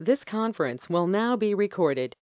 This conference will now be recorded.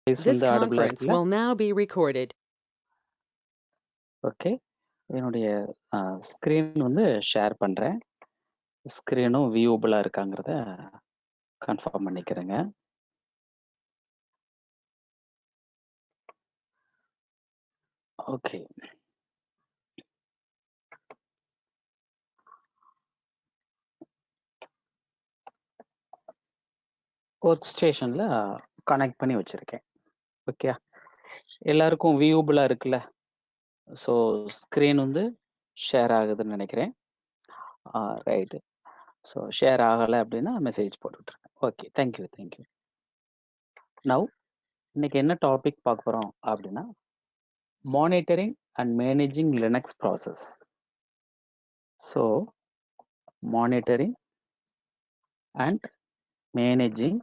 This conference will now be recorded. Okay, என்னுடைய screen வந்து share பண்ணுறேன். ஸ்க்ரீனும் வியூபிளாக இருக்காங்கிறத confirm பண்ணிக்கிறேங்க. Okay, work ஸ்டேஷனில் connect பண்ணி வச்சுருக்கேன். ஓகே, எல்லாருக்கும் வியூபிளாக இருக்குல்ல? ஸோ ஸ்க்ரீன் வந்து ஷேர் ஆகுதுன்னு நினைக்கிறேன். ரைட்டு. ஸோ ஷேர் ஆகலை அப்படின்னா மெசேஜ் போட்டுவிட்ருங்க. Okay, thank you thank you. நவ் இன்னைக்கு என்ன டாபிக் பார்க்க போகிறோம் அப்படின்னா, monitoring and managing Linux process. So monitoring and managing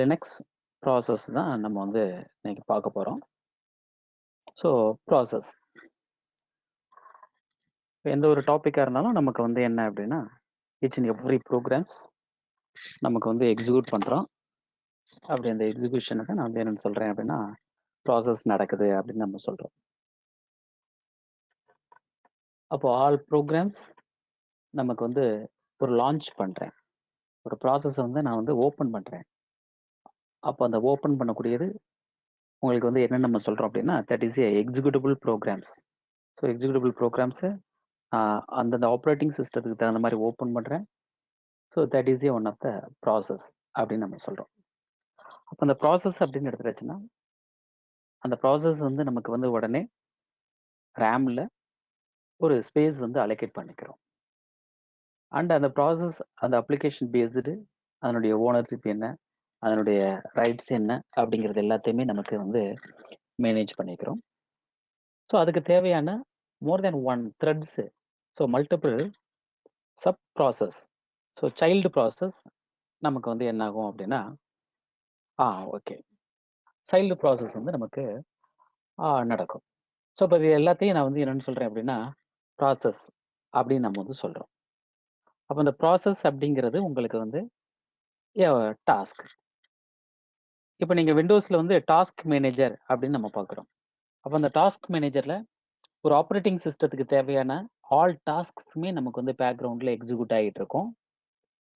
Linux process தான் நம்ம வந்து இன்னைக்கு பார்க்க போகிறோம். ஸோ ப்ராசஸ் எந்த ஒரு டாப்பிக்காக இருந்தாலும் நமக்கு வந்து என்ன அப்படின்னா, ஈச் அண்ட் எவ்ரி ப்ரோக்ராம்ஸ் நமக்கு வந்து எக்ஸிக்யூட் பண்ணுறோம். அப்படி அந்த எக்ஸிக்யூஷனுக்கு நான் வந்து என்னென்னு சொல்கிறேன் அப்படின்னா, ப்ராசஸ் நடக்குது அப்படின்னு நம்ம சொல்கிறோம். அப்போ ஆல் ப்ரோக்ராம்ஸ் நமக்கு வந்து ஒரு லான்ச் பண்ணுறேன், ஒரு ப்ராசஸை வந்து நான் வந்து ஓப்பன் பண்ணுறேன். அப்போ அந்த ஓப்பன் பண்ணக்கூடியது உங்களுக்கு வந்து என்ன நம்ம சொல்கிறோம் அப்படின்னா, that is a executable programs. So executable ப்ரோக்ராம்ஸை அந்தந்த ஆப்ரேட்டிங் சிஸ்டத்துக்கு தகுந்த மாதிரி ஓப்பன் பண்ணுறேன். So that is a one of the process அப்படின்னு நம்ம சொல்கிறோம். அப்போ அந்த ப்ராசஸ் அப்படின்னு எடுத்துருச்சுன்னா, அந்த ப்ராசஸ் வந்து நமக்கு வந்து உடனே ரேமில் ஒரு ஸ்பேஸ் வந்து அலோகேட் பண்ணிக்கிறோம். அண்ட் அந்த ப்ராசஸ் அந்த அப்ளிகேஷன் பேஸ்டு அதனுடைய ஓனர்ஷிப் என்ன, அதனுடைய ரைட்ஸ் என்ன அப்படிங்கிறது எல்லாத்தையுமே நமக்கு வந்து மேனேஜ் பண்ணிக்கிறோம். ஸோ அதுக்கு தேவையான more than one threads, so multiple sub process, so child process நமக்கு வந்து என்ன ஆகும் அப்படின்னா, ஓகே, சைல்டு ப்ராசஸ் வந்து நமக்கு நடக்கும். ஸோ இப்போ இது எல்லாத்தையும் நான் வந்து என்னென்னு சொல்கிறேன் அப்படின்னா, ப்ராசஸ் அப்படின்னு நம்ம வந்து சொல்கிறோம். அப்போ இந்த ப்ராசஸ் அப்படிங்கிறது உங்களுக்கு வந்து டாஸ்க். இப்போ நீங்கள் விண்டோஸில் வந்து டாஸ்க் மேனேஜர் அப்படின்னு நம்ம பார்க்குறோம். அப்போ அந்த டாஸ்க் மேனேஜரில் ஒரு ஆப்ரேட்டிங் சிஸ்டத்துக்கு தேவையான ஆல் டாஸ்க்ஸுமே நமக்கு வந்து பேக்ரவுண்டில் எக்ஸிக்யூட் ஆகிட்டு இருக்கும்.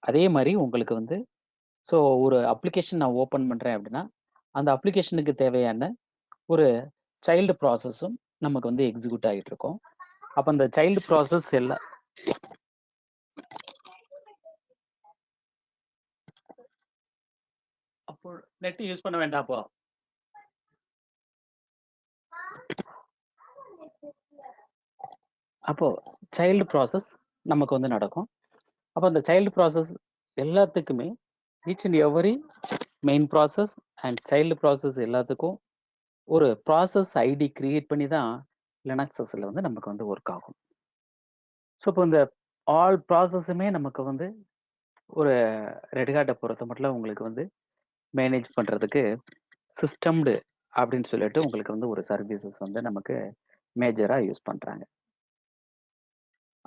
அதே மாதிரி உங்களுக்கு வந்து ஸோ ஒரு அப்ளிகேஷன் நான் ஓப்பன் பண்ணுறேன் அப்படின்னா, அந்த அப்ளிகேஷனுக்கு தேவையான ஒரு சைல்டு ப்ராசஸும் நமக்கு வந்து எக்ஸிக்யூட் ஆகிட்டு இருக்கும். அப்போ அந்த சைல்டு ப்ராசஸ் எல்லாம் அப்போ நெட் யூஸ் பண்ண வேண்டாம். அப்போ சைல்டு ப்ராசஸ் நமக்கு வந்து நடக்கும். அப்போ அந்த சைல்டு ப்ராசஸ் எல்லாத்துக்குமே each and every main process and child process எல்லாத்துக்கும் ஒரு ப்ராசஸ் ஐடி கிரியேட் பண்ணி தான் லினக்ஸஸில் வந்து நமக்கு வந்து ஒர்க் ஆகும். ஸோ இப்போ இந்த ஆல் ப்ராசஸுமே நமக்கு வந்து ஒரு ரெட்ஹாட்டை பொறுத்த மட்டும் உங்களுக்கு வந்து மேனேஜ் பண்ணுறதுக்கு சிஸ்டம்டு அப்படின்னு சொல்லிட்டு உங்களுக்கு வந்து ஒரு சர்வீசஸ் வந்து நமக்கு மேஜராக யூஸ் பண்ணுறாங்க.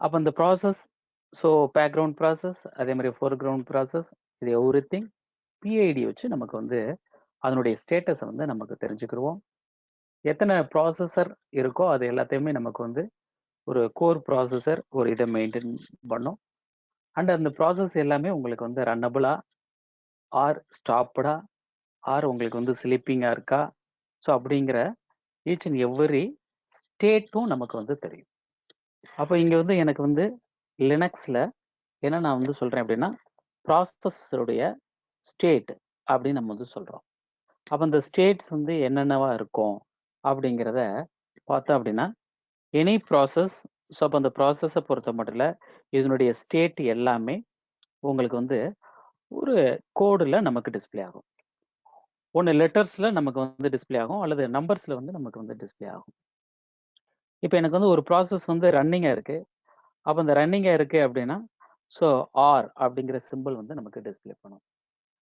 அப்போ இந்த ப்ராசஸ், ஸோ பேக்ரவுண்ட் ப்ராசஸ், அதே மாதிரி ஃபோர்க்ரவுண்ட் ப்ராசஸ், இது எவ்ரி திங் பிஐடி வச்சு நமக்கு வந்து அதனுடைய ஸ்டேட்டஸை வந்து நமக்கு தெரிஞ்சுக்கிடுவோம். எத்தனை ப்ராசஸர் இருக்கோ அது எல்லாத்தையுமே நமக்கு வந்து ஒரு கோர் ப்ராசஸர் ஒரு இதை மெயின்டைன் பண்ணும். அண்ட் அந்த ப்ராசஸ் எல்லாமே உங்களுக்கு வந்து ரன்னபிளா ஆர் ஸ்டாப்டா, ஆர் உங்களுக்கு வந்து ஸ்லீப்பிங்காக இருக்கா. ஸோ அப்படிங்கிற ஈச் அண்ட் எவ்வரி ஸ்டேட்டும் நமக்கு வந்து தெரியும். அப்போ இங்கே வந்து எனக்கு வந்து லினக்ஸில் என்ன நான் வந்து சொல்கிறேன் அப்படின்னா ப்ராசஸருடைய ஸ்டேட் அப்படின்னு நம்ம வந்து சொல்கிறோம். அப்போ இந்த ஸ்டேட்ஸ் வந்து என்னென்னவா இருக்கும் அப்படிங்கிறத பார்த்தோம் அப்படின்னா எனி ப்ராசஸ். ஸோ அப்போ அந்த ப்ராசஸை பொறுத்த மட்டும் இல்லை, இதனுடைய ஸ்டேட் எல்லாமே உங்களுக்கு வந்து ஒரு கோடில் நமக்கு டிஸ்பிளே ஆகும். ஒன்று லெட்டர்ஸில் நமக்கு வந்து டிஸ்பிளே ஆகும், அல்லது நம்பர்ஸில் வந்து நமக்கு வந்து டிஸ்பிளே ஆகும். இப்போ எனக்கு வந்து ஒரு ப்ராசஸ் வந்து ரன்னிங்காக இருக்குது. அப்போ இந்த ரன்னிங்காக இருக்குது அப்படின்னா ஸோ ஆர் அப்படிங்கிற சிம்பிள் வந்து நமக்கு டிஸ்பிளே பண்ணும்.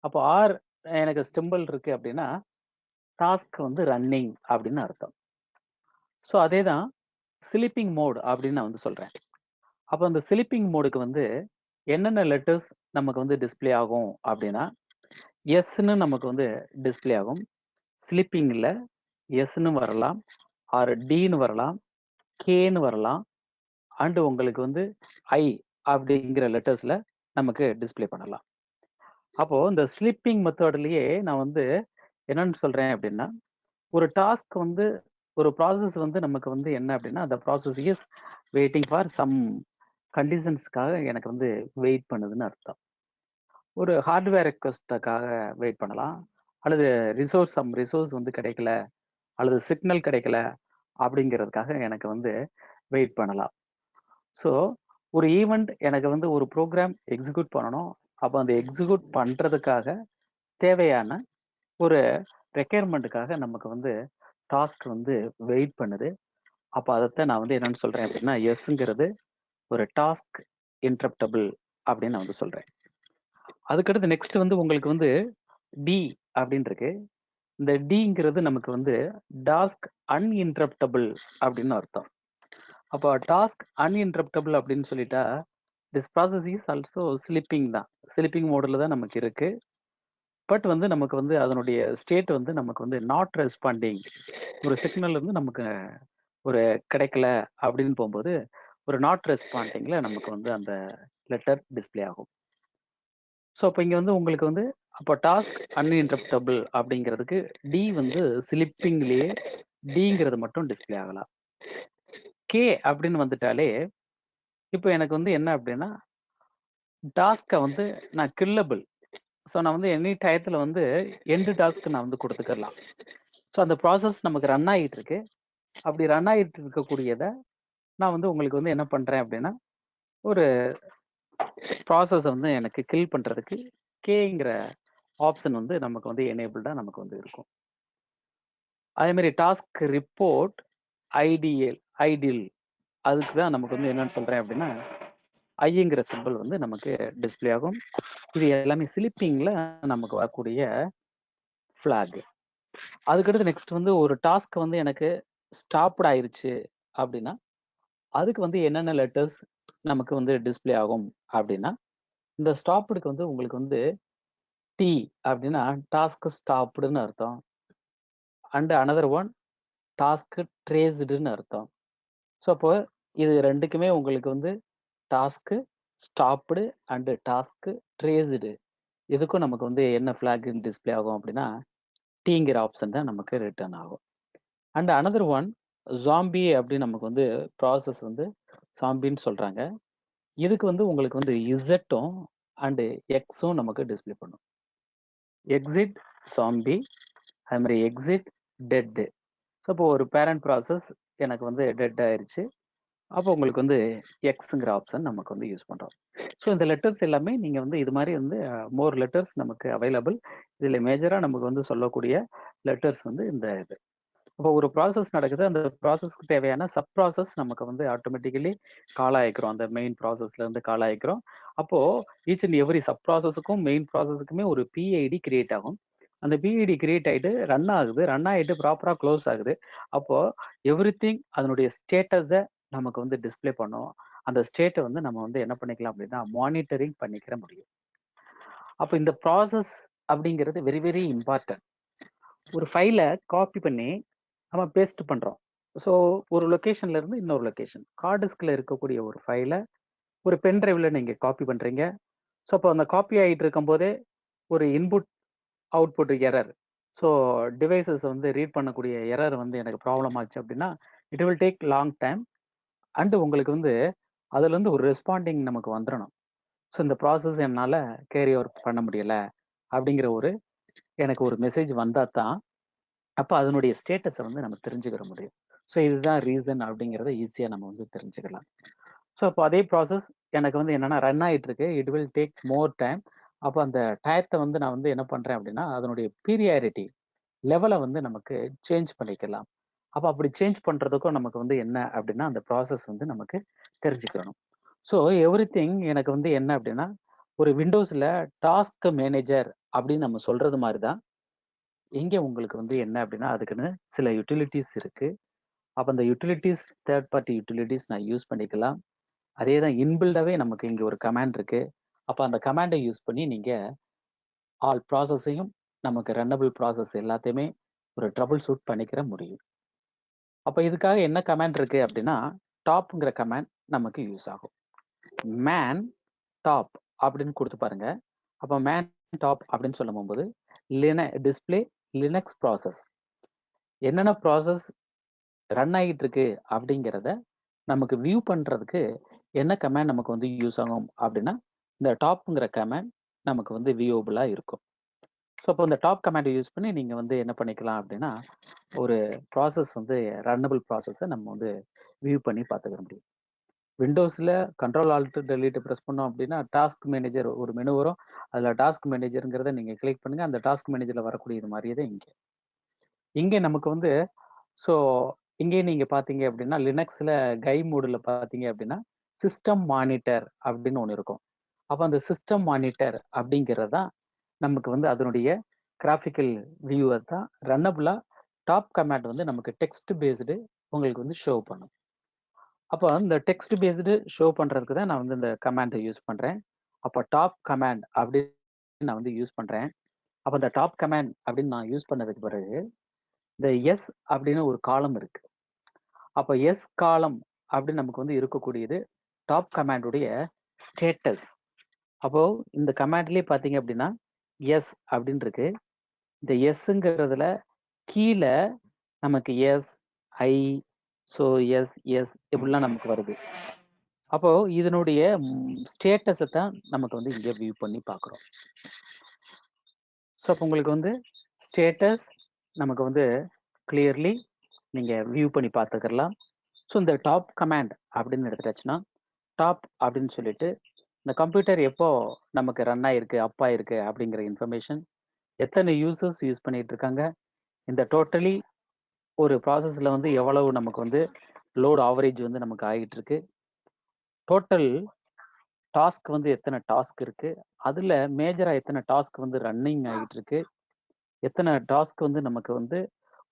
அப்போ ஆர் எனக்கு சிம்பிள் இருக்குது அப்படின்னா டாஸ்க் வந்து ரன்னிங் அப்படின்னு அர்த்தம். ஸோ அதே தான் ஸ்லீப்பிங் மோட் அப்படின்னு நான் வந்து சொல்கிறேன். அப்போ அந்த ஸ்லீப்பிங் மோடுக்கு வந்து என்னென்ன லெட்டர்ஸ் நமக்கு வந்து டிஸ்பிளே ஆகும் அப்படின்னா எஸ்ன்னு நமக்கு வந்து டிஸ்பிளே ஆகும். ஸ்லீப்பிங்கில் எஸ்ன்னு வரலாம், ஆர் டின்னு வரலாம், கேன்னு வரலாம், அண்டு உங்களுக்கு வந்து ஐ அப்படிங்கிற லெட்டர்ஸில் நமக்கு டிஸ்பிளே பண்ணலாம். அப்போது இந்த ஸ்லீப்பிங் மெத்தட்லேயே நான் வந்து என்னன்னு சொல்கிறேன் அப்படின்னா ஒரு டாஸ்க் வந்து ஒரு ப்ராசஸ் வந்து நமக்கு வந்து என்ன அப்படின்னா அந்த process is waiting for some கண்டிஷன்ஸ்க்காக எனக்கு வந்து வெயிட் பண்ணுதுன்னு அர்த்தம். ஒரு ஹார்ட்வேர் ரெக்வஸ்ட்டுக்காக வெயிட் பண்ணலாம், அல்லது சம் ரிசோர்ஸ் வந்து கிடைக்கல, அல்லது சிக்னல் கிடைக்கல அப்படிங்கிறதுக்காக எனக்கு வந்து வெயிட் பண்ணலாம். ஸோ ஒரு ஈவெண்ட் எனக்கு வந்து ஒரு ப்ரோக்ராம் எக்ஸிக்யூட் பண்ணணும். அப்போ அந்த எக்ஸிக்யூட் பண்ணுறதுக்காக தேவையான ஒரு ரெக்யர்மெண்ட்டுக்காக நமக்கு வந்து டாஸ்க் வந்து வெயிட் பண்ணுது. அப்போ அதைத்தான் நான் வந்து என்னன்னு சொல்கிறேன் அப்படின்னா எஸ்ங்கிறது ஒரு டாஸ்க் இன்டரப்டபிள் அப்படின்னு நான் வந்து சொல்கிறேன். அதுக்கடுத்து நெக்ஸ்ட் வந்து உங்களுக்கு வந்து டி அப்படின்னு இருக்கு. இந்த டிங்கிறது நமக்கு வந்து டாஸ்க் அன்இன்டரப்டபிள் அப்படின்னு அர்த்தம். அப்போ டாஸ்க் அன்இன்டரப்டபிள் அப்படின்னு சொல்லிட்டா this process is also sleeping தான், ஸ்லீப்பிங் மோடில் தான் நமக்கு இருக்கு. பட் வந்து நமக்கு வந்து அதனுடைய ஸ்டேட் வந்து நமக்கு வந்து நாட் ரெஸ்பாண்டிங், ஒரு சிக்னல் வந்து நமக்கு ஒரு கிடைக்கல அப்படின்னு போகும்போது ஒரு நாட் ரெஸ்பாண்டிங்ல நமக்கு வந்து அந்த லெட்டர் டிஸ்பிளே ஆகும். ஸோ அப்போ இங்கே வந்து உங்களுக்கு வந்து அப்போ டாஸ்க் அன்இன்டரப்டபிள் அப்படிங்கிறதுக்கு டி வந்து ஸ்லிப்பிங்லேயே டிங்கிறது மட்டும் டிஸ்பிளே ஆகலாம். கே அப்படின்னு வந்துட்டாலே இப்போ எனக்கு வந்து என்ன அப்படின்னா டாஸ்கை வந்து நான் கில்லபிள். ஸோ நான் வந்து எனி டயத்தில் வந்து எண்டு டாஸ்க்கு நான் வந்து கொடுத்துக்கலாம். ஸோ அந்த ப்ராசஸ் நமக்கு ரன் ஆகிட்டு இருக்கு. அப்படி ரன் ஆகிட்டு இருக்கக்கூடியதை நான் வந்து உங்களுக்கு வந்து என்ன பண்ணுறேன் அப்படின்னா ஒரு ப்ராசஸ் வந்து எனக்கு கில் பண்ணுறதுக்கு கேங்கிற ஆப்ஷன் வந்து நமக்கு வந்து எனேபிள்டாக நமக்கு வந்து இருக்கும். அதேமாதிரி டாஸ்க் ரிப்போர்ட் ஐடில் அதுக்கு தான் நமக்கு வந்து என்னன்னு சொல்கிறேன் அப்படின்னா ஐங்கிற சிம்பிள் வந்து நமக்கு டிஸ்பிளே ஆகும். இது எல்லாமே ஸ்லீப்பிங்கில் நமக்கு வரக்கூடிய ஃப்ளாக். அதுக்கடுத்து நெக்ஸ்ட் வந்து ஒரு டாஸ்க் வந்து எனக்கு ஸ்டாப்ட் ஆயிருச்சு அப்படின்னா அதுக்கு வந்து என்னென்ன லெட்டர்ஸ் நமக்கு வந்து டிஸ்பிளே ஆகும் அப்படின்னா இந்த ஸ்டாப்டுக்கு வந்து உங்களுக்கு வந்து டி அப்படின்னா டாஸ்க் ஸ்டாப்டுன்னு அர்த்தம். அண்ட் அனதர் ஒன் டாஸ்க் ட்ரேஸ்டுன்னு அர்த்தம். ஸோ அப்போ இது ரெண்டுக்குமே உங்களுக்கு வந்து task stopped and task traced இதுக்கும் நமக்கு வந்து என்ன ஃப்ளாக் டிஸ்பிளே ஆகும் அப்படின்னா டீங்கிற ஆப்ஷன் தான் நமக்கு ரிட்டர்ன் ஆகும். அண்ட் அனதர் ஒன் ஜாம்பி அப்படின்னு நமக்கு வந்து ப்ராசஸ் வந்து ஜாம்பின்னு சொல்கிறாங்க. இதுக்கு வந்து உங்களுக்கு வந்து இசட்டும் அண்டு எக்ஸும் நமக்கு டிஸ்பிளே பண்ணும். எக்ஸிட் ஜாம்பி, அது மாதிரி எக்ஸிட் டெட்டு. ஸோ இப்போ ஒரு பேரண்ட் ப்ராசஸ் எனக்கு வந்து டெட் ஆயிடுச்சு, அப்போ உங்களுக்கு வந்து எக்ஸுங்கிற ஆப்ஷன் நமக்கு வந்து யூஸ் பண்ணுறோம். ஸோ இந்த லெட்டர்ஸ் எல்லாமே நீங்கள் வந்து இது மாதிரி வந்து மோர் லெட்டர்ஸ் நமக்கு அவைலபிள். இதில் மேஜராக நமக்கு வந்து சொல்லக்கூடிய லெட்டர்ஸ் வந்து இந்த இது. இப்போ ஒரு ப்ராசஸ் நடக்குது, அந்த ப்ராசஸ்க்கு தேவையான சப் ப்ராசஸ் நமக்கு வந்து ஆட்டோமேட்டிக்கலி கால் ஆகிக்கிறோம், அந்த மெயின் ப்ராசஸ்லேருந்து கால் ஆகிக்கிறோம். அப்போது ஈச் அண்ட் எவ்ரி சப் ப்ராசஸுக்கும் மெயின் ப்ராசஸுக்குமே ஒரு பிஐடி கிரியேட் ஆகும். அந்த பிஐடி கிரியேட் ஆகிட்டு ரன் ஆகுது, ரன் ஆகிட்டு ப்ராப்பராக க்ளோஸ் ஆகுது. அப்போது எவ்ரிதிங் அதனுடைய ஸ்டேட்டஸை நமக்கு வந்து டிஸ்பிளே பண்ணும். அந்த ஸ்டேட்டை வந்து நம்ம வந்து என்ன பண்ணிக்கலாம் அப்படின்னா மானிட்டரிங் பண்ணிக்கிற முடியும். அப்போ இந்த ப்ராசஸ் அப்படிங்கிறது வெரி வெரி இம்பார்ட்டன்ட். ஒரு ஃபைலை காப்பி பண்ணி நம்ம பேஸ்ட் பண்ணுறோம். ஸோ ஒரு லொக்கேஷன்ல இருந்து இன்னொரு லொக்கேஷன், ஹார்ட் டிஸ்கில் இருக்கக்கூடிய ஒரு ஃபைலை ஒரு பென் டிரைவில் நீங்கள் காப்பி பண்ணுறீங்க. ஸோ அப்போ அந்த காப்பி ஆகிட்டு இருக்கும் போதே ஒரு input output error. So devices வந்து ரீட் பண்ணக்கூடிய எரர் வந்து எனக்கு ப்ராப்ளம் ஆச்சு அப்படின்னா it will take long time. And உங்களுக்கு வந்து அதுலேருந்து ஒரு ரெஸ்பாண்டிங் நமக்கு வந்துடணும். ஸோ இந்த ப்ராசஸ் என்னால் கேரி ஓவர் பண்ண முடியல அப்படிங்கிற எனக்கு ஒரு மெசேஜ் வந்தால் தான் அப்போ அதனுடைய ஸ்டேட்டஸை வந்து நம்ம தெரிஞ்சுக்கிற முடியும். ஸோ இதுதான் ரீசன் அப்படிங்கிறத ஈஸியாக நம்ம வந்து தெரிஞ்சுக்கலாம். ஸோ அப்போ அதே ப்ராசஸ் எனக்கு வந்து என்னென்னா ரன் ஆகிட்டு இருக்கு. It will take more time. அப்போ அந்த டயத்தை வந்து நான் வந்து என்ன பண்ணுறேன் அப்படின்னா அதனுடைய பீரியாரிட்டி லெவலை வந்து நமக்கு சேஞ்ச் பண்ணிக்கலாம். அப்போ அப்படி சேஞ்ச் பண்ணுறதுக்கும் நமக்கு வந்து என்ன அப்படின்னா அந்த ப்ராசஸ் வந்து நமக்கு தெரிஞ்சுக்கணும். ஸோ எவ்ரிதிங் எனக்கு வந்து என்ன அப்படின்னா ஒரு விண்டோஸில் டாஸ்க் மேனேஜர் அப்படின்னு நம்ம சொல்றது மாதிரி தான் இங்கே உங்களுக்கு வந்து என்ன அப்படின்னா அதுக்குன்னு சில யூட்டிலிட்டிஸ் இருக்கு. அப்போ அந்த யூட்டிலிட்டிஸ் தேர்ட் பார்ட்டி யூட்டிலிட்டிஸ் நான் யூஸ் பண்ணிக்கலாம். அதே தான் இன்பில்டாவே நமக்கு இங்கே ஒரு கமாண்ட் இருக்கு. அப்போ அந்த கமாண்டை யூஸ் பண்ணி நீங்கள் ஆல் ப்ராசஸையும் நமக்கு ரன்னபிள் ப்ராசஸ் எல்லாத்தையுமே ஒரு ட்ரபிள் ஷூட் பண்ணிக்கிற முடியும். அப்போ இதுக்காக என்ன கமாண்ட் இருக்கு அப்படின்னா டாப்ங்கிற கமாண்ட் நமக்கு யூஸ் ஆகும். மேன் டாப் அப்படின்னு கொடுத்து பாருங்க. அப்போ மேன் டாப் அப்படின்னு சொல்லும் போது டிஸ்பிளே லினக்ஸ் ப்ராசஸ் என்னென்ன ப்ராசஸ் ரன் ஆகிட்டு இருக்கு அப்படிங்கிறத நமக்கு வியூ பண்றதுக்கு என்ன கமாண்ட் நமக்கு வந்து யூஸ் ஆகும் அப்படின்னா இந்த டாப்ங்கிற கமாண்ட் நமக்கு வந்து வியூபிளா இருக்கும். ஸோ அப்போ இந்த டாப் கமாண்டை யூஸ் பண்ணி நீங்க வந்து என்ன பண்ணிக்கலாம் அப்படின்னா ஒரு ப்ராசஸ் வந்து ரன்னபிள் ப்ராசஸை நம்ம வந்து வியூ பண்ணி பார்த்துக்க முடியும். விண்டோஸில் கண்ட்ரோல் ஆல்ட் டெலீட் ப்ரெஸ் பண்ணோம் அப்படின்னா டாஸ்க் மேனேஜர் ஒரு மெனு வரும். அதில் டாஸ்க் மேனேஜருங்கிறத நீங்கள் கிளிக் பண்ணுங்க. அந்த டாஸ்க் மேனேஜரில் வரக்கூடிய இது மாதிரியே தான் இங்கே நமக்கு வந்து ஸோ இங்கே நீங்கள் பார்த்தீங்க அப்படின்னா லினக்ஸில் கை மோடில் பார்த்தீங்க அப்படின்னா சிஸ்டம் மானிட்டர் அப்படின்னு ஒன்று இருக்கும். அப்போ அந்த சிஸ்டம் மானிட்டர் அப்படிங்கிறது தான் நமக்கு வந்து அதனுடைய கிராஃபிக்கல் வியூவை தான் ரன்னபுளாக டாப் கமாண்ட் வந்து நமக்கு டெக்ஸ்ட் பேஸ்டு உங்களுக்கு வந்து ஷோ பண்ணும். அப்போ இந்த டெக்ஸ்ட் பேஸ்டு ஷோ பண்ணுறதுக்கு தான் நான் வந்து இந்த கமாண்டை யூஸ் பண்ணுறேன். அப்போ டாப் கமாண்ட் அப்படின்னு நான் வந்து யூஸ் பண்ணுறேன். அப்போ இந்த டாப் கமாண்ட் அப்படின்னு நான் யூஸ் பண்ணதுக்கு பிறகு இந்த எஸ் அப்படின்னு ஒரு காலம் இருக்கு. அப்போ எஸ் காலம் அப்படின்னு நமக்கு வந்து இருக்கக்கூடியது டாப் கமாண்டுடைய ஸ்டேட்டஸ். அப்போ இந்த கமாண்ட்லேயே பார்த்தீங்க அப்படின்னா எஸ் அப்படின்னு இருக்கு. இந்த எஸ்ங்கிறதுல கீழே நமக்கு எஸ் ஐ ஸோ எஸ் இப்படிலாம் நமக்கு வருது. அப்போ இதனுடைய ஸ்டேட்டஸை தான் நமக்கு வந்து இங்கே வியூ பண்ணி பார்க்குறோம். ஸோ அப்போ உங்களுக்கு வந்து ஸ்டேட்டஸ் நமக்கு வந்து கிளியர்லி நீங்கள் வியூ பண்ணி பார்த்துக்கலாம். ஸோ இந்த டாப் கமாண்ட் அப்படின்னு எடுத்துட்டாச்சுன்னா டாப் அப்படின்னு சொல்லிட்டு இந்த கம்ப்யூட்டர் எப்போ நமக்கு ரன் ஆயிருக்கு அப் ஆயிருக்கு அப்படிங்கிற இன்ஃபர்மேஷன், எத்தனை யூசர்ஸ் யூஸ் பண்ணிட்டு இருக்காங்க, இந்த டோட்டலி ஒரு ப்ராசஸில் வந்து எவ்வளவு நமக்கு வந்து லோட் ஆவரேஜ் வந்து நமக்கு ஆகிட்டு இருக்கு, டோட்டல் டாஸ்க் வந்து எத்தனை டாஸ்க் இருக்கு, அதில் மேஜராக எத்தனை டாஸ்க் வந்து ரன்னிங் ஆகிட்டு இருக்கு, எத்தனை டாஸ்க் வந்து நமக்கு வந்து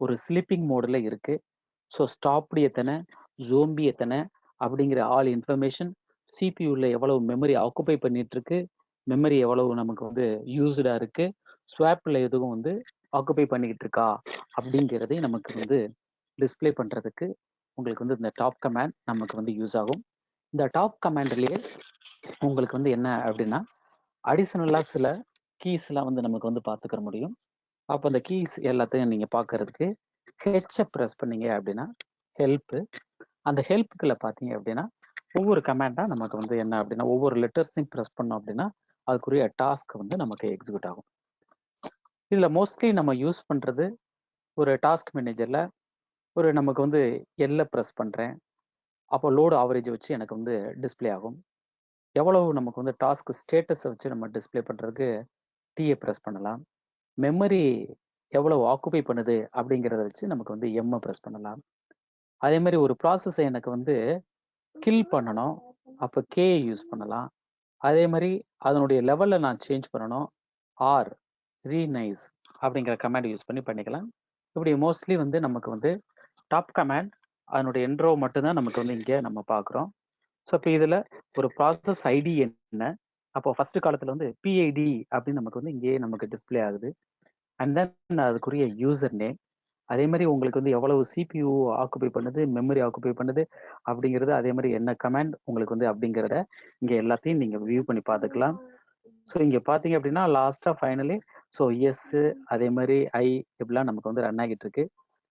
ஒரு ஸ்லீப்பிங் மோடில் இருக்கு, ஸோ ஸ்டாப்டு எத்தனை, ஜோம்பி எத்தனை அப்படிங்கிற ஆல் இன்ஃபர்மேஷன், சிபியூவில் எவ்வளவு மெமரி ஆக்குபை பண்ணிட்டு இருக்கு, மெமரி எவ்வளவு நமக்கு வந்து யூஸ்டாக இருக்கு, ஸ்வாப்பில் எதுவும் வந்து ஆக்குபை பண்ணிக்கிட்டு இருக்கா அப்படிங்கிறதை நமக்கு வந்து டிஸ்பிளே பண்ணுறதுக்கு உங்களுக்கு வந்து இந்த டாப் கமாண்ட் நமக்கு வந்து யூஸ் ஆகும். இந்த டாப் கமாண்ட்லேயே உங்களுக்கு வந்து என்ன அப்படின்னா அடிஷனலாக சில கீஸ்லாம் வந்து நமக்கு வந்து பார்த்துக்கிற முடியும். அப்போ அந்த கீஸ் எல்லாத்தையும் நீங்கள் பார்க்கறதுக்கு ஹெச்சை ப்ரெஸ் பண்ணீங்க அப்படின்னா ஹெல்ப்பு, அந்த ஹெல்ப்புக்குள்ள பார்த்தீங்க அப்படின்னா ஒவ்வொரு கமாண்டாக நமக்கு வந்து என்ன அப்படின்னா ஒவ்வொரு லெட்டர்ஸையும் ப்ரெஸ் பண்ணோம் அப்படின்னா அதுக்குரிய டாஸ்க் வந்து நமக்கு எக்ஸிக்யூட் ஆகும். இதில் மோஸ்ட்லி நம்ம யூஸ் பண்ணுறது ஒரு டாஸ்க் மேனேஜரில் ஒரு நமக்கு வந்து எல்லை ப்ரெஸ் பண்ணுறேன், அப்போ லோடு ஆவரேஜ் வச்சு எனக்கு வந்து டிஸ்பிளே ஆகும். எவ்வளவு நமக்கு வந்து டாஸ்க் ஸ்டேட்டஸை வச்சு நம்ம டிஸ்பிளே பண்ணுறதுக்கு டீயை ப்ரெஸ் பண்ணலாம். மெமரி எவ்வளவு ஆக்குபை பண்ணுது அப்படிங்கிறத வச்சு நமக்கு வந்து எம்மை ப்ரெஸ் பண்ணலாம். அதே மாதிரி ஒரு ப்ராசஸை எனக்கு வந்து கில் பண்ணணும், அப்போ கே யூஸ் பண்ணலாம். அதே மாதிரி அதனுடைய லெவலில் நான் சேஞ்ச் பண்ணணும், ஆர் ரீநைஸ் அப்படிங்கிற கமாண்ட் யூஸ் பண்ணி பண்ணிக்கலாம். இப்படி மோஸ்ட்லி வந்து நமக்கு வந்து டாப் கமாண்ட் அதனுடைய என்ட்ரோ மட்டும்தான் நமக்கு வந்து இங்கே நம்ம பார்க்குறோம். ஸோ இப்போ இதில் ஒரு ப்ராசஸ் ஐடி என்ன, அப்போ ஃபர்ஸ்ட் காலத்தில் வந்து பிஐடி அப்படின்னு நமக்கு வந்து இங்கேயே நமக்கு டிஸ்பிளே ஆகுது. அண்ட் தென் அதுக்குரிய யூசர் நேம், அதே மாதிரி உங்களுக்கு வந்து எவ்வளவு சிபியூ ஆக்குபை பண்ணுது, மெமரி ஆக்குபை பண்ணுது அப்படிங்கிறது, அதே மாதிரி என்ன கமாண்ட் உங்களுக்கு வந்து அப்படிங்கிறத இங்கே எல்லாத்தையும் நீங்கள் வியூ பண்ணி பார்த்துக்கலாம். ஸோ இங்கே பார்த்தீங்க அப்படின்னா லாஸ்ட்டாக ஃபைனலி ஸோ எஸ் அதே மாதிரி ஐ இப்படிலாம் நமக்கு வந்து ரன் ஆகிட்டு இருக்கு.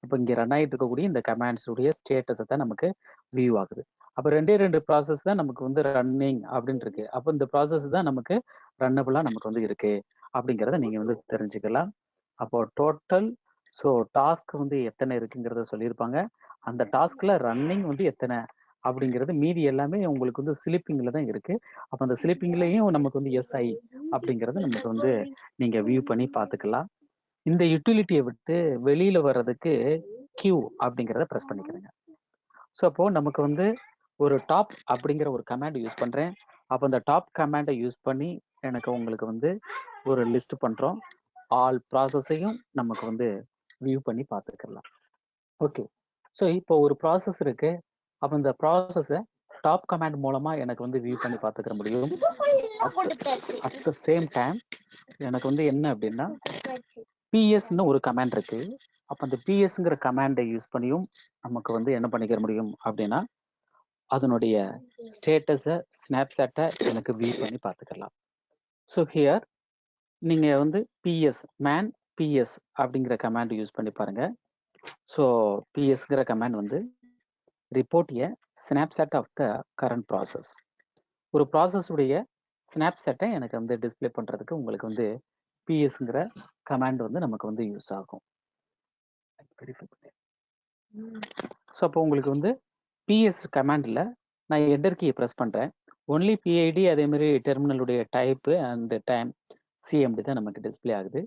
இப்போ இங்கே ரன் ஆகிட்டு இருக்கக்கூடிய இந்த கமாண்ட்ஸுடைய ஸ்டேட்டஸை தான் நமக்கு வியூ ஆகுது. அப்போ ரெண்டு ப்ராசஸ் தான் நமக்கு வந்து ரன்னிங் அப்படின்னு இருக்கு. அப்போ இந்த ப்ராசஸ் தான் நமக்கு ரன்னபிளாக நமக்கு வந்து இருக்கு அப்படிங்கிறத நீங்கள் வந்து தெரிஞ்சுக்கலாம். அப்போ டோட்டல் ஸோ டாஸ்க் வந்து எத்தனை இருக்குங்கிறத சொல்லியிருப்பாங்க. அந்த டாஸ்க்ல ரன்னிங் வந்து எத்தனை அப்படிங்கிறது மீதி எல்லாமே உங்களுக்கு வந்து ஸ்லீப்பிங்ல தான் இருக்கு. அப்போ அந்த ஸ்லீப்பிங்லயும் நமக்கு வந்து எஸ்ஐ அப்படிங்கிறது நமக்கு வந்து நீங்க வியூ பண்ணி பார்த்துக்கலாம். இந்த யூட்டிலிட்டியை விட்டு வெளியில வர்றதுக்கு கியூ அப்படிங்கிறத ப்ரெஸ் பண்ணிக்கிறேங்க. ஸோ அப்போ நமக்கு வந்து ஒரு டாப் அப்படிங்கிற ஒரு கமாண்ட் யூஸ் பண்றேன். அப்போ அந்த டாப் கமாண்டை யூஸ் பண்ணி எனக்கு உங்களுக்கு வந்து ஒரு லிஸ்ட் பண்றோம். ஆல் ப்ராசஸையும் நமக்கு வந்து வியூ பண்ணி பார்த்துக்கலாம். ஓகே, ஸோ இப்போ ஒரு ப்ராசஸ் இருக்கு. அப்போ இந்த ப்ராசஸை டாப் கமாண்ட் மூலமா எனக்கு வந்து வியூ பண்ணி பார்த்துக்கிற முடியும். அட் த சேம் டைம் எனக்கு வந்து என்ன அப்படின்னா பிஎஸ்ன்னு ஒரு கமாண்ட் இருக்கு. அப்போ அந்த பிஎஸ்ங்கிற கமாண்டை யூஸ் பண்ணியும் நமக்கு வந்து என்ன பண்ணிக்க முடியும் அப்படின்னா அதனுடைய ஸ்டேட்டஸை ஸ்னாப்ஷாட்டை எனக்கு வியூ பண்ணி பார்த்துக்கலாம். ஸோ ஹியர் நீங்க வந்து பிஎஸ் மேன் பிஎஸ் அப்படிங்கிற கமாண்ட் யூஸ் பண்ணி பாருங்க. ஸோ பிஎஸ்ங்கிற கமாண்ட் வந்து report a snapshot of the current process. ஒரு ப்ராசஸ் உடைய ஸ்னாப்ஷாட்டை எனக்கு வந்து டிஸ்பிளே பண்றதுக்கு உங்களுக்கு வந்து பிஎஸ்ங்கிற கமாண்ட் வந்து நமக்கு வந்து யூஸ் ஆகும். ஸோ அப்போ உங்களுக்கு வந்து பிஎஸ் கமாண்டில் நான் என்டர் கீயை ப்ரெஸ் பண்ணுறேன். ஒன்லி பிஐடி அதே மாதிரி டெர்மினலுடைய டைப்பு அண்ட் டைம் சிஎம்டி தான் நமக்கு டிஸ்பிளே ஆகுது.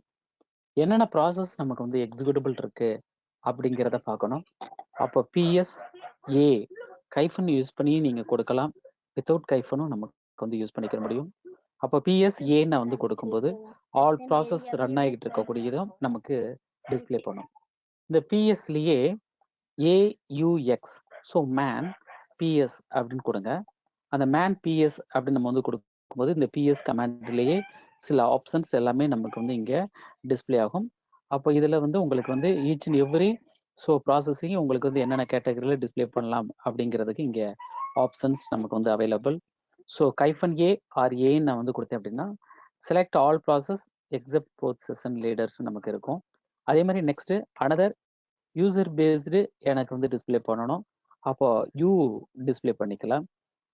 என்னென்ன ப்ராசஸ் நமக்கு வந்து எக்ஸிக்யூட்டபிள் இருக்கு அப்படிங்கிறத பார்க்கணும். அப்போ பிஎஸ் ஏ கைஃபன் யூஸ் பண்ணி நீங்கள் கொடுக்கலாம். வித்தவுட் கைஃபனும் நமக்கு வந்து யூஸ் பண்ணிக்க முடியும். அப்போ பிஎஸ் ஏ நான் வந்து கொடுக்கும்போது ஆல் ப்ராசஸ் ரன் ஆகிட்டு இருக்கக்கூடியதும் நமக்கு டிஸ்பிளே பண்ணும். இந்த பிஎஸ்லேயே ஏயுஎக்ஸ் ஸோ மேன் பிஎஸ் அப்படின்னு கொடுங்க. அந்த மேன் பிஎஸ் அப்படின்னு நம்ம வந்து கொடுக்கும்போது இந்த பிஎஸ் கமாண்ட்லேயே சில ஆப்ஷன்ஸ் எல்லாமே நமக்கு வந்து இங்கே டிஸ்பிளே ஆகும். அப்போ இதில் வந்து உங்களுக்கு வந்து each and every so processing உங்களுக்கு வந்து என்னென்ன கேட்டகரியில் டிஸ்பிளே பண்ணலாம் அப்படிங்கிறதுக்கு இங்கே ஆப்ஷன்ஸ் நமக்கு வந்து அவைலபிள். ஸோ கைஃபன் ஏ ஆர் ஏன்னு நான் வந்து கொடுத்தேன் அப்படின்னா select all process accept both session leaders நமக்கு இருக்கும். அதே மாதிரி நெக்ஸ்ட் அனதர் யூசர் பேஸ்டு எனக்கு வந்து டிஸ்பிளே பண்ணணும். அப்போ யூ டிஸ்பிளே பண்ணிக்கலாம்.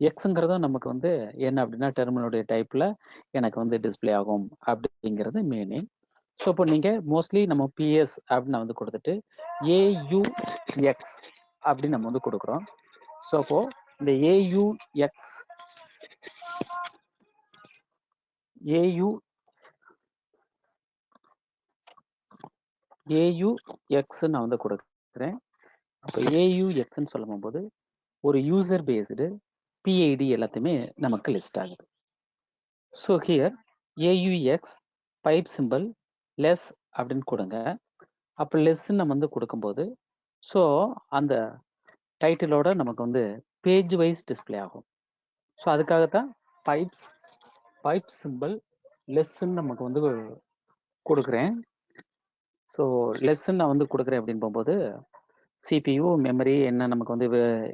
எக்ஸுங்கிறதும் நமக்கு வந்து என்ன அப்படின்னா டெர்மினலுடைய டைப்பில் எனக்கு வந்து டிஸ்பிளே ஆகும் அப்படிங்கிறது மீனிங். ஸோ இப்போ நீங்கள் மோஸ்ட்லி நம்ம பிஎஸ் அப்படின்னு வந்து கொடுத்துட்டு ஏயுஎக்ஸ் அப்படின்னு நம்ம வந்து கொடுக்குறோம். ஸோ அப்போ இந்த ஏயுஎக்ஸ் நான் வந்து கொடுக்குறேன். அப்போ ஏயுஎக்ஸ்ன்னு சொல்லும் போது ஒரு யூசர் பேஸ்டு பிஐடி எல்லாத்தையுமே நமக்கு லிஸ்ட் ஆகுது. So here AUX pipe simple less அப்படின்னு கொடுங்க. அப்போ லெஸ்ன்னு நம்ம வந்து கொடுக்கும்போது ஸோ அந்த டைட்டிலோட நமக்கு வந்து பேஜ் வைஸ் டிஸ்பிளே ஆகும். ஸோ அதுக்காகத்தான் பைப் சிம்பிள் லெஸ்ன்னு நமக்கு வந்து கொடுக்குறேன். ஸோ லெஸ்ன்னு நான் வந்து கொடுக்குறேன் அப்படின்னு போகும்போது சிபியூ மெமரி என்ன நமக்கு வந்து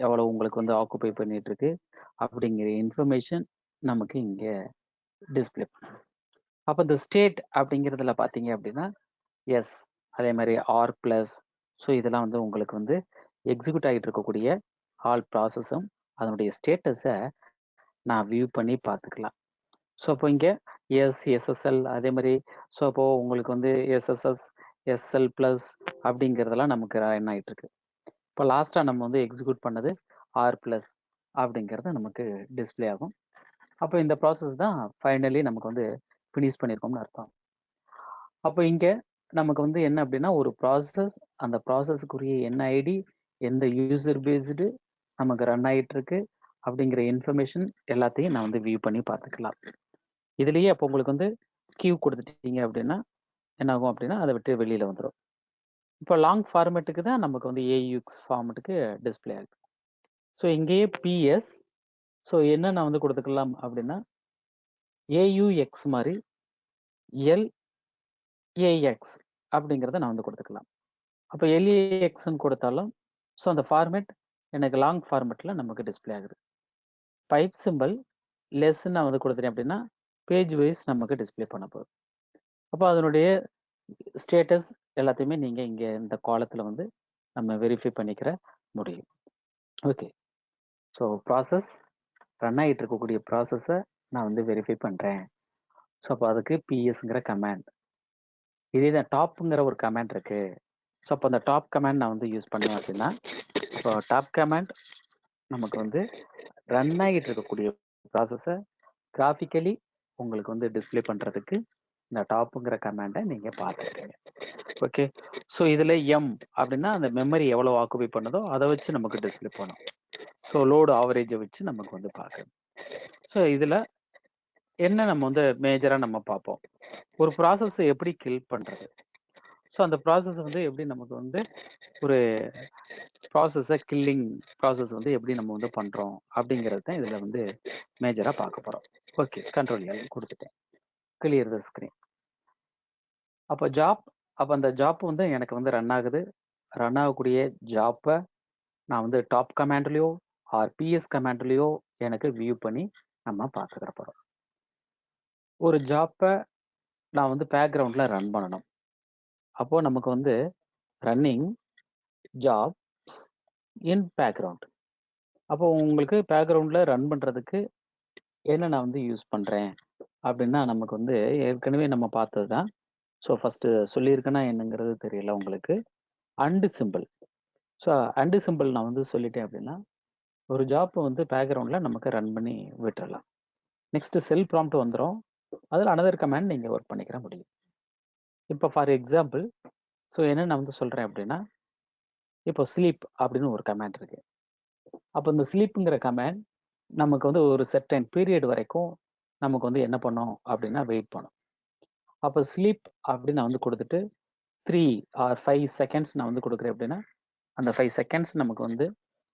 எவ்வளோ உங்களுக்கு வந்து ஆக்குபை பண்ணிட்டு இருக்கு அப்படிங்கிற இன்ஃபர்மேஷன் நமக்கு இங்கே டிஸ்பிளே பண்ணும். அப்போ இந்த ஸ்டேட் அப்படிங்கிறதுல பார்த்தீங்க அப்படின்னா எஸ் அதே மாதிரி ஆர் பிளஸ் ஸோ இதெல்லாம் வந்து உங்களுக்கு வந்து எக்ஸிக்யூட் ஆகிட்டு இருக்கக்கூடிய ஆல் ப்ராசஸும் அதனுடைய ஸ்டேட்டஸை நான் வியூ பண்ணி பார்த்துக்கலாம். ஸோ அப்போ இங்கே எஸ்எஸ்எல் அதே மாதிரி ஸோ அப்போ உங்களுக்கு வந்து எஸ்எஸ்எஸ் எஸ்எல் பிளஸ் அப்படிங்கிறதெல்லாம் நமக்கு என்ன ஆகிட்டு இருக்கு. இப்போ லாஸ்ட்டாக நம்ம வந்து எக்ஸிக்யூட் பண்ணது ஆர் பிளஸ் அப்படிங்கிறது நமக்கு டிஸ்பிளே ஆகும். அப்போ இந்த ப்ராசஸ் தான் ஃபைனலி நமக்கு வந்து ஃபினிஷ் பண்ணியிருக்கோம்னு அர்த்தம். அப்போ இங்கே நமக்கு வந்து என்ன அப்படின்னா ஒரு ப்ராசஸ் அந்த ப்ராசஸுக்குரிய என்ன ஐடி எந்த யூசர் பேஸ்டு நமக்கு ரன் ஆகிட்டு இருக்கு அப்படிங்கிற இன்ஃபர்மேஷன் எல்லாத்தையும் நான் வந்து வியூ பண்ணி பார்த்துக்கலாம். இதுலேயே அப்போ உங்களுக்கு வந்து கியூ கொடுத்துட்டீங்க அப்படின்னா என்ன ஆகும் அப்படின்னா அதை விட்டு வெளியில் வந்துடும். இப்போ லாங் ஃபார்மேட்டுக்கு தான் நமக்கு வந்து ஏயுஎக்ஸ் ஃபார்மேட்டுக்கு டிஸ்பிளே ஆகுது. ஸோ இங்கேயே பிஎஸ் ஸோ என்ன நான் வந்து கொடுத்துக்கலாம் அப்படின்னா ஏயுஎக்ஸ் மாதிரி எல்ஏஎக்ஸ் அப்படிங்கிறத நான் வந்து கொடுத்துக்கலாம். அப்போ எல்ஏஎக்ஸ்ன்னு கொடுத்தாலும் ஸோ அந்த ஃபார்மேட் எனக்கு லாங் ஃபார்மேட்டில் நமக்கு டிஸ்பிளே ஆகுது. பைப் சிம்பிள் லெஸ்ன்னு நான் வந்து கொடுத்துட்டேன் அப்படின்னா பேஜ் வைஸ் நமக்கு டிஸ்ப்ளே பண்ண போகுது. அப்போ அதனுடைய ஸ்டேட்டஸ் எல்லாத்தையுமே நீங்கள் இங்கே இந்த காலத்தில் வந்து நம்ம வெரிஃபை பண்ணிக்கிற முடியும். ஓகே, ஸோ ப்ராசஸ் ரன் ஆகிட்டு இருக்கக்கூடிய ப்ராசஸை நான் வந்து வெரிஃபை பண்ணுறேன். ஸோ அப்போ அதுக்கு பிஎஸ்ங்கிற கமாண்ட், இதே தான் டாப்புங்கிற ஒரு கமாண்ட் இருக்கு. ஸோ அப்போ அந்த டாப் கமாண்ட் நான் வந்து யூஸ் பண்ணேன் அப்படின்னா, இப்போ டாப் கமாண்ட் நமக்கு வந்து ரன் ஆகிட்டு இருக்கக்கூடிய ப்ராசஸை கிராஃபிக்கலி உங்களுக்கு வந்து டிஸ்ப்ளே பண்ணுறதுக்கு இந்த டாப்புங்கிற கமாண்டை நீங்கள் பார்த்துருக்கீங்க. ஓகே, ஸோ இதில் எம் அப்படின்னா அந்த மெமரி எவ்வளோ ஆக்குபை பண்ணுதோ அதை வச்சு நமக்கு டிஸ்ப்ளே பண்ணும். ஸோ லோடு ஆவரேஜை வச்சு நமக்கு வந்து பார்க்கணும். ஸோ இதில் என்ன நம்ம வந்து மேஜராக நம்ம பார்ப்போம், ஒரு ப்ராசஸை எப்படி கில் பண்ணுறது. ஸோ அந்த ப்ராசஸ் வந்து எப்படி நமக்கு வந்து ஒரு ப்ராசஸை கில்லிங் ப்ராசஸ் வந்து எப்படி நம்ம வந்து பண்ணுறோம் அப்படிங்கிறது தான் இதில் வந்து மேஜராக பார்க்க போகிறோம். ஓகே, கண்ட்ரோல் எல் கொடுத்துட்டேன், கிளியர் த ஸ்க்ரீன். அப்போ ஜாப், அப்போ அந்த ஜாப் வந்து எனக்கு வந்து ரன் ஆகுது. ரன் ஆகக்கூடிய ஜாப்பை நான் வந்து டாப் கமாண்ட்லேயோ ஆர் பிஎஸ் கமாண்ட்லேயோ எனக்கு வியூ பண்ணி நம்ம பார்த்துக்கிற போகிறோம். ஒரு ஜாப்பை நான் வந்து பேக்ரவுண்டில் ரன் பண்ணணும். அப்போது நமக்கு வந்து ரன்னிங் ஜாப்ஸ் இன் பேக்ரவுண்ட். அப்போ உங்களுக்கு பேக்ரவுண்டில் ரன் பண்ணுறதுக்கு என்ன நான் வந்து யூஸ் பண்ணுறேன் அப்படின்னா, நமக்கு வந்து ஏற்கனவே நம்ம பார்த்தது தான். ஸோ ஃபஸ்ட்டு சொல்லியிருக்கேன்னா என்னங்கிறது தெரியல உங்களுக்கு. And simple. So and simple நான் வந்து சொல்லிட்டேன் அப்படின்னா, ஒரு ஜாப்பை வந்து பேக்ரவுண்டில் நமக்கு ரன் பண்ணி விட்டுறலாம். நெக்ஸ்ட்டு செல் ப்ராம்ப்ட் வந்துடும், அதில் அனதர் கமாண்ட் நீங்கள் ஒர்க் பண்ணிக்கிற முடியும். இப்போ ஃபார் எக்ஸாம்பிள், ஸோ என்ன நான் வந்து சொல்கிறேன் அப்படின்னா, இப்போ ஸ்லீப் அப்படின்னு ஒரு கமாண்ட் இருக்கு. அப்போ இந்த ஸ்லீப்புங்கிற கமாண்ட் நமக்கு வந்து ஒரு செர்டைன் பீரியட் வரைக்கும் நமக்கு வந்து என்ன பண்ணோம் அப்படின்னா வெயிட் பண்ணும். அப்போ ஸ்லீப் அப்படின்னு நான் வந்து கொடுத்துட்டு 3 or 5 செகண்ட்ஸ் நான் வந்து கொடுக்குறேன் அப்படின்னா, அந்த 5 செகண்ட்ஸ் நமக்கு வந்து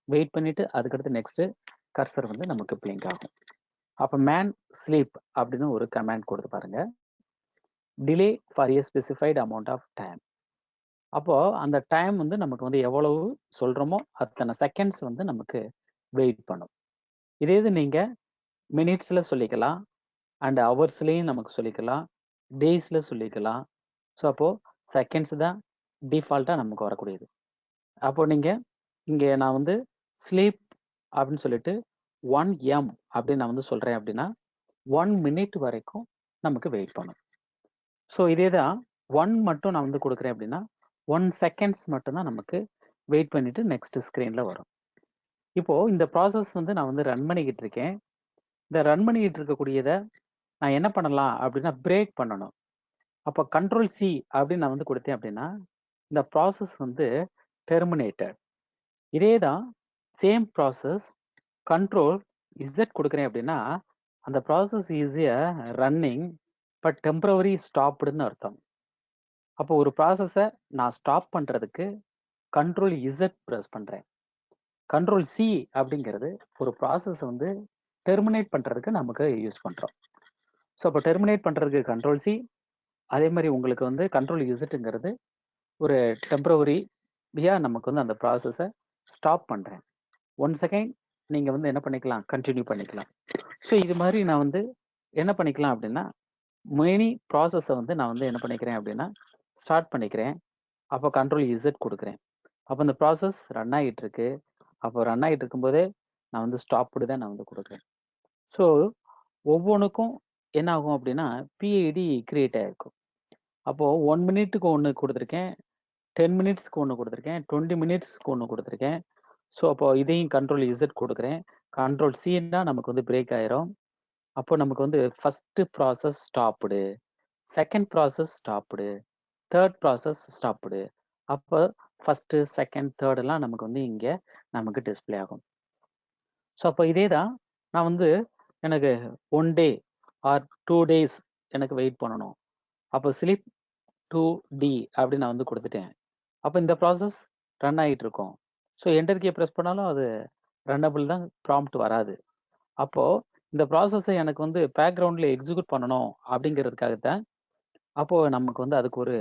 வெயிட் பண்ணிட்டு அதுக்கடுத்து நெக்ஸ்ட் கர்சர் வந்து நமக்கு பிளிங்க் ஆகும். அப்போ மேன் ஸ்லீப் அப்படின்னு ஒரு கமாண்ட் கொடுத்து பாருங்க, delay for a specified amount of time. அப்போ அந்த டைம் வந்து நமக்கு வந்து எவ்வளவு சொல்றோமோ அத்தனை செகண்ட்ஸ் வந்து நமக்கு வெயிட் பண்ணும். இதே இது நீங்க மினிட்ஸ்ல சொல்லிக்கலாம், அண்ட் ஹவர்ஸ்லையும் நமக்கு சொல்லிக்கலாம், டேஸ்ல சொல்லிக்கலாம். ஸோ அப்போ செகண்ட்ஸ் தான் டிஃபால்ட்டாக நமக்கு வரக்கூடியது. அப்போ நீங்க இங்கே நான் வந்து ஸ்லீப் அப்படின்னு சொல்லிட்டு 1M அப்படின்னு நான் வந்து சொல்றேன் அப்படின்னா 1 மினிட் வரைக்கும் நமக்கு வெயிட் பண்ணும். ஸோ இதே தான் 1 மட்டும் நான் வந்து கொடுக்குறேன் அப்படின்னா 1 செகண்ட்ஸ் மட்டும்தான் நமக்கு வெயிட் பண்ணிட்டு நெக்ஸ்ட் ஸ்க்ரீன்ல வரும். இப்போ இந்த ப்ராசஸ் வந்து நான் வந்து ரன் பண்ணிக்கிட்டு இருக்கேன். இந்த ரன் பண்ணிக்கிட்டு இருக்கக்கூடியதை நான் என்ன பண்ணலாம் அப்படின்னா பிரேக் பண்ணணும். அப்போ கண்ட்ரோல் சி அப்படின்னு நான் வந்து கொடுத்தேன் அப்படின்னா இந்த ப்ராசஸ் வந்து டெர்மினேட்டட். இதே தான் சேம் ப்ராசஸ் கண்ட்ரோல் இசட் கொடுக்குறேன் அப்படின்னா அந்த process is a running but temporary ஸ்டாப்டுன்னு அர்த்தம். அப்போ ஒரு ப்ராசஸை நான் ஸ்டாப் பண்ணுறதுக்கு கண்ட்ரோல் இசட் ப்ரெஸ் பண்ணுறேன். கண்ட்ரோல் சி அப்படிங்கிறது ஒரு ப்ராசஸ் வந்து டெர்மினேட் பண்ணுறதுக்கு நமக்கு யூஸ் பண்ணுறோம். ஸோ அப்போ டெர்மினேட் பண்ணுறதுக்கு கண்ட்ரோல் சி, அதே மாதிரி உங்களுக்கு வந்து கண்ட்ரோல் இசட்டுங்கிறது ஒரு டெம்பரவரியாக நமக்கு வந்து அந்த ப்ராசஸை ஸ்டாப் பண்ணுறேன். 1 செகண்ட் நீங்கள் வந்து என்ன பண்ணிக்கலாம், கண்டினியூ பண்ணிக்கலாம். ஸோ இது மாதிரி நான் வந்து என்ன பண்ணிக்கலாம் அப்படின்னா மெனி ப்ராசஸை வந்து நான் வந்து என்ன பண்ணிக்கிறேன் அப்படின்னா ஸ்டார்ட் பண்ணிக்கிறேன். அப்போ கண்ட்ரோல் இசட் கொடுக்குறேன். அப்போ இந்த ப்ராசஸ் ரன் ஆகிட்டு இருக்கு. அப்போ ரன் ஆகிட்டு இருக்கும்போதே நான் வந்து ஸ்டாப்டு தான் நான் வந்து கொடுக்குறேன். ஸோ ஒவ்வொன்றுக்கும் என்ன ஆகும் அப்படின்னா பிஐடி கிரியேட் ஆகிருக்கும். அப்போது 1 மினிட்டுக்கு ஒன்று கொடுத்துருக்கேன், 10 மினிட்ஸ்க்கு ஒன்று கொடுத்துருக்கேன், 20 மினிட்ஸ்க்கு ஒன்று கொடுத்துருக்கேன். ஸோ அப்போ இதையும் கண்ட்ரோல் இசட் கொடுக்குறேன். கண்ட்ரோல் சின்னா நமக்கு வந்து பிரேக் ஆயிரும். அப்போ நமக்கு வந்து first process stopped, second process stopped, third process stopped. அப்போ ஃபர்ஸ்ட் செகண்ட் தேர்டெல்லாம் நமக்கு வந்து இங்கே நமக்கு டிஸ்பிளே ஆகும். ஸோ அப்போ இதே தான் நான் வந்து எனக்கு 1 டே ஆர் 2 days எனக்கு வெயிட் பண்ணணும். அப்போ ஸ்லீப் 2D அப்படின்னு நான் வந்து கொடுத்துட்டேன். அப்போ இந்த ப்ராசஸ் ரன் ஆகிட்டு இருக்கும். ஸோ என்டர் கீ ப்ரெஸ் பண்ணாலும் அது ரன்னபிள் தான், ப்ராம்ப்ட் வராது. அப்போது இந்த ப்ராசஸை எனக்கு வந்து பேக்ரவுண்டில் எக்ஸிக்யூட் பண்ணணும் அப்படிங்கிறதுக்காகத்தான் அப்போது நமக்கு வந்து அதுக்கு ஒரு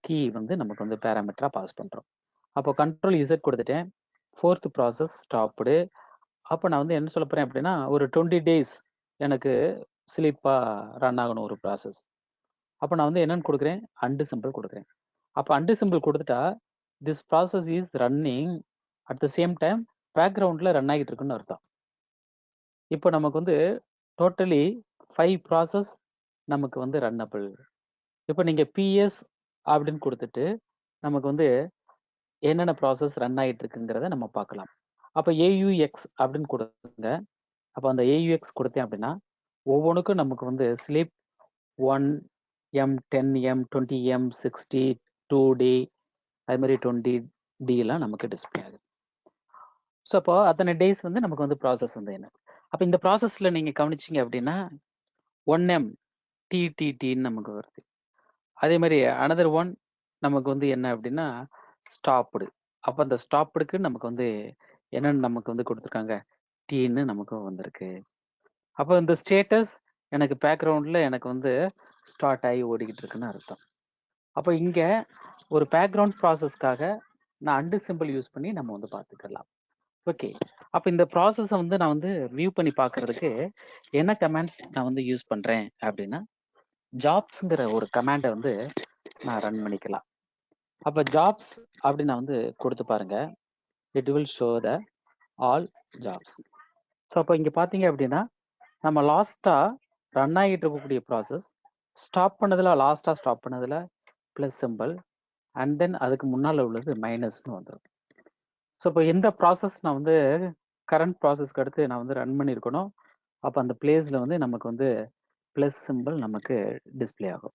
கீ வந்து நமக்கு வந்து பேராமீட்டராக பாஸ் பண்ணுறோம். அப்போ கண்ட்ரோல் இசட் கொடுத்துட்டேன், ஃபோர்த் ப்ராசஸ் ஸ்டாப்டு. அப்போ நான் வந்து என்ன சொல்ல போகிறேன் அப்படின்னா ஒரு 20 days எனக்கு ஸ்லீப்பாக ரன் ஆகணும் ஒரு ப்ராசஸ். அப்போ நான் வந்து என்னென்னு கொடுக்குறேன், அண்டு சிம்பிள் கொடுக்குறேன். அப்போ அண்டு சிம்பிள் கொடுத்துட்டா this process is running at the same time பேக்ரவுண்டில் ரன் ஆகிட்டு இருக்குன்னு அர்த்தம். இப்போ நமக்கு வந்து டோட்டலி 5 ப்ராசஸ் நமக்கு வந்து ரன்னபிள். இப்போ நீங்கள் பிஎஸ் அப்படின்னு கொடுத்துட்டு நமக்கு வந்து என்னென்ன ப்ராசஸ் ரன் ஆகிட்டு இருக்குங்கிறத நம்ம பார்க்கலாம். அப்போ ஏயுஎக்ஸ் அப்படின்னு கொடுங்க. அப்போ அந்த ஏயுஎக்ஸ் கொடுத்தேன் அப்படின்னா ஒவ்வொன்றுக்கும் நமக்கு வந்து sleep 1M 10M 20M 60 2D அது மாதிரி 20Dலாம் நமக்கு டிஸ்பிளே ஆகுது. ஸோ அப்போ அத்தனை டேஸ் வந்து நமக்கு வந்து ப்ராசஸ் வந்து என்ன. அப்போ இந்த ப்ராசஸில் நீங்கள் கவனிச்சிங்க அப்படின்னா 1M TTTன்னு நமக்கு வருது. அதே மாதிரி அனதர் 1 நமக்கு வந்து என்ன அப்படின்னா ஸ்டாப்டு. அப்போ அந்த ஸ்டாப்டுக்கு நமக்கு வந்து என்னென்னு நமக்கு வந்து கொடுத்துருக்காங்க, டீன்னு நமக்கு வந்திருக்கு. அப்போ இந்த ஸ்டேட்டஸ் எனக்கு பேக்ரவுண்டில் எனக்கு வந்து ஸ்டார்ட் ஆகி ஓடிக்கிட்டு இருக்குன்னு அர்த்தம். அப்போ இங்கே ஒரு பேக்ரவுண்ட் ப்ராசஸ்க்காக நான் அண்டு சிம்பிள் யூஸ் பண்ணி நம்ம வந்து பார்த்துக்கலாம். ஓகே, அப்போ இந்த ப்ராசஸை வந்து நான் வந்து வியூ பண்ணி பார்க்கறதுக்கு என்ன கமாண்ட்ஸ் நான் வந்து யூஸ் பண்ணுறேன் அப்படின்னா ஜாப்ஸுங்கிற ஒரு கமாண்டை வந்து நான் ரன் பண்ணிக்கலாம். அப்போ ஜாப்ஸ் அப்படி நான் வந்து கொடுத்து பாருங்க, it will show the all jobs. So அப்போ இங்கே பார்த்தீங்க அப்படின்னா நம்ம லாஸ்ட்டாக ரன் ஆகிட்டு இருக்கக்கூடிய ப்ராசஸ் ஸ்டாப் பண்ணதில் லாஸ்ட்டாக ஸ்டாப் பண்ணதில் ப்ளஸ் சிம்பிள் அண்ட் தென் அதுக்கு முன்னால் உள்ளது மைனஸ்னு வந்துடும். ஸோ இப்போ எந்த ப்ராசஸ் நான் வந்து கரண்ட் ப்ராசஸ்க்கு அடுத்து நான் வந்து ரன் பண்ணியிருக்கணும், அப்போ அந்த பிளேஸில் வந்து நமக்கு வந்து ப்ளஸ் சிம்பிள் நமக்கு டிஸ்பிளே ஆகும்.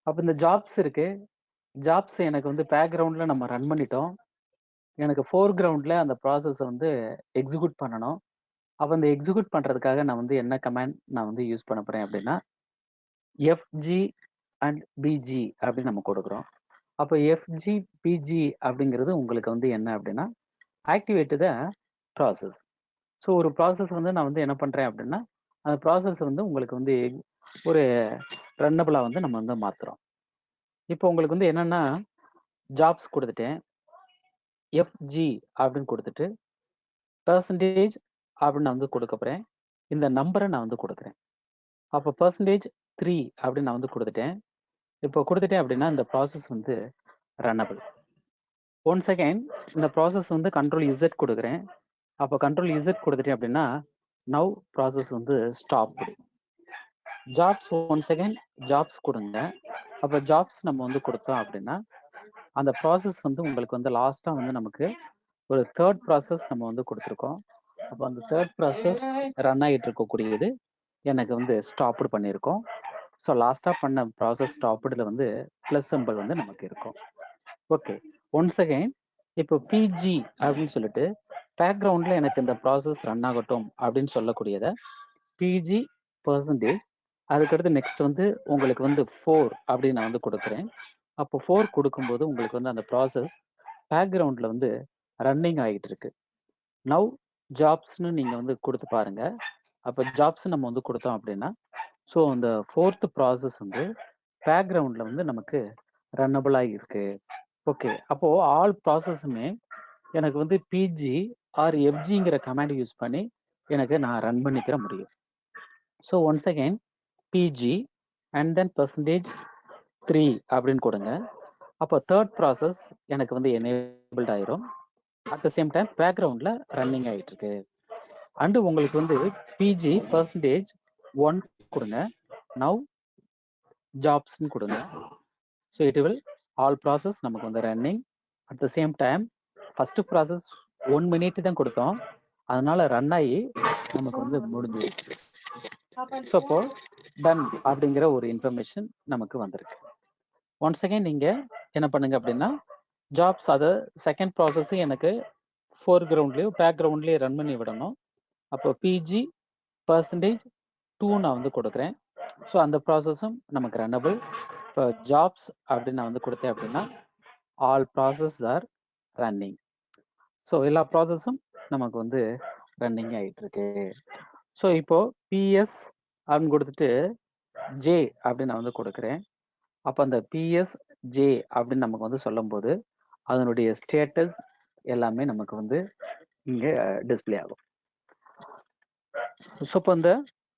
அப்போ இந்த ஜாப்ஸ் இருக்கு, ஜாப்ஸ் எனக்கு வந்து பேக்ரவுண்டில் நம்ம ரன் பண்ணிட்டோம், எனக்கு ஃபோர் கிரவுண்டில் அந்த ப்ராசஸை வந்து எக்ஸிக்யூட் பண்ணணும். அப்போ அந்த எக்ஸிக்யூட் பண்ணுறதுக்காக நான் வந்து என்ன கமாண்ட் நான் வந்து யூஸ் பண்ண போகிறேன் அப்படின்னா எஃப்ஜி அண்ட் பிஜி அப்படின்னு நம்ம கொடுக்குறோம். அப்போ எஃப்ஜி பிஜி அப்படிங்கிறது உங்களுக்கு வந்து என்ன அப்படின்னா ஆக்டிவேட் த ப்ராசஸ். ஸோ ஒரு ப்ராசஸ் வந்து நான் வந்து என்ன பண்ணுறேன் அப்படின்னா அந்த ப்ராசஸ் வந்து உங்களுக்கு வந்து ஒரு ரன்னபிளாக வந்து நம்ம வந்து மாற்றுறோம். இப்போ உங்களுக்கு வந்து என்னென்னா ஜாப்ஸ் கொடுத்துட்டேன், எஃப்ஜி அப்படின்னு கொடுத்துட்டு பர்சன்டேஜ் அப்படின்னு நான் வந்து கொடுக்க போகிறேன், இந்த நம்பரை நான் வந்து கொடுக்குறேன். அப்போ %3 அப்படின்னு நான் வந்து கொடுத்துட்டேன். இப்போ கொடுத்துட்டேன் அப்படின்னா இந்த ப்ராசஸ் வந்து ரன்னபிள். ஒன் செகண்ட் இந்த ப்ராசஸ் வந்து கண்ட்ரோல் இசட் கொடுக்குறேன். அப்போ கண்ட்ரோல் இசட் கொடுத்துட்டேன் அப்படின்னா நவ் ப்ராசஸ் வந்து stopped. Jobs one second jobs கொடுங்க. அப்போ ஜாப்ஸ் நம்ம வந்து கொடுத்தோம் அப்படின்னா அந்த ப்ராசஸ் வந்து உங்களுக்கு வந்து லாஸ்ட்டாக வந்து நமக்கு ஒரு தேர்ட் ப்ராசஸ் நம்ம வந்து கொடுத்துருக்கோம். அப்போ அந்த தேர்ட் ப்ராசஸ் ரன் ஆகிட்டு இருக்கக்கூடியது எனக்கு வந்து ஸ்டாப்டு பண்ணியிருக்கோம். ஸோ லாஸ்ட்டாக பண்ண ப்ராசஸ் ஸ்டாப்டில் வந்து ப்ளஸ் சிம்பிள் வந்து நமக்கு இருக்கும். ஓகே, ஒன்ஸ் அகைன் இப்போ பிஜி அப்படின்னு சொல்லிட்டு பேக்ரவுண்டில் எனக்கு இந்த ப்ராசஸ் ரன் ஆகட்டும் அப்படின்னு சொல்லக்கூடியதை பிஜி பர்சன்டேஜ் அதுக்கடுத்து நெக்ஸ்ட் வந்து உங்களுக்கு வந்து 4 அப்படின்னு நான் வந்து கொடுக்குறேன். அப்போ 4 கொடுக்கும்போது உங்களுக்கு வந்து அந்த ப்ராசஸ் பேக்ரவுண்டில் வந்து ரன்னிங் ஆகிட்டு இருக்கு. நவ் ஜாப்ஸ்னு நீங்கள் வந்து கொடுத்து பாருங்க. அப்போ ஜாப்ஸ் நம்ம வந்து கொடுத்தோம் அப்படின்னா ஸோ அந்த ஃபோர்த் ப்ராசஸ் வந்து பேக்ரவுண்டில் வந்து நமக்கு ரன்னபிளாக இருக்கு. ஓகே, அப்போது ஆல் ப்ராசஸுமே எனக்கு வந்து பிஜி ஆர் எஃப்ஜிங்கிற கமாண்ட் யூஸ் பண்ணி எனக்கு நான் ரன் பண்ணிக்கிற முடியும். So once again BG and then %3 அப்படின்னு கொடுங்க. அப்போ தேர்ட் ப்ராசஸ் எனக்கு வந்து எனேபிள்ட் ஆயிரும். அட் த சேம் டைம் பேக்ரவுண்டில் ரன்னிங் ஆகிட்டு இருக்கு. அண்டு உங்களுக்கு வந்து பிஜி %1 கொடுங்க. நவ் ஜாப்ஸ்ன்னு கொடுங்க. So it will all process நமக்கு வந்து running. At the same time first process 1 minute தான் கொடுத்தோம், அதனால ரன் ஆகி நமக்கு வந்து முடிஞ்சிருச்சு. ஸோ அப்போ டன் அப்படிங்கிற ஒரு இன்ஃபர்மேஷன் நமக்கு வந்திருக்கு. ஒன்ஸ் அகைன் நீங்கள் என்ன பண்ணுங்க அப்படின்னா ஜாப்ஸ் அதை செகண்ட் ப்ராசஸ் எனக்கு ஃபோர் கிரவுண்ட்லேயோ பேக்ரவுண்ட்லேயே ரன் பண்ணி விடணும். அப்போ பிஜி %2 நான் வந்து கொடுக்குறேன். ஸோ அந்த ப்ராசஸும் நமக்கு ரன்னபிள். இப்போ ஜாப்ஸ் அப்படின்னு நான் வந்து கொடுத்தேன் அப்படின்னா all process are running. So எல்லா ப்ராசஸும் நமக்கு வந்து ரன்னிங் ஆகிட்டு இருக்கு. ஸோ இப்போ பிஎஸ் அப்படின்னு கொடுத்துட்டு ஜே அப்படின்னு நான் வந்து கொடுக்குறேன். அப்போ அந்த பிஎஸ் ஜே அப்படின்னு நமக்கு வந்து சொல்லும்போது அதனுடைய ஸ்டேட்டஸ் எல்லாமே நமக்கு வந்து இங்கே டிஸ்பிளே ஆகும். ஸோ இப்போ இந்த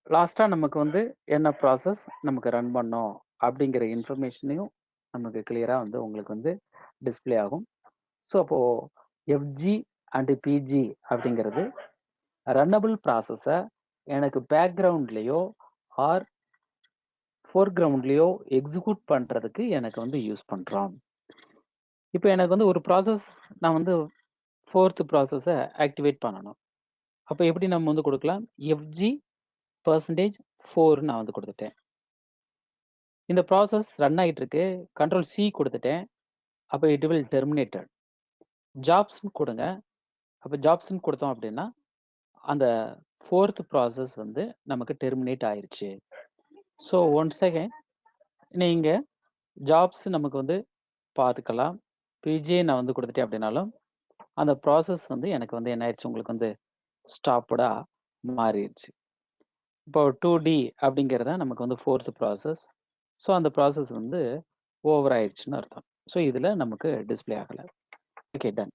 லாஸ்ட்டாக நமக்கு வந்து என்ன ப்ராசஸ் நமக்கு ரன் பண்ணோம் அப்படிங்கிற இன்ஃபர்மேஷனையும் நமக்கு கிளியராக வந்து உங்களுக்கு வந்து டிஸ்பிளே ஆகும். ஸோ அப்போது எஃப்ஜி அண்டு பிஜி அப்படிங்கிறது ரன்னபிள் ப்ராசஸை எனக்கு பேக்ரவுண்ட்லேயோ ஆர் ஃபோர்க்ரவுண்ட்லேயோ எக்ஸிக்யூட் பண்ணுறதுக்கு எனக்கு வந்து யூஸ் பண்ணுறோம். இப்போ எனக்கு வந்து ஒரு ப்ராசஸ் நான் வந்து 4th ப்ராசஸை ஆக்டிவேட் பண்ணணும். அப்போ எப்படி நம்ம வந்து கொடுக்கலாம், எஃப்ஜி %4 நான் வந்து கொடுத்துட்டேன். இந்த ப்ராசஸ் ரன் ஆகிட்டு இருக்கு, கண்ட்ரோல் சி கொடுத்துட்டேன். அப்போ இட் வில் டெர்மினேட்டட். ஜாப்ஸ்ன்னு கொடுங்க. அப்போ ஜாப்ஸ்ன்னு கொடுத்தோம் அப்படின்னா அந்த 4th ப்ராசஸ் வந்து நமக்கு டெர்மினேட் ஆயிடுச்சு. ஸோ ஒன்ஸ் அகைன் நீங்கள் ஜாப்ஸ் நமக்கு வந்து பார்த்துக்கலாம். பிஜே நான் வந்து கொடுத்துட்டேன் அப்படின்னாலும் அந்த ப்ராசஸ் வந்து எனக்கு வந்து என்ன ஆயிடுச்சு, உங்களுக்கு வந்து ஸ்டாப்டாக மாறிடுச்சு. இப்போ 2D அப்படிங்கிறத நமக்கு வந்து 4th ப்ராசஸ். ஸோ அந்த ப்ராசஸ் வந்து ஓவர் ஆயிடுச்சுன்னு அர்த்தம். ஸோ இதில் நமக்கு டிஸ்பிளே ஆகலை. Okay, done.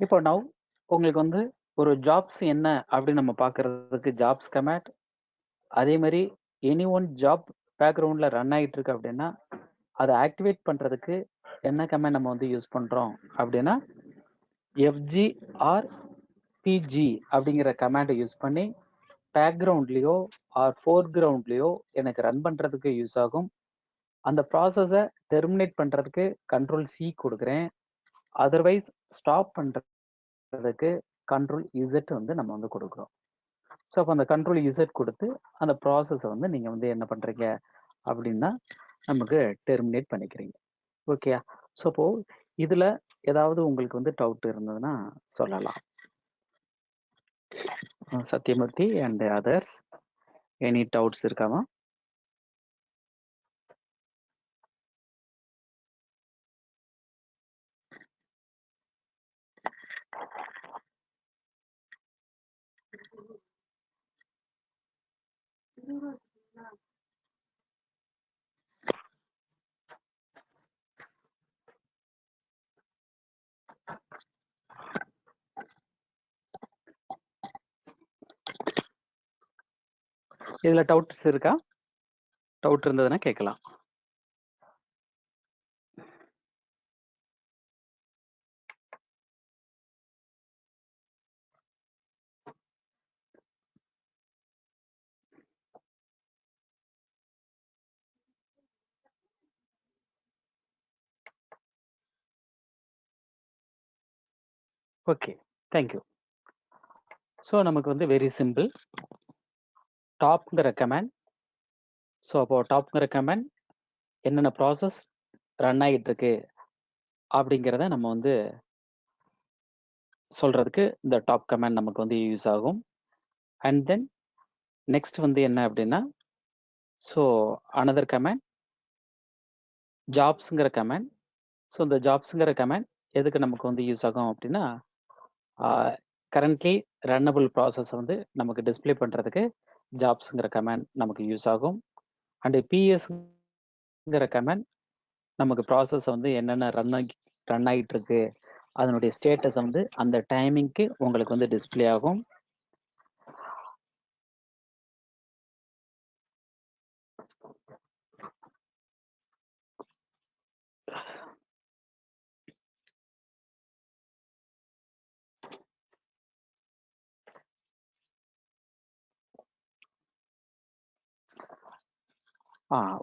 இப்போ நவ் உங்களுக்கு வந்து ஒரு ஜாப்ஸ் என்ன அப்படின்னு நம்ம பார்க்கறதுக்கு ஜாப்ஸ் கமாண்ட், அதே மாதிரி எனி ஒன் ஜாப் பேக்ரவுண்டில் ரன் ஆகிட்டு இருக்கு அப்படின்னா அதை ஆக்டிவேட் பண்ணுறதுக்கு என்ன கமாண்ட் நம்ம வந்து யூஸ் பண்ணுறோம் அப்படின்னா எஃப்ஜி ஆர் பிஜி அப்படிங்கிற கமாண்டை யூஸ் பண்ணி பேக்ரவுண்ட்லேயோ ஆர் ஃபோர்க்ரவுண்ட்லேயோ எனக்கு ரன் பண்ணுறதுக்கு யூஸ் ஆகும். அந்த ப்ராசஸை டெர்மினேட் பண்ணுறதுக்கு கண்ட்ரோல் சி கொடுக்குறேன். அதர்வைஸ் ஸ்டாப் பண்ணுறதுக்கு கண்ட்ரோல் இசட் வந்து நம்ம வந்து கொடுக்குறோம். ஸோ அப்போ அந்த கண்ட்ரோல் இசட் கொடுத்து அந்த ப்ராசஸை வந்து நீங்கள் வந்து என்ன பண்ணுறீங்க அப்படின்னா நமக்கு டெர்மினேட் பண்ணிக்கிறீங்க. ஓகே, ஸோ அப்போது இதில் ஏதாவது உங்களுக்கு வந்து டவுட் இருந்ததுன்னா சொல்லலாம். Sathyamurthy and others, any doubts இருக்காமா? இதில் டவுட்ஸ் இருக்கா? டவுட் இருந்ததுன்னா கேட்கலாம். Okay, thank you. ஸோ நமக்கு வந்து வெரி சிம்பிள், டாப்ங்கிற கமாண்ட். ஸோ அப்போ டாப்ங்கிற கமாண்ட் என்னென்ன ப்ராசஸ் ரன் ஆகிட்டு இருக்கு அப்படிங்கிறத நம்ம வந்து சொல்றதுக்கு இந்த டாப் கமாண்ட் நமக்கு வந்து யூஸ் ஆகும். அண்ட் தென் நெக்ஸ்ட் வந்து என்ன அப்படின்னா, ஸோ அனதர் கமாண்ட் ஜாப்ஸுங்கிற கமாண்ட். ஸோ இந்த ஜாப்ஸுங்கிற கமாண்ட் எதுக்கு நமக்கு வந்து யூஸ் ஆகும் அப்படின்னா, கரண்ட்லி ரன்னபிள் ப்ராசஸ் வந்து நமக்கு டிஸ்பிளே பண்ணுறதுக்கு ஜாப்ஸுங்கிற கமாண்ட் நமக்கு யூஸ் ஆகும். அண்டு பிஎஸ்ங்கிற கமாண்ட் நமக்கு ப்ராசஸ் வந்து என்னென்ன ரன் ஆகிட்டு இருக்கு அதனுடைய ஸ்டேட்டஸ் வந்து அந்த டைமிங்க்கு உங்களுக்கு வந்து டிஸ்பிளே ஆகும்.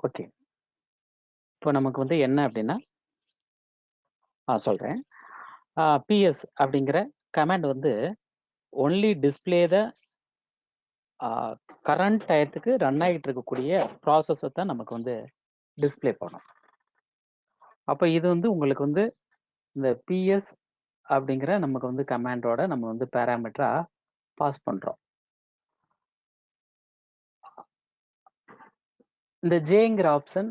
ஓகே, இப்போ நமக்கு வந்து என்ன அப்படின்னா சொல்கிறேன். பிஎஸ் அப்படிங்கிற கமாண்ட் வந்து ஒன்லி டிஸ்பிளே த கரண்ட் டயத்துக்கு ரன் ஆகிட்டு இருக்கக்கூடிய ப்ராசஸை தான் நமக்கு வந்து டிஸ்பிளே பண்ணும். அப்போ இது வந்து உங்களுக்கு வந்து இந்த பிஎஸ் அப்படிங்கிற நமக்கு வந்து கமாண்டோட நம்ம வந்து பேராமீட்டரா பாஸ் பண்ணுறோம். இந்த ஜேங்கிற ஆப்ஷன்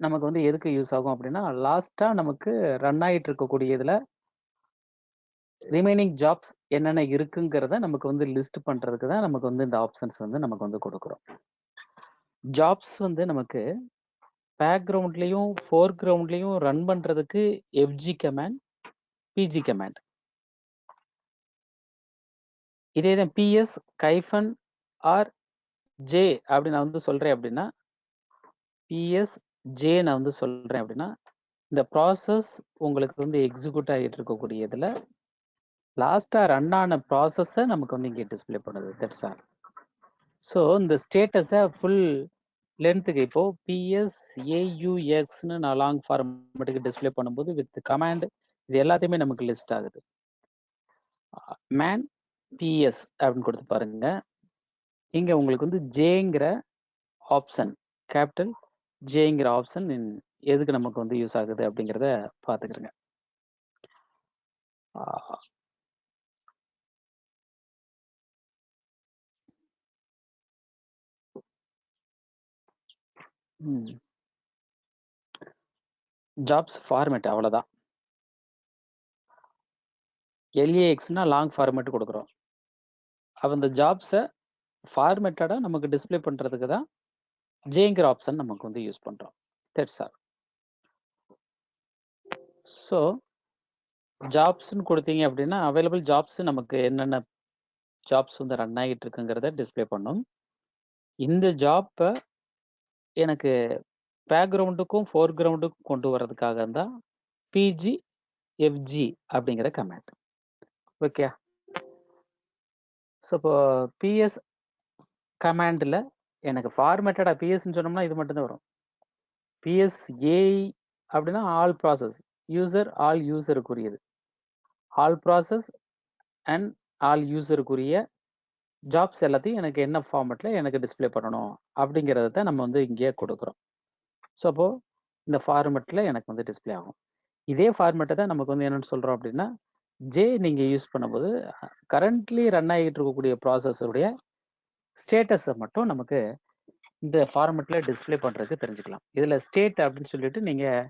நமக்கு வந்து எதுக்கு யூஸ் ஆகும் அப்படின்னா, லாஸ்ட்டாக நமக்கு ரன் ஆகிட்டு இருக்கக்கூடிய இதில் ரிமைனிங் ஜாப்ஸ் என்னென்ன இருக்குங்கிறத நமக்கு வந்து லிஸ்ட் பண்ணுறதுக்கு தான் நமக்கு வந்து இந்த ஆப்ஷன்ஸ் வந்து நமக்கு வந்து கொடுக்குறோம். ஜாப்ஸ் வந்து நமக்கு பேக்ரவுண்ட்லேயும் ஃபோர்க்ரவுண்ட்லேயும் ரன் பண்ணுறதுக்கு எஃப்ஜி கமாண்ட், பிஜி கமாண்ட். இதே தான் பிஎஸ் கைஃபன் ஆர் ஜே அப்படி நான் வந்து சொல்றேன் அப்படின்னா, பிஎஸ் ஜே நான் வந்து சொல்றேன் அப்படின்னா, இந்த ப்ராசஸ் உங்களுக்கு வந்து எக்ஸிக்யூட் ஆகிட்டு இருக்கக்கூடியதுல லாஸ்டா ரன் ஆன ப்ராசஸை நமக்கு வந்து இங்கே டிஸ்பிளே பண்ணுது. That's all. ஸோ இந்த ஸ்டேட்டஸை ஃபுல் லென்த்துக்கு இப்போ பிஎஸ் ஏயுஎக்ஸ்னு நான் லாங் ஃபார்மேட்டுக்கு டிஸ்பிளே பண்ணும்போது வித் கமாண்ட் இது எல்லாத்தையுமே நமக்கு லிஸ்ட் ஆகுது. மேன் பிஎஸ் அப்படின்னு கொடுத்து பாருங்க. இங்க உங்களுக்கு வந்து ஜேங்கிற ஆப்ஷன், கேபிட்டல் ஜேங்கிற ஆப்ஷன் எதுக்கு நமக்கு வந்து யூஸ் ஆகுது அப்படிங்கிறத பார்த்துக்கிறேங்க. ஜாப்ஸ் ஃபார்மேட் அவ்வளோதான். எல்ஏஎக்ஸ்னா லாங் ஃபார்மேட் கொடுக்குறோம். அப்போ இந்த ஜாப்ஸை ஃபார்மேட்டடாக நமக்கு டிஸ்பிளே பண்ணுறதுக்கு தான் ஜேங்கிற ஆப்ஷன் நமக்கு வந்து யூஸ் பண்ணுறோம். That's all. ஸோ ஜாப்ஸ்ன்னு கொடுத்தீங்க அப்படின்னா அவைலபிள் ஜாப்ஸ் நமக்கு என்னென்ன ஜாப்ஸ் வந்து ரன் ஆகிட்டு இருக்குங்கிறத டிஸ்பிளே பண்ணும். இந்த ஜாப்பை எனக்கு பேக்ரவுண்டுக்கும் ஃபோர் கிரவுண்டுக்கும் கொண்டு வர்றதுக்காக தான் பிஜி எஃப்ஜி அப்படிங்கிற கமெண்ட். ஓகே. ஸோ இப்போ பிஎஸ் கமாண்டில் எனக்கு ஃபார்மேட்டடாக பிஎஸ்ன்னு சொன்னோம்னா இது மட்டும்தான் வரும். பிஎஸ்ஏ அப்படின்னா ஆல் ப்ராசஸ், யூசர் ஆல் யூசருக்குரியது, ஆல் ப்ராசஸ் அண்ட் ஆல் யூசருக்குரிய ஜாப்ஸ் எல்லாத்தையும் எனக்கு என்ன ஃபார்மேட்டில் எனக்கு டிஸ்பிளே பண்ணணும் அப்படிங்கிறத தான் நம்ம வந்து இங்கேயே கொடுக்குறோம். ஸோ அப்போது இந்த ஃபார்மேட்டில் எனக்கு வந்து டிஸ்பிளே ஆகும். இதே ஃபார்மேட்டை தான் நமக்கு வந்து என்னென்னு சொல்கிறோம் அப்படின்னா, ஜே நீங்கள் யூஸ் பண்ணும்போது கரண்ட்லி ரன் ஆகிட்டு இருக்கக்கூடிய ப்ராசஸருடைய ஸ்டேட்டஸை மட்டும் நமக்கு இந்த ஃபார்மேட்டில் டிஸ்பிளே பண்ணுறதுக்கு தெரிஞ்சுக்கலாம். இதில் ஸ்டேட் அப்படின்னு சொல்லிட்டு நீங்கள்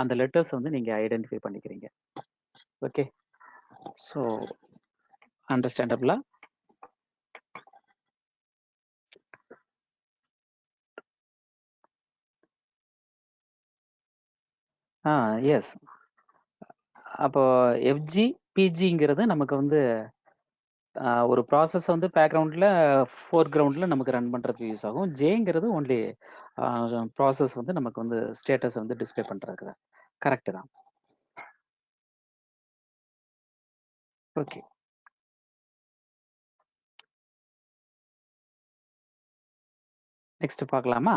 அந்த லெட்டர்ஸ் வந்து நீங்கள் ஐடென்டிஃபை பண்ணிக்கிறீங்க. ஓகே. ஸோ அண்டர்ஸ்டாண்டபிளா? எஸ். அப்போ எஃப்ஜி பிஜிங்கிறது நமக்கு வந்து ஒரு ப்ராசஸ் வந்து பேக்ரவுண்டில் ஃபோர் கிரவுண்டில் நமக்கு ரன் பண்ணுறதுக்கு யூஸ் ஆகும். ஜேங்கிறது ஒன்லி ப்ராசஸ் வந்து நமக்கு வந்து ஸ்டேட்டஸ் வந்து டிஸ்பிளே பண்ணுறதுக்கு தான். கரெக்டு தான். ஓகே. நெக்ஸ்ட் பார்க்கலாமா?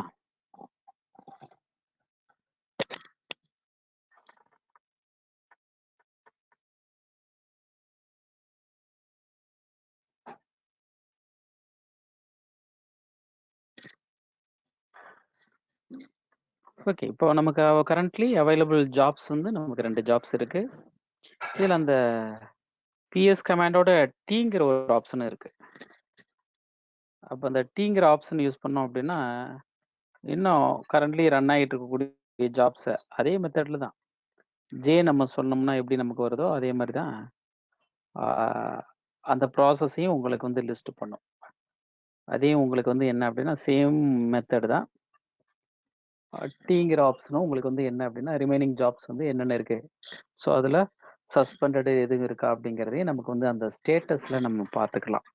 ஓகே. இப்போ நமக்கு கரண்ட்லி அவைலபிள் ஜாப்ஸ் வந்து நமக்கு 2 ஜாப்ஸ் இருக்கு. இதில் அந்த பிஎஸ் கமாண்டோட டீங்கிற ஒரு ஆப்ஷன் இருக்கு. அப்போ அந்த டீங்கிற ஆப்ஷன் யூஸ் பண்ணோம் அப்படின்னா இன்னும் கரண்ட்லி ரன் ஆகிட்டு இருக்கக்கூடிய ஜாப்ஸை அதே மெத்தடில் தான் ஜே நம்ம சொன்னோம்னா எப்படி நமக்கு வருதோ அதே மாதிரி தான் அந்த ப்ராசஸையும் உங்களுக்கு வந்து லிஸ்ட் பண்ணும். அதையும் உங்களுக்கு வந்து என்ன அப்படின்னா சேம் மெத்தட் தான். டீங்கிற ஆப்ஷனும் உங்களுக்கு வந்து என்ன அப்படின்னா ரிமைனிங் ஜாப்ஸ் வந்து என்னென்ன இருக்கு, ஸோ அதில் சஸ்பெண்டடு எதுவும் இருக்கா அப்படிங்கிறதையும் நமக்கு வந்து அந்த ஸ்டேட்டஸில் நம்ம பார்த்துக்கலாம்.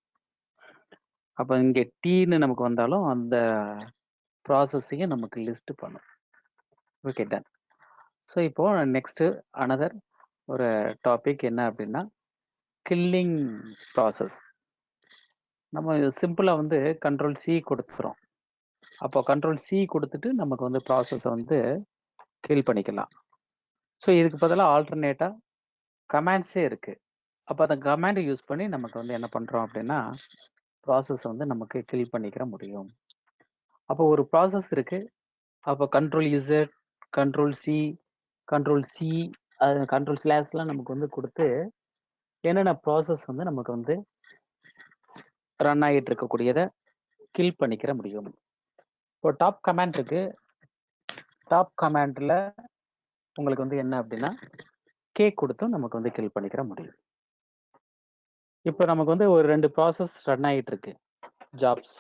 அப்போ இங்கே டீன்னு நமக்கு வந்தாலும் அந்த ப்ராசஸையும் நமக்கு லிஸ்ட் பண்ணும். Okay, done. ஸோ இப்போ நெக்ஸ்ட்டு அனதர் ஒரு டாபிக் என்ன அப்படின்னா கில்லிங் ப்ராசஸ். நம்ம சிம்பிளாக வந்து கண்ட்ரோல் சி கொடுத்துக்கிறோம். அப்போ கண்ட்ரோல் சி கொடுத்துட்டு நமக்கு வந்து ப்ராசஸை வந்து கில் பண்ணிக்கலாம். ஸோ இதுக்கு பதிலாக ஆல்டர்னேட்டாக கமாண்ட்ஸே இருக்குது. அப்போ அந்த கமாண்டை யூஸ் பண்ணி நமக்கு வந்து என்ன பண்ணுறோம் அப்படின்னா ப்ராசஸ் வந்து நமக்கு கில் பண்ணிக்கிற முடியும். அப்போ ஒரு ப்ராசஸ் இருக்குது. அப்போ கண்ட்ரோல் இசட், கண்ட்ரோல் சி, அது கண்ட்ரோல் ஸ்லாஷ்லாம் நமக்கு வந்து கொடுத்து என்னென்ன ப்ராசஸ் வந்து நமக்கு வந்து ரன் ஆகிட்டு இருக்கக்கூடியதை கில் பண்ணிக்கிற முடியும். இப்போ டாப் கமாண்ட் இருக்கு. டாப் கமாண்டில் உங்களுக்கு வந்து என்ன அப்படின்னா கே கொடுத்தும் நமக்கு வந்து கில் பண்ணிக்கிற முடியும். இப்போ நமக்கு வந்து ஒரு 2 ப்ராசஸ் ரன் ஆகிட்டு இருக்கு ஜாப்ஸ்.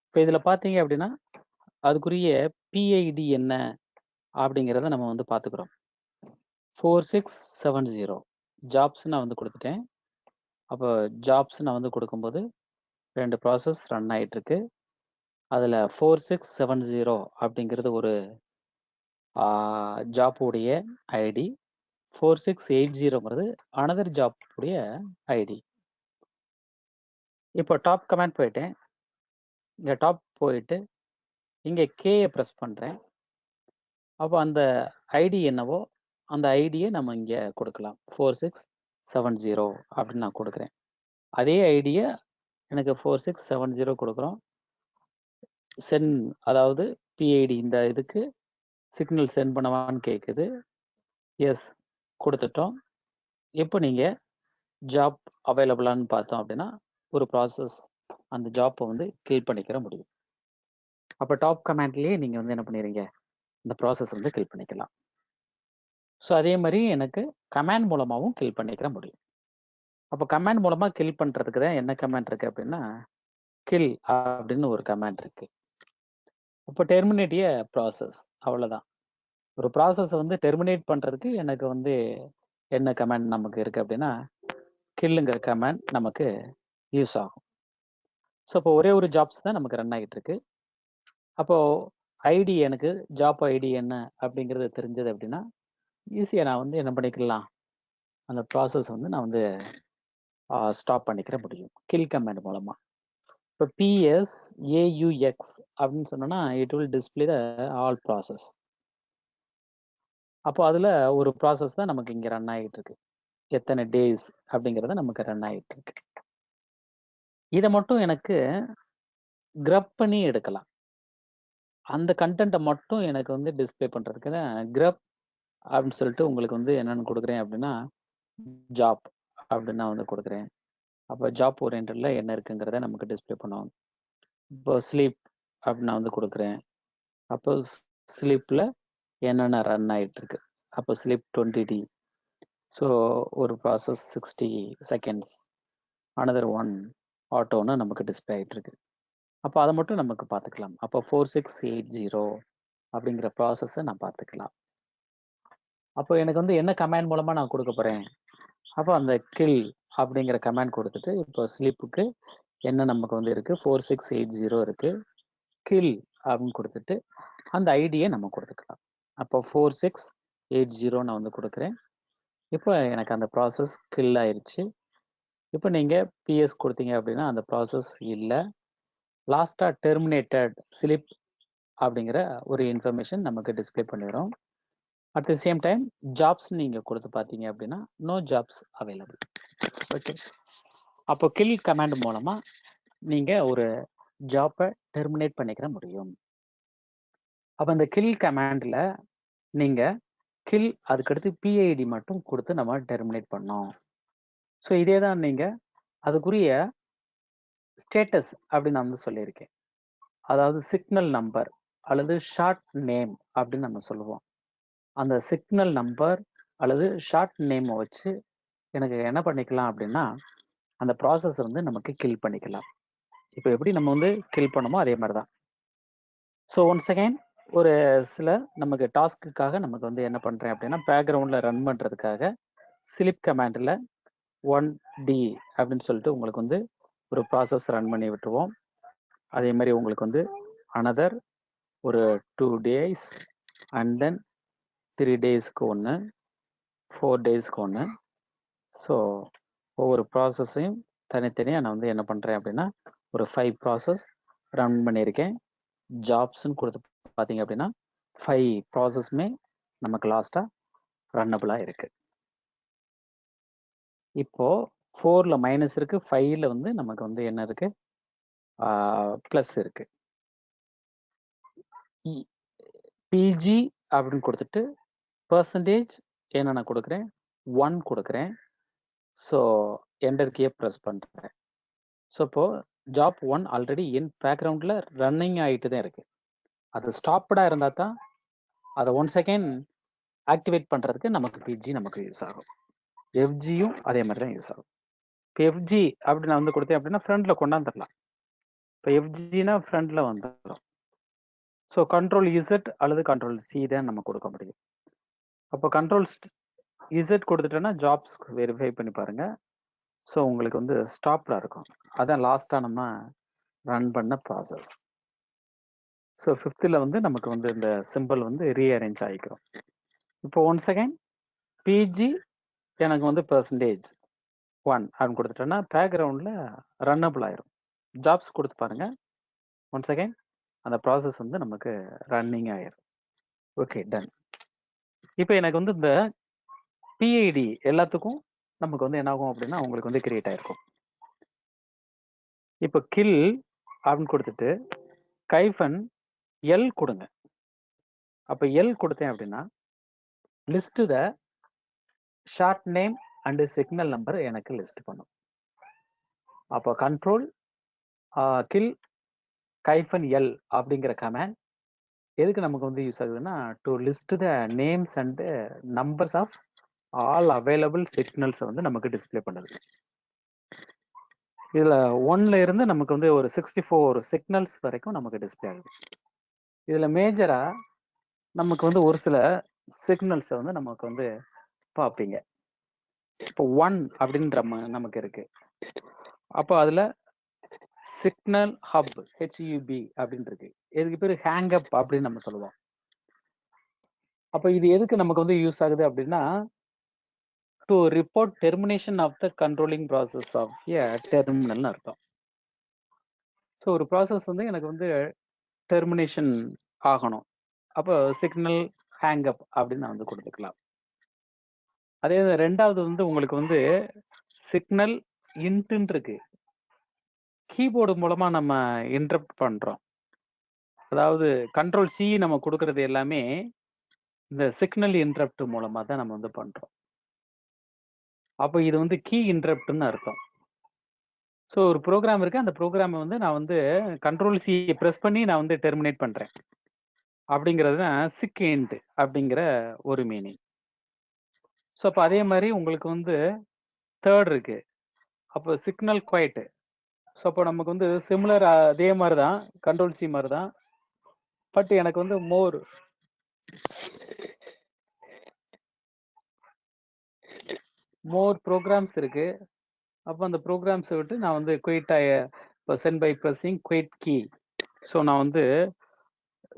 இப்போ இதில் பார்த்தீங்க அப்படின்னா அதுக்குரிய பிஐடி என்ன அப்படிங்கிறத நம்ம வந்து பார்த்துக்கிறோம். 4670 ஜாப்ஸ் நான் வந்து கொடுத்துட்டேன். அப்போ ஜாப்ஸ் நான் வந்து கொடுக்கும்போது 2 ப்ராசஸ் ரன் ஆயிட்டு இருக்கு. அதில் 4670 அப்படிங்கிறது ஒரு ஜாப் உடைய ஐடி, 4680ங்கிறது அனதர் ஜாப் உடைய ஐடி. இப்போ டாப் கமாண்ட் போயிட்டேன். இங்கே டாப் போயிட்டு இங்கே கேயை ப்ரெஸ் பண்ணுறேன். அப்போ அந்த ஐடி என்னவோ அந்த ஐடியை நம்ம இங்கே கொடுக்கலாம். 4670 அப்படின்னு நான் கொடுக்குறேன். அதே ஐடியை எனக்கு 4670 கொடுக்குறோம். சென்ட், அதாவது பிஐடி இந்த இதுக்கு சிக்னல் சென்ட் பண்ணவான்னு கேட்குது. எஸ் கொடுத்துட்டோம். இப்போ நீங்கள் ஜாப் அவைலபிளான்னு பார்த்தோம் அப்படின்னா ஒரு ப்ராசஸ் அந்த ஜாப்பை வந்து கில் பண்ணிக்கிற முடியும். அப்போ டாப் கமாண்ட்லேயே நீங்கள் வந்து என்ன பண்ணிடுறீங்க, இந்த ப்ராசஸ் வந்து கில் பண்ணிக்கலாம். ஸோ அதே மாதிரி எனக்கு கமாண்ட் மூலமாகவும் கில் பண்ணிக்கிற முடியும். அப்போ கமாண்ட் மூலமாக கில் பண்ணுறதுக்கு தான் என்ன கமாண்ட் இருக்குது அப்படின்னா கில் அப்படின்னு ஒரு கமாண்ட் இருக்குது. அப்போ டெர்மினேட்டிய ப்ராசஸ், அவ்வளோதான். ஒரு ப்ராசஸை வந்து டெர்மினேட் பண்ணுறதுக்கு எனக்கு வந்து என்ன கமாண்ட் நமக்கு இருக்குது அப்படின்னா கில்லுங்கிற கமாண்ட் நமக்கு யூஸ் ஆகும். ஸோ இப்போ ஒரே ஒரு ஜாப்ஸ் தான் நமக்கு ரன் ஆகிட்டு இருக்கு. அப்போது ஐடி எனக்கு ஜாப் ஐடி என்ன அப்படிங்கிறது தெரிஞ்சது அப்படின்னா ஈஸியாக நான் வந்து என்ன பண்ணிக்கலாம், அந்த ப்ராசஸ் வந்து நான் வந்து ஸ்டாப் பண்ணிக்கிற முடியும் கில் கமாண்ட் மூலமாக. இப்போ PSAUX அப்படின்னு சொன்னோன்னா it will display the all process. அப்போ அதில் ஒரு ப்ராசஸ் தான் நமக்கு இங்கே ரன் ஆகிட்டு இருக்கு. எத்தனை டேஸ் அப்படிங்கிறத நமக்கு ரன் ஆகிட்டு இருக்கு. இதை மட்டும் எனக்கு கிரப் பண்ணி எடுக்கலாம். அந்த கண்டென்ட்டை மட்டும் எனக்கு வந்து டிஸ்பிளே பண்ணுறதுக்கு தான் கிரப் அப்படின்னு சொல்லிட்டு உங்களுக்கு வந்து என்னென்னு கொடுக்குறேன் அப்படின்னா ஜாப் அப்படின்னு நான் வந்து கொடுக்குறேன். அப்போ ஜாப் ஓரியன்டில் என்ன இருக்குங்கிறத நமக்கு டிஸ்பிளே பண்ணுவோம். இப்போ ஸ்லீப் அப்படின்னு நான் வந்து கொடுக்குறேன். அப்போ ஸ்லீப்பில் என்னென்ன ரன் ஆகிட்டு இருக்கு. அப்போ ஸ்லீப் 20D. ஸோ ஒரு ப்ராசஸ் 60 செகண்ட்ஸ், அனதர் ஒன் ஆட்டோன்னு நமக்கு டிஸ்பிளே ஆகிட்டு இருக்கு. அப்போ அதை மட்டும் நமக்கு பார்த்துக்கலாம். அப்போ 4680 அப்படிங்கிற ப்ராசஸை நான் பார்த்துக்கலாம். அப்போ எனக்கு வந்து என்ன கமாண்ட் மூலமாக நான் கொடுக்க போகிறேன், அப்போ அந்த கில் அப்படிங்கிற கமாண்ட் கொடுத்துட்டு இப்போ ஸ்லீப்புக்கு என்ன நமக்கு வந்து இருக்குது 4680 இருக்குது, கில் அப்படின்னு கொடுத்துட்டு அந்த ஐடியை நம்ம கொடுத்துக்கலாம். அப்போ 4680 நான் வந்து கொடுக்குறேன். இப்போ எனக்கு அந்த ப்ராசஸ் கில் ஆயிடுச்சு. இப்போ நீங்கள் PS கொடுத்தீங்க அப்படின்னா அந்த ப்ராசஸ் இல்லை. லாஸ்ட்டாக டெர்மினேட்டட் ஸ்லிப் அப்படிங்கிற ஒரு இன்ஃபர்மேஷன் நமக்கு டிஸ்பிளே பண்ணிடும். At the same time jobs நீங்கள் கொடுத்து பார்த்தீங்க அப்படின்னா நோ ஜாப்ஸ் அவைலபிள். ஓகே, அப்போ கில் கமாண்ட் மூலமாக நீங்கள் ஒரு ஜாப்பை டெர்மினேட் பண்ணிக்கிற முடியும். அப்போ அந்த கில் கமாண்டில் நீங்கள் கில் அதுக்கடுத்து PID மட்டும் கொடுத்து நம்ம டெர்மினேட் பண்ணோம். ஸோ இதே தான் நீங்கள் அதுக்குரிய ஸ்டேட்டஸ் அப்படின்னு நான் வந்து சொல்லியிருக்கேன். அதாவது சிக்னல் நம்பர் அல்லது ஷார்ட் நேம் அப்படின்னு நம்ம சொல்லுவோம். அந்த சிக்னல் நம்பர் அல்லது ஷார்ட் நேமை வச்சு எனக்கு என்ன பண்ணிக்கலாம் அப்படின்னா அந்த ப்ராசஸ் வந்து நமக்கு கில் பண்ணிக்கலாம். இப்போ எப்படி நம்ம வந்து கில் பண்ணமோ அதே மாதிரி தான். ஸோ ஒன்ஸ் அகைன் ஒரு சில நமக்கு டாஸ்க்குக்காக நமக்கு வந்து என்ன பண்ணுறேன் அப்படின்னா பேக்ரவுண்டில் ரன் பண்ணுறதுக்காக ஸ்லிப் கமாண்டில் 1D அப்படின்னு சொல்லிட்டு உங்களுக்கு வந்து ஒரு ப்ராசஸ் ரன் பண்ணி விட்டுருவோம். அதே மாதிரி உங்களுக்கு வந்து அனதர் ஒரு 2 days அண்ட் தென் 3 daysக்கு ஒன்று, 4 daysக்கு ஒன்று. ஸோ ஒவ்வொரு ப்ராசஸையும் தனித்தனியாக நான் வந்து என்ன பண்ணுறேன் அப்படின்னா ஒரு 5 ப்ராசஸ் ரன் பண்ணியிருக்கேன். ஜாப்ஸ்ன்னு கொடுத்து பார்த்தீங்க அப்படின்னா 5 ப்ராசஸ்மே நமக்கு லாஸ்ட்டாக ரன்னபிளாக இருக்குது. இப்போது 4ல் மைனஸ் இருக்குது, 5ல் வந்து நமக்கு வந்து என்ன இருக்குது ப்ளஸ் இருக்குது. PG அப்படின்னு கொடுத்துட்டு பர்சன்டேஜ் என்ன நான் கொடுக்குறேன் 1 கொடுக்குறேன். ஸோ என்டர் கீயை ப்ரெஸ் பண்ணுறேன். ஸோ இப்போது ஜாப் 1 ஆல்ரெடி என் பேக்ரவுண்டில் ரன்னிங் ஆகிட்டு தான் இருக்குது. அது ஸ்டாப்டாக இருந்தால் தான் அதை 1 செகண்ட் ஆக்டிவேட் பண்ணுறதுக்கு நமக்கு PG நமக்கு யூஸ் ஆகும். FGயும் அதே மாதிரி தான் யூஸ் ஆகும். இப்போ FG அப்படி நான் வந்து கொடுத்தேன் அப்படின்னா ஃப்ரண்டில் கொண்டாந்துடலாம். இப்போ FGனா ஃப்ரண்டில் வந்துடும். ஸோ கண்ட்ரோல் Z அல்லது கண்ட்ரோல் C தான் நம்ம கொடுக்க முடியும். அப்போ கண்ட்ரோல் Z கொடுத்துட்டோன்னா ஜாப்ஸ் வெரிஃபை பண்ணி பாருங்கள். ஸோ உங்களுக்கு வந்து ஸ்டாப்ல இருக்கும். அதான் லாஸ்ட்டாக நம்ம ரன் பண்ண ப்ராசஸ். ஸோ 5th வந்து நமக்கு வந்து இந்த சிம்பிள் வந்து ரீஅரேஞ்ச் ஆகிக்கிறோம். இப்போ ஒன்ஸ் அகைன் பிஜி எனக்கு வந்து %1 அப்படின்னு கொடுத்துட்டோன்னா பேக்ரவுண்டில் ரன்னபிள் ஆயிரும். ஜாப்ஸ் கொடுத்து பாருங்க. ஒன்ஸ் அகைன் அந்த ப்ராசஸ் வந்து நமக்கு ரன்னிங் ஆயிரும். Okay, done. இப்போ எனக்கு வந்து இந்த பிஐடி எல்லாத்துக்கும் நமக்கு வந்து என்ன ஆகும் அப்படின்னா உங்களுக்கு வந்து கிரியேட் ஆயிருக்கும். இப்போ கில் அப்படின்னு கொடுத்துட்டு கைஃபன் எல் கொடுங்க. அப்போ எல் கொடுத்தேன் அப்படின்னா list the short name and signal number எனக்கு லிஸ்ட் பண்ணும். அப்போ கண்ட்ரோல் கில் கைஃபன் எல் அப்படிங்கிற கமாண்ட் எதுக்கு நமக்கு வந்து யூஸ் ஆகுதுன்னா to list the names and numbers of all available signals வந்து நமக்கு டிஸ்பிளே பண்ணுது. இதுல 1ல இருந்து நமக்கு வந்து ஒரு 64 சிக்னல்ஸ் வரைக்கும் நமக்கு டிஸ்பிளே ஆகுது. இதுல மேஜரா நமக்கு வந்து ஒரு சில சிக்னல்ஸை வந்து நமக்கு வந்து பார்ப்பீங்க. இப்போ 1 அப்படின்ற நமக்கு இருக்கு. அப்போ அதுல சிக்னல் ஹப் HUB அப்படின்னு இருக்கு. இதுக்கு பேர் ஹேங் அப் அப்படின்னு நம்ம சொல்லுவோம். அப்போ இது எதுக்கு நமக்கு வந்து யூஸ் ஆகுது அப்படின்னா to report termination of the controlling process of a டெர்மினல்னு அர்த்தம். ஸோ ஒரு ப்ராசஸ் வந்து எனக்கு வந்து டெர்மினேஷன் ஆகணும். அப்போ சிக்னல் ஹேங் அப் அப்படின்னு நான் வந்து கொடுத்துக்கலாம். அதே ரெண்டாவது வந்து உங்களுக்கு வந்து சிக்னல் இன்ட்னு இருக்கு. கீபோர்டு மூலமா நம்ம இன்டரப்ட் பண்றோம். அதாவது கண்ட்ரோல் C நம்ம கொடுக்கறது எல்லாமே இந்த சிக்னல் இன்டரப்ட் மூலமா தான் நம்ம வந்து பண்றோம். அப்போ இது வந்து கீ இன்டரப்ட்னு அர்த்தம். ஸோ ஒரு ப்ரோக்ராம் இருக்கு. அந்த ப்ரோக்ராமை வந்து நான் வந்து கண்ட்ரோல் C ப்ரெஸ் பண்ணி நான் வந்து டெர்மினேட் பண்றேன். அப்படிங்கிறது தான் சிக் இன்ட் அப்படிங்கிற ஒரு மீனிங். ஸோ அப்போ அதே மாதிரி உங்களுக்கு வந்து தேர்ட் இருக்கு. அப்போ சிக்னல் குவைட். ஸோ அப்போ நமக்கு வந்து சிமிலர் அதே மாதிரி தான் கண்ட்ரோல் C மாதிரி தான். பட் எனக்கு வந்து மோர் ப்ரோக்ராம்ஸ் இருக்கு. அப்போ அந்த ப்ரோக்ராம்ஸை விட்டு நான் வந்து குயிட் இப்போ sent by pressing quit key. So நான் வந்து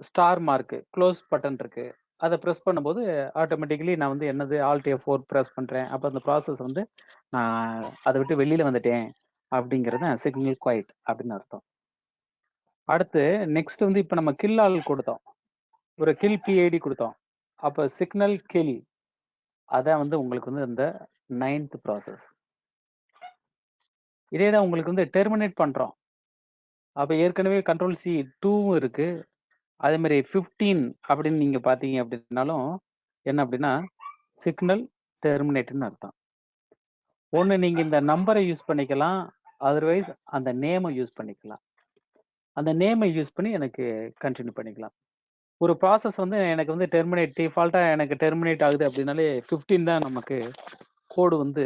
ஸ்டார் மார்க் க்ளோஸ் பட்டன் இருக்கு. அதை ப்ரெஸ் பண்ணும்போது ஆட்டோமேட்டிக்கலி நான் வந்து என்னது Alt F4 ப்ரெஸ் பண்ணுறேன். அப்போ அந்த ப்ராசஸ் வந்து நான் அதை விட்டு வெளியில் வந்துட்டேன் அப்படிங்கிறது சிக்னல் குவைட் அப்படின்னு அர்த்தம். அடுத்து நெக்ஸ்ட் வந்து இப்போ நம்ம கில் ஆல் கொடுத்தோம். ஒரு கில் PID கொடுத்தோம். அப்போ சிக்னல் கில் அதான் வந்து உங்களுக்கு வந்து இந்த 9th ப்ராசஸ். இதே தான் உங்களுக்கு வந்து டெர்மினேட் பண்ணுறோம். அப்போ ஏற்கனவே கண்ட்ரோல் C 2வும் இருக்கு. அதே மாதிரி 15 அப்படின்னு நீங்க பார்த்தீங்க அப்படின்னாலும் என்ன அப்படின்னா சிக்னல் டெர்மினேட்னு அர்த்தம். ஒன்று நீங்க இந்த நம்பரை யூஸ் பண்ணிக்கலாம், அதர்வைஸ் அந்த நேமை யூஸ் பண்ணிக்கலாம். அந்த நேமை யூஸ் பண்ணி எனக்கு கண்டினியூ பண்ணிக்கலாம். ஒரு ப்ராசஸ் வந்து எனக்கு வந்து டெர்மினேட் டிஃபால்ட்டாக எனக்கு டெர்மினேட் ஆகுது அப்படின்னாலே 15 தான் நமக்கு கோடு வந்து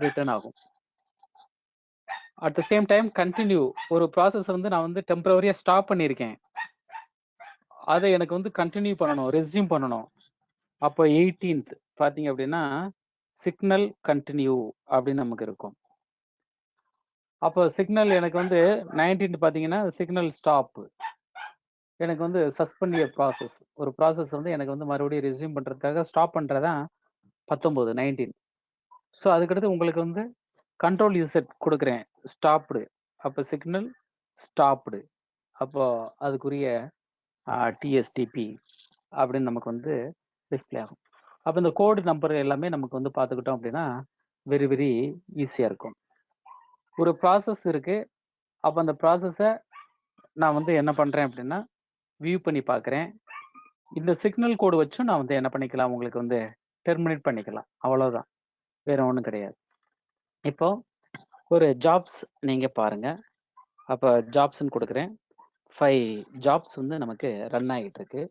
ரிட்டர்ன் ஆகும். At the same time continue ஒரு ப்ராசஸ் வந்து நான் வந்து டெம்பரவரியாக ஸ்டாப் பண்ணியிருக்கேன், அதை எனக்கு வந்து கண்டினியூ பண்ணணும், ரெஸ்யூம் பண்ணணும். அப்போ 18th பார்த்தீங்க அப்படின்னா சிக்னல் கண்டினியூ அப்படின்னு நமக்கு இருக்கும். அப்போ சிக்னல் எனக்கு வந்து 19th பார்த்தீங்கன்னா சிக்னல் ஸ்டாப். எனக்கு வந்து சஸ்பெண்டிய ப்ராசஸ், ஒரு ப்ராசஸ் வந்து எனக்கு வந்து மறுபடியும் ரெஸ்யூம் பண்ணுறதுக்காக ஸ்டாப் பண்ணுறதான் 19. ஸோ அதுக்கடுத்து உங்களுக்கு வந்து கண்ட்ரோல் யூசெட் கொடுக்குறேன் ஸ்டாப்டு. அப்போ சிக்னல் ஸ்டாப்டு. அப்போ அதுக்குரிய TSTP அப்படின்னு நமக்கு வந்து டிஸ்பிளே ஆகும். அப்போ இந்த கோடு நம்பர் எல்லாமே நமக்கு வந்து பார்த்துக்கிட்டோம் அப்படின்னா வெரி வெரி ஈஸியாக இருக்கும். ஒரு ப்ராசஸ் இருக்கு. அப்போ அந்த ப்ராசஸை நான் வந்து என்ன பண்ணுறேன் அப்படின்னா வியூ பண்ணி பார்க்குறேன். இந்த சிக்னல் கோடு வச்சும் நான் வந்து என்ன பண்ணிக்கலாம், உங்களுக்கு வந்து டெர்மினேட் பண்ணிக்கலாம். அவ்வளோதான், வேற ஒன்றும் கிடையாது. இப்போ ஒரு ஜாப்ஸ் நீங்கள் பாருங்க. அப்போ ஜாப்ஸ்ன்னு கொடுக்குறேன். 5 ஜாப்ஸ் வந்து நமக்கு ரன் ஆகிட்டு இருக்கு.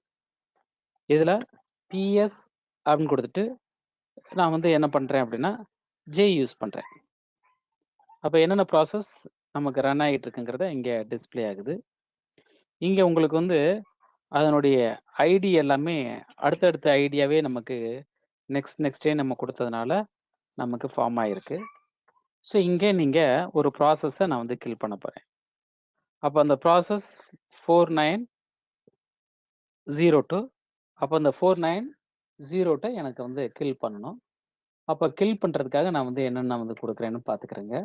இதில் PS அப்படின்னு கொடுத்துட்டு நான் வந்து என்ன பண்ணுறேன் அப்படின்னா J யூஸ் பண்ணுறேன். அப்போ என்னென்ன ப்ராசஸ் நமக்கு ரன் ஆகிட்டு இருக்குங்கிறத இங்கே டிஸ்பிளே ஆகுது. இங்கே உங்களுக்கு வந்து அதனுடைய ஐடி எல்லாமே அடுத்தடுத்த ஐடியாவே நமக்கு நெக்ஸ்டே நம்ம கொடுத்ததுனால நமக்கு ஃபார்ம் ஆகிருக்கு. ஸோ இங்கே நீங்கள் ஒரு ப்ராசஸை நான் வந்து கில் பண்ண போகிறேன். அப்போ அந்த ப்ராசஸ் 4902. அப்போ அந்த 4902 எனக்கு வந்து கில் பண்ணணும். அப்போ கில் பண்ணுறதுக்காக நான் வந்து என்னென்ன வந்து கொடுக்குறேன்னு பார்த்துக்கிறேங்க.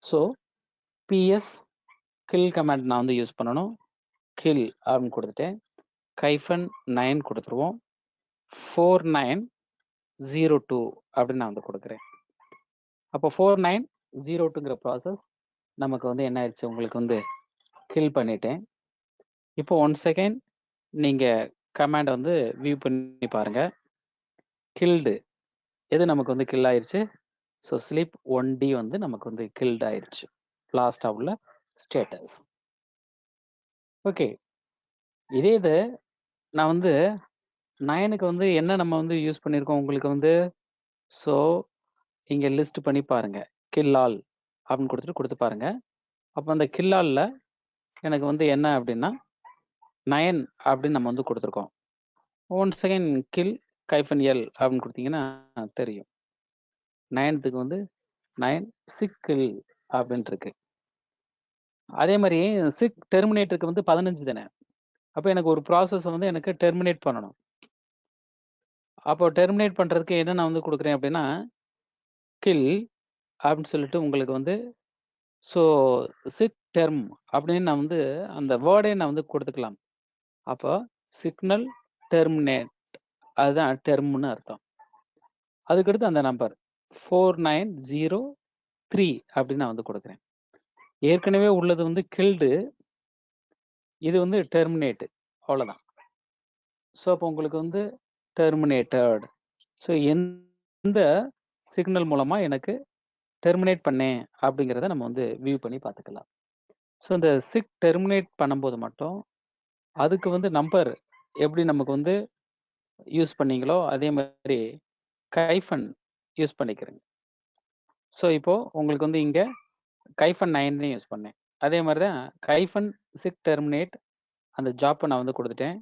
ஸோ பிஎஸ் கில் கமாண்ட் நான் வந்து யூஸ் பண்ணணும். கில் அப்படின்னு கொடுத்துட்டேன். -9 கொடுத்துருவோம். 4902 அப்படின்னு நான் வந்து கொடுக்குறேன். அப்போ 4902ங்கிற ப்ராசஸ் நமக்கு வந்து என்ன ஆயிடுச்சு, உங்களுக்கு வந்து கில் பண்ணிட்டேன். இப்போ 1 செகண்ட் நீங்கள் கமாண்டை வந்து வியூ பண்ணி பாருங்கள். கில்டு எது நமக்கு வந்து கில் ஆயிடுச்சு. ஸோ ஸ்லீப் 1D வந்து நமக்கு வந்து கில்டு ஆயிடுச்சு. லாஸ்ட்டாக உள்ள ஸ்டேட்டஸ். ஓகே, இதே இது நான் வந்து 9க்கு வந்து என்ன நம்ம வந்து யூஸ் பண்ணியிருக்கோம் உங்களுக்கு வந்து. ஸோ இங்கே லிஸ்ட் பண்ணி பாருங்க. கில் ஆல் அப்படின்னு கொடுத்து பாருங்க. அப்போ அந்த கில் ஆலில் எனக்கு வந்து என்ன அப்படின்னா 9 அப்படின்னு நம்ம வந்து கொடுத்துருக்கோம். 1 செகண்ட் கில் -L அப்படின்னு கொடுத்தீங்கன்னா தெரியும். 9க்கு வந்து 9 சிக் கில் அப்படின்ட்டு இருக்கு. அதே மாதிரி சிக் டெர்மினேட்டருக்கு வந்து 15 தானே. அப்போ எனக்கு ஒரு ப்ராசஸ் வந்து எனக்கு டெர்மினேட் பண்ணணும். அப்போ டெர்மினேட் பண்ணுறதுக்கு என்ன நான் வந்து கொடுக்குறேன் அப்படின்னா கில் அப்படின்னு சொல்லிட்டு உங்களுக்கு வந்து ஸோ சிக் டெர்ம் அப்படின்னு நான் வந்து அந்த வேர்டே நான் வந்து கொடுத்துக்கலாம். அப்போ சிக்னல் டெர்மினேட் அதுதான் டெர்ம்னு அர்த்தம். அதுக்கடுத்து அந்த நம்பர் 4903 அப்படின்னு நான் வந்து கொடுக்குறேன். ஏற்கனவே உள்ளது வந்து கில்டு, இது வந்து டெர்மினேட்டு, அவ்வளோதான். ஸோ அப்போ உங்களுக்கு வந்து டெர்மினேட்டட். ஸோ எந்த சிக்னல் மூலமாக எனக்கு டெர்மினேட் பண்ணேன் அப்படிங்கிறத நம்ம வந்து வியூ பண்ணி பார்த்துக்கலாம். ஸோ இந்த சிக் டெர்மினேட் பண்ணும்போது மட்டும் அதுக்கு வந்து நம்பர் எப்படி நமக்கு வந்து யூஸ் பண்ணீங்களோ அதே மாதிரி கைஃபன் யூஸ் பண்ணிக்கிறேங்க. ஸோ இப்போது உங்களுக்கு வந்து இங்கே -9 யூஸ் பண்ணேன். அதே மாதிரி தான் -சிக் டெர்மினேட் அந்த ஜாப்பை நான் வந்து கொடுத்துட்டேன்.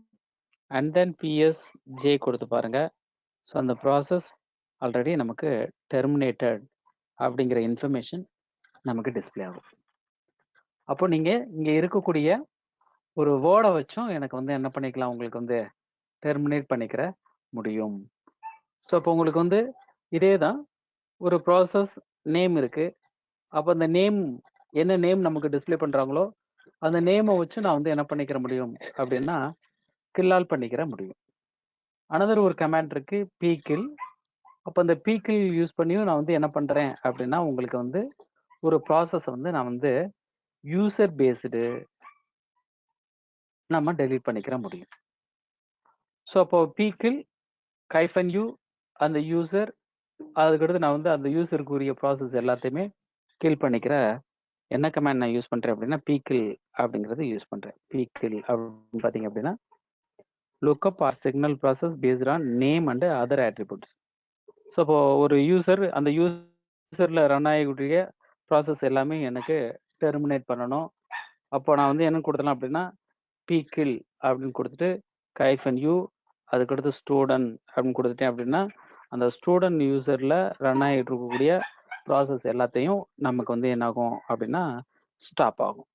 அண்ட் தென் PSJ கொடுத்து பாருங்கள். ஸோ அந்த ப்ராசஸ் ஆல்ரெடி நமக்கு டெர்மினேட்டட் அப்படிங்கிற இன்ஃபர்மேஷன் நமக்கு டிஸ்பிளே ஆகும். அப்போ நீங்கள் இங்கே இருக்கக்கூடிய ஒரு வேர்டை வச்சும் எனக்கு வந்து என்ன பண்ணிக்கலாம், உங்களுக்கு வந்து டெர்மினேட் பண்ணிக்கிற முடியும். ஸோ அப்போ உங்களுக்கு வந்து இதே தான் ஒரு ப்ராசஸ் நேம் இருக்குது. அப்போ அந்த நேம் என்ன நேம் நமக்கு டிஸ்பிளே பண்ணுறாங்களோ அந்த நேமை வச்சு நான் வந்து என்ன பண்ணிக்கிற முடியும் அப்படின்னா கில்லால் பண்ணிக்கிற முடியும். அனதர் ஒரு கமாண்ட் இருக்கு pkill. அப்போ அந்த pkill யூஸ் பண்ணியும் நான் வந்து என்ன பண்ணுறேன் அப்படின்னா உங்களுக்கு வந்து ஒரு ப்ராசஸ் வந்து நான் வந்து யூசர் பேஸ்டு நம்ம டெலீட் பண்ணிக்கிற முடியும். ஸோ அப்போ pkill -u அந்த யூசர், அதுக்கடுத்து நான் வந்து அந்த யூசருக்கு உரிய ப்ராசஸ் எல்லாத்தையுமே கில் பண்ணிக்கிற என்ன கமாண்ட் நான் யூஸ் பண்ணுறேன் அப்படின்னா pkill அப்படிங்கிறது யூஸ் பண்ணுறேன். pkill அப்படின்னு பார்த்தீங்க அப்படின்னா lookup or signal process based on name and other attributes. So இப்போ ஒரு யூசர் அந்த யூசரில் ரன் ஆகக்கூடிய ப்ராசஸ் எல்லாமே எனக்கு டெர்மினேட் பண்ணணும். அப்போ நான் வந்து என்ன கொடுத்தலாம் அப்படின்னா pkill அப்படின்னு கொடுத்துட்டு -u அதுக்கடுத்து ஸ்டூடெண்ட் அப்படின்னு கொடுத்துட்டேன் அப்படின்னா அந்த ஸ்டூடெண்ட் யூசரில் ரன் ஆகிட்டு இருக்கக்கூடிய ப்ராசஸ் எல்லாத்தையும் நமக்கு வந்து என்ன ஆகும் அப்படின்னா ஸ்டாப் ஆகும்.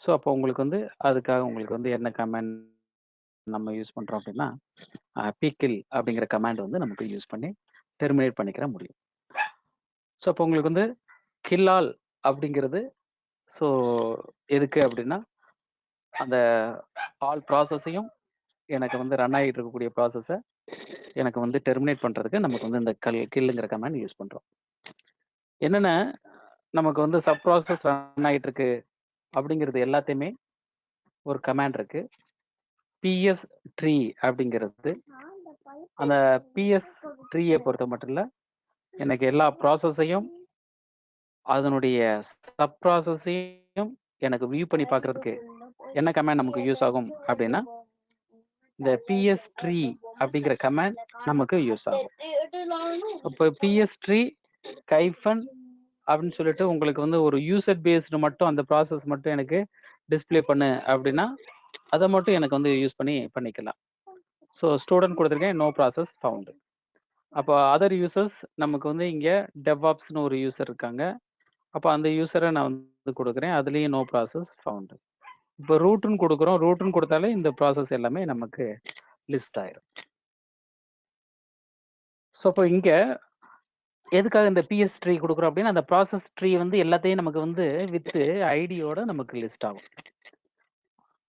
ஸோ அப்போ உங்களுக்கு வந்து அதுக்காக உங்களுக்கு வந்து என்ன கமாண்ட் நம்ம யூஸ் பண்ணுறோம் அப்படின்னா pkill அப்படிங்கிற கமாண்ட் வந்து நமக்கு யூஸ் பண்ணி டெர்மினேட் பண்ணிக்கிற முடியும். ஸோ அப்போ உங்களுக்கு வந்து கில்லால் அப்படிங்கிறது ஸோ எதுக்கு அப்படின்னா அந்த ஆல் ப்ராசஸையும் எனக்கு வந்து ரன் ஆகிட்டு இருக்கக்கூடிய ப்ராசஸை எனக்கு வந்து டெர்மினேட் பண்ணுறதுக்கு நமக்கு வந்து இந்த கில்லுங்கிற கமாண்ட் யூஸ் பண்ணுறோம். என்னென்ன நமக்கு வந்து சப் ப்ராசஸ் ரன் ஆகிட்டு இருக்கு அப்படிங்கிறது எல்லாத்தையுமே ஒரு கமாண்ட் இருக்கு. PS ட்ரீ அப்படிங்கிறது அந்த PS ட்ரீயை பொறுத்த மட்டும் இல்லை, எனக்கு எல்லா ப்ராசஸையும் அதனுடைய சப் ப்ராசஸையும் எனக்கு வியூ பண்ணி பார்க்கறதுக்கு என்ன கமாண்ட் நமக்கு யூஸ் ஆகும் அப்படின்னா இந்த PS ட்ரீ அப்படிங்கிற கமாண்ட் நமக்கு யூஸ் ஆகும். இப்போ PS ட்ரீ கைஃபன் அப்படின்னு சொல்லிட்டு உங்களுக்கு வந்து ஒரு யூசர் பேஸ்டு மட்டும் அந்த ப்ராசஸ் மட்டும் எனக்கு டிஸ்பிளே பண்ணு அப்படின்னா அதை மட்டும் எனக்கு வந்து யூஸ் பண்ணிக்கலாம். ஸோ ஸ்டூடெண்ட் கொடுத்துருக்கேன், நோ ப்ராசஸ் ஃபவுண்டு. அப்போ அதர் யூசர்ஸ் நமக்கு வந்து இங்கே டெவாப்ஸ்னு ஒரு யூசர் இருக்காங்க, அப்போ அந்த யூசரை நான் வந்து கொடுக்குறேன், அதுலேயும் நோ ப்ராசஸ் ஃபவுண்டு. இப்போ ரூட்டுன்னு கொடுக்குறோம், ரூட்டுன்னு கொடுத்தாலே இந்த ப்ராசஸ் எல்லாமே நமக்கு லிஸ்ட் ஆயிரும். ஸோ இப்போ இங்கே எதுக்காக இந்த பிஎஸ் ட்ரீ கொடுக்குறோம் அப்படின்னா, அந்த ப்ராசஸ் ட்ரீ வந்து எல்லாத்தையும் நமக்கு வந்து வித்து ஐடியோட நமக்கு லிஸ்ட் ஆகும்.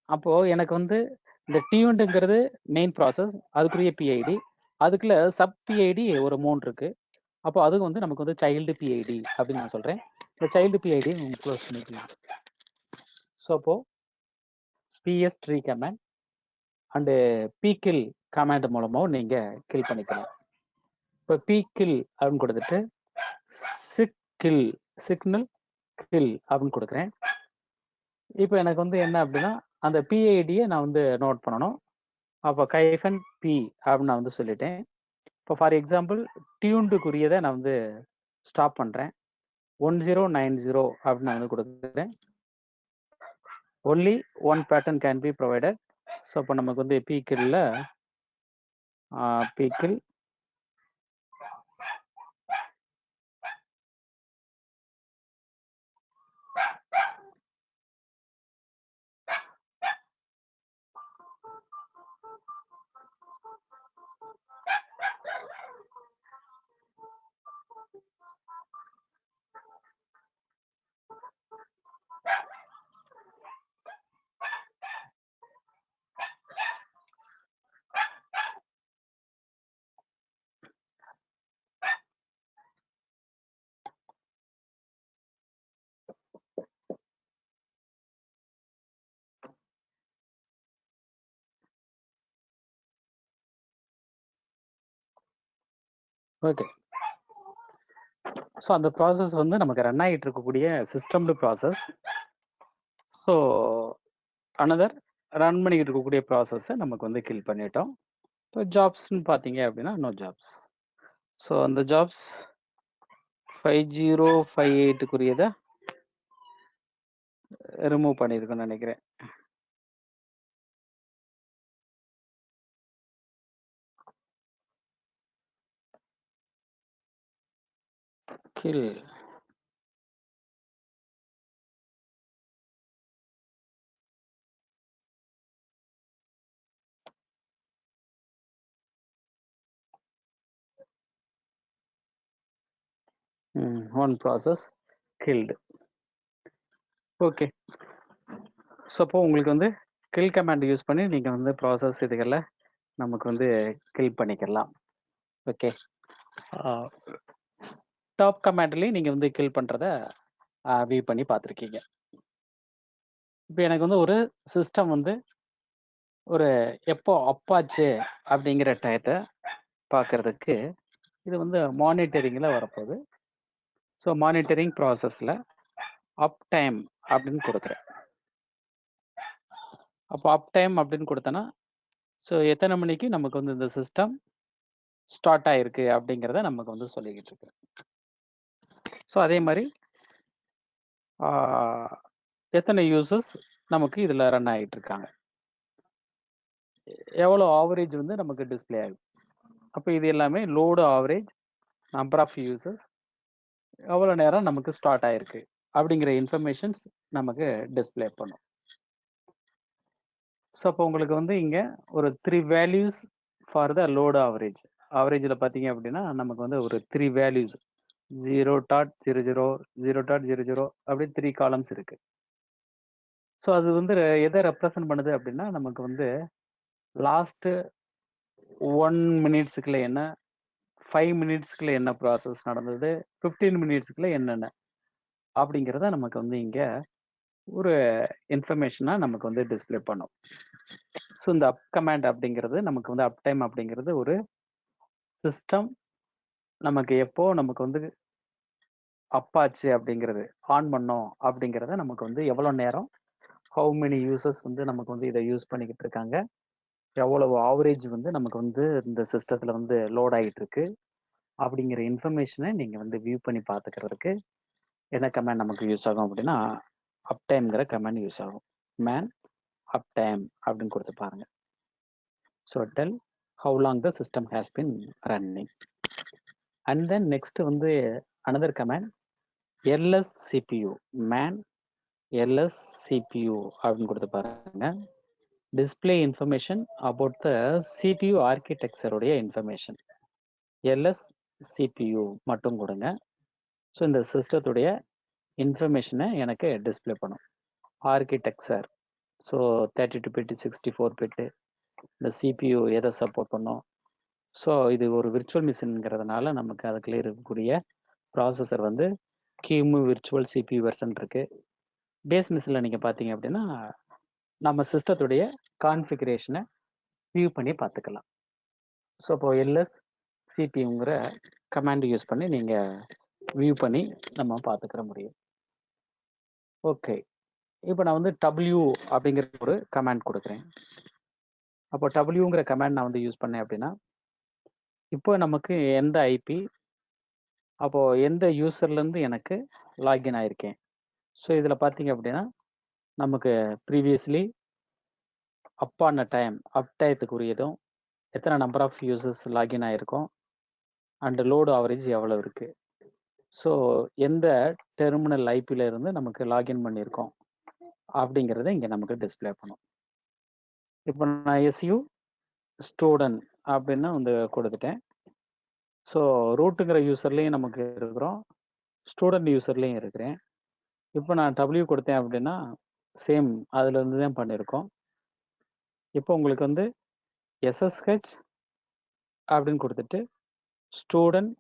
அப்போ எனக்கு வந்து இந்த டியூண்டுங்கிறது மெயின் ப்ராசஸ், அதுக்குரிய பிஐடி, அதுக்குள்ள சப் பிஐடி ஒரு 3 இருக்கு. அப்போ அது வந்து நமக்கு வந்து சைல்டு பிஐடி அப்படின்னு நான் சொல்றேன். இந்த சைல்டு பிஐடி க்ளோஸ் பண்ணிக்கலாம். ஸோ அப்போ PS tree command and pkill command மூலமாகவும் நீங்க கில் பண்ணிக்கலாம். இப்போ பிகில் அப்படின்னு கொடுத்துட்டு சிக்கில் சிக்னல் கில் அப்படின்னு கொடுக்குறேன். இப்போ எனக்கு வந்து என்ன அப்படின்னா அந்த பிஐடியை நான் வந்து நோட் பண்ணணும். அப்போ கைஃபன் பி அப்படின்னு நான் வந்து சொல்லிட்டேன். இப்போ ஃபார் எக்ஸாம்பிள் டியூண்டுக்குரியதை நான் வந்து ஸ்டாப் பண்ணுறேன். 1090 அப்படின்னு நான் வந்து கொடுக்குறேன். Only one pattern can be provided. So அப்போ நமக்கு வந்து பீக்கில் பீக்கில் ஓகே. ஸோ அந்த ப்ராசஸ் வந்து நமக்கு ரன் ஆகிட்டு இருக்கக்கூடிய சிஸ்டம்டு ப்ராசஸ். ஸோ அனதர் ரன் பண்ணிக்கிட்டு இருக்கக்கூடிய ப்ராசஸை நமக்கு வந்து கில் பண்ணிட்டோம். இப்போ ஜாப்ஸ்ன்னு பார்த்தீங்க அப்படின்னா நோ ஜாப்ஸ். ஸோ அந்த ஜாப்ஸ் 5058க்குரியதை ரிமூவ் பண்ணியிருக்கோன்னு நினைக்கிறேன். Kill one process killed. Okay. So அப்போ உங்களுக்கு வந்து கில் கமாண்ட் யூஸ் பண்ணி நீங்கள் வந்து ப்ராசஸ் இதுகளில் நமக்கு வந்து கில் பண்ணிக்கலாம். ஓகே. டாப் கமாண்ட்லேயும் நீங்கள் வந்து கில் பண்ணுறத வியூ பண்ணி பார்த்துருக்கீங்க. இப்போ எனக்கு வந்து ஒரு சிஸ்டம் வந்து ஒரு எப்போ அப்பாச்சு அப்படிங்கிற டயத்தை பார்க்கறதுக்கு இது வந்து மானிட்டரிங்கில் வரப்போகுது. ஸோ மானிட்டரிங் ப்ராசஸில் அப் டைம் அப்படின்னு கொடுக்குறேன். அப்போ அப் டைம் அப்படின்னு கொடுத்தேன்னா ஸோ எத்தனை மணிக்கு நமக்கு வந்து இந்த சிஸ்டம் ஸ்டார்ட் ஆயிருக்கு அப்படிங்கிறத நமக்கு வந்து சொல்லிக்கிட்டு இருக்கு. ஸோ அதே மாதிரி எத்தனை யூசர்ஸ் நமக்கு இதில் ரன் ஆகிட்டு இருக்காங்க, எவ்வளோ ஆவரேஜ் வந்து நமக்கு டிஸ்பிளே ஆகும். அப்போ இது எல்லாமே load average, number of users, எவ்வளோ நேரம் நமக்கு ஸ்டார்ட் ஆயிருக்கு அப்படிங்கிற இன்ஃபர்மேஷன்ஸ் நமக்கு டிஸ்பிளே பண்ணும். ஸோ அப்போ உங்களுக்கு வந்து இங்கே ஒரு 3 values for the load average. ஆவரேஜில் பார்த்தீங்க அப்படின்னா நமக்கு வந்து ஒரு 3 வேல்யூஸ் 0.00, 0.00 அப்படி 3 காலம்ஸ் இருக்கு. ஸோ அது வந்து எதை ரெப்ரசன்ட் பண்ணுது அப்படின்னா நமக்கு வந்து லாஸ்ட்டு 1 மினிட்ஸுக்குள்ள என்ன, 5 மினிட்ஸ்க்குள்ள என்ன ப்ராசஸ் நடந்தது, 15 மினிட்ஸ்க்குள்ள என்னென்ன அப்படிங்கிறத நமக்கு வந்து இங்கே ஒரு இன்ஃபர்மேஷனாக நமக்கு வந்து டிஸ்பிளே பண்ணும். ஸோ இந்த அப் கமாண்ட் அப்படிங்கிறது நமக்கு வந்து அப் டைம் அப்படிங்கிறது ஒரு சிஸ்டம் நமக்கு எப்போ நமக்கு வந்து அப்பாச்சு அப்படிங்கிறது ஆன் பண்ணோம் அப்படிங்கிறத நமக்கு வந்து எவ்வளோ நேரம், ஹவு மெனி யூசர்ஸ் வந்து நமக்கு வந்து இதை யூஸ் பண்ணிக்கிட்டு இருக்காங்க, எவ்வளவு ஆவரேஜ் வந்து நமக்கு வந்து இந்த சிஸ்டத்தில் வந்து லோட் ஆகிட்டு இருக்கு அப்படிங்கிற இன்ஃபர்மேஷனை நீங்கள் வந்து வியூ பண்ணி பார்த்துக்கிறதுக்கு என்ன கமாண்ட் நமக்கு யூஸ் ஆகும் அப்படின்னா அப் டைம்ங்கிற கமாண்ட் யூஸ் ஆகும். மேன் அப் டைம் அப்படின்னு கொடுத்து பாருங்க. So tell how long the system has been running. And then next வந்து another command LS CPU man LS CPU அப்படின்னு கொடுத்து பாருங்க. Display information about the CPU ஆர்கிடெக்சருடைய இன்ஃபர்மேஷன் எல்எஸ் சிபியூ மட்டும் கொடுங்க. ஸோ இந்த சிஸ்டத்துடைய இன்ஃபர்மேஷனை எனக்கு டிஸ்பிளே பண்ணும். ஆர்கிடெக்சர், ஸோ 32 பிட்டு 64 பிட்டு, இந்த சிபியூ எதை சப்போர்ட் பண்ணும். ஸோ இது ஒரு விர்ச்சுவல் மிஷின்ங்கிறதுனால நமக்கு அதுக்குள்ளே இருக்கக்கூடிய ப்ராசஸர் வந்து கியூமு விர்ச்சுவல் சிபியூ வெர்ஷன் இருக்கு. பேஸ் மிஷினில் நீங்கள் பார்த்தீங்க அப்படின்னா நம்ம சிஸ்டத்துடைய கான்ஃபிகரேஷனை வியூ பண்ணி பார்த்துக்கலாம். ஸோ இப்போ எல்எஸ் சிபியூங்கிற கமாண்ட் யூஸ் பண்ணி நீங்கள் வியூ பண்ணி நம்ம பார்த்துக்கிற முடியும். ஓகே, இப்போ நான் வந்து டபிள்யூ அப்படிங்கிற ஒரு கமாண்ட் கொடுக்குறேன். அப்போ டபிள்யூங்கிற கமாண்ட் நான் வந்து யூஸ் பண்ணேன் அப்படின்னா இப்போ நமக்கு எந்த ஐபி, அப்போது எந்த யூசர்லேருந்து எனக்கு லாகின் ஆயிருக்கேன். ஸோ இதில் பார்த்தீங்க அப்படின்னா நமக்கு ப்ரீவியஸ்லி அப்பான டைம், அப்டயத்துக்குரியதும், எத்தனை நம்பர் ஆஃப் யூசர்ஸ் லாகின் ஆகிருக்கும், அண்டு லோடு ஆவரேஜ் எவ்வளோ இருக்குது. ஸோ எந்த டெர்மினல் ஐபியில் இருந்து நமக்கு லாகின் பண்ணியிருக்கோம் அப்படிங்கிறத இங்கே நமக்கு டிஸ்பிளே பண்ணும். இப்போ நான் எஸ்யூ ஸ்டூடெண்ட் அப்படின்னு வந்து கொடுத்துட்டேன். ஸோ ரூட்டுங்கிற யூசர்லேயும் நமக்கு இருக்கிறோம், ஸ்டூடெண்ட் யூசர்லேயும் இருக்கிறேன். இப்போ நான் டபிள்யூ கொடுத்தேன் அப்படின்னா சேம் அதுலேருந்து தான் பண்ணியிருக்கோம். இப்போ உங்களுக்கு வந்து எஸ்எஸ்ஹெச் அப்படின்னு கொடுத்துட்டு ஸ்டூடெண்ட்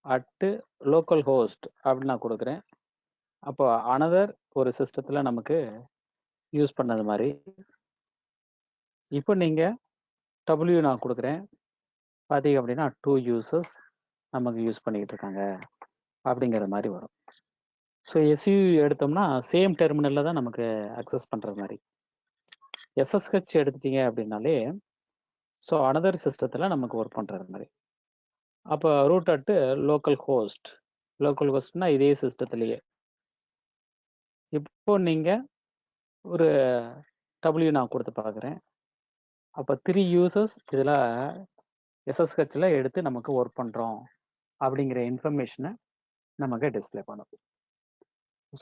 அட்டு லோக்கல் ஹோஸ்ட் அப்படின்னு நான் கொடுக்குறேன். அப்போ அனதர் ஒரு சிஸ்டத்தில் நமக்கு யூஸ் பண்ணது மாதிரி. இப்போ நீங்கள் டபிள்யூ நான் கொடுக்குறேன், பார்த்தீங்க அப்படின்னா 2 யூசர்ஸ் நமக்கு யூஸ் பண்ணிக்கிட்டு இருக்காங்க அப்படிங்கிற மாதிரி வரும். ஸோ எஸ்யூ எடுத்தோம்னா சேம் டெர்மினலில் தான் நமக்கு அக்சஸ் பண்ணுறது மாதிரி. எஸ்எஸ்ஹெச் எடுத்துட்டீங்க அப்படின்னாலே ஸோ அனதர் சிஸ்டத்தில் நமக்கு ஒர்க் பண்ணுறது மாதிரி. அப்போ ரூட் அட்டு லோக்கல் ஹோஸ்ட்னா இதே சிஸ்டத்துலேயே. இப்போ நீங்கள் ஒரு டபிள்யூ நான் கொடுத்து பார்க்குறேன். அப்போ 3 யூசர்ஸ் இதில் எஸ்எஸ்ஹெச்சில் எடுத்து நமக்கு ஒர்க் பண்ணுறோம் அப்படிங்கிற இன்ஃபர்மேஷனை நமக்கு டிஸ்பிளே பண்ணும்.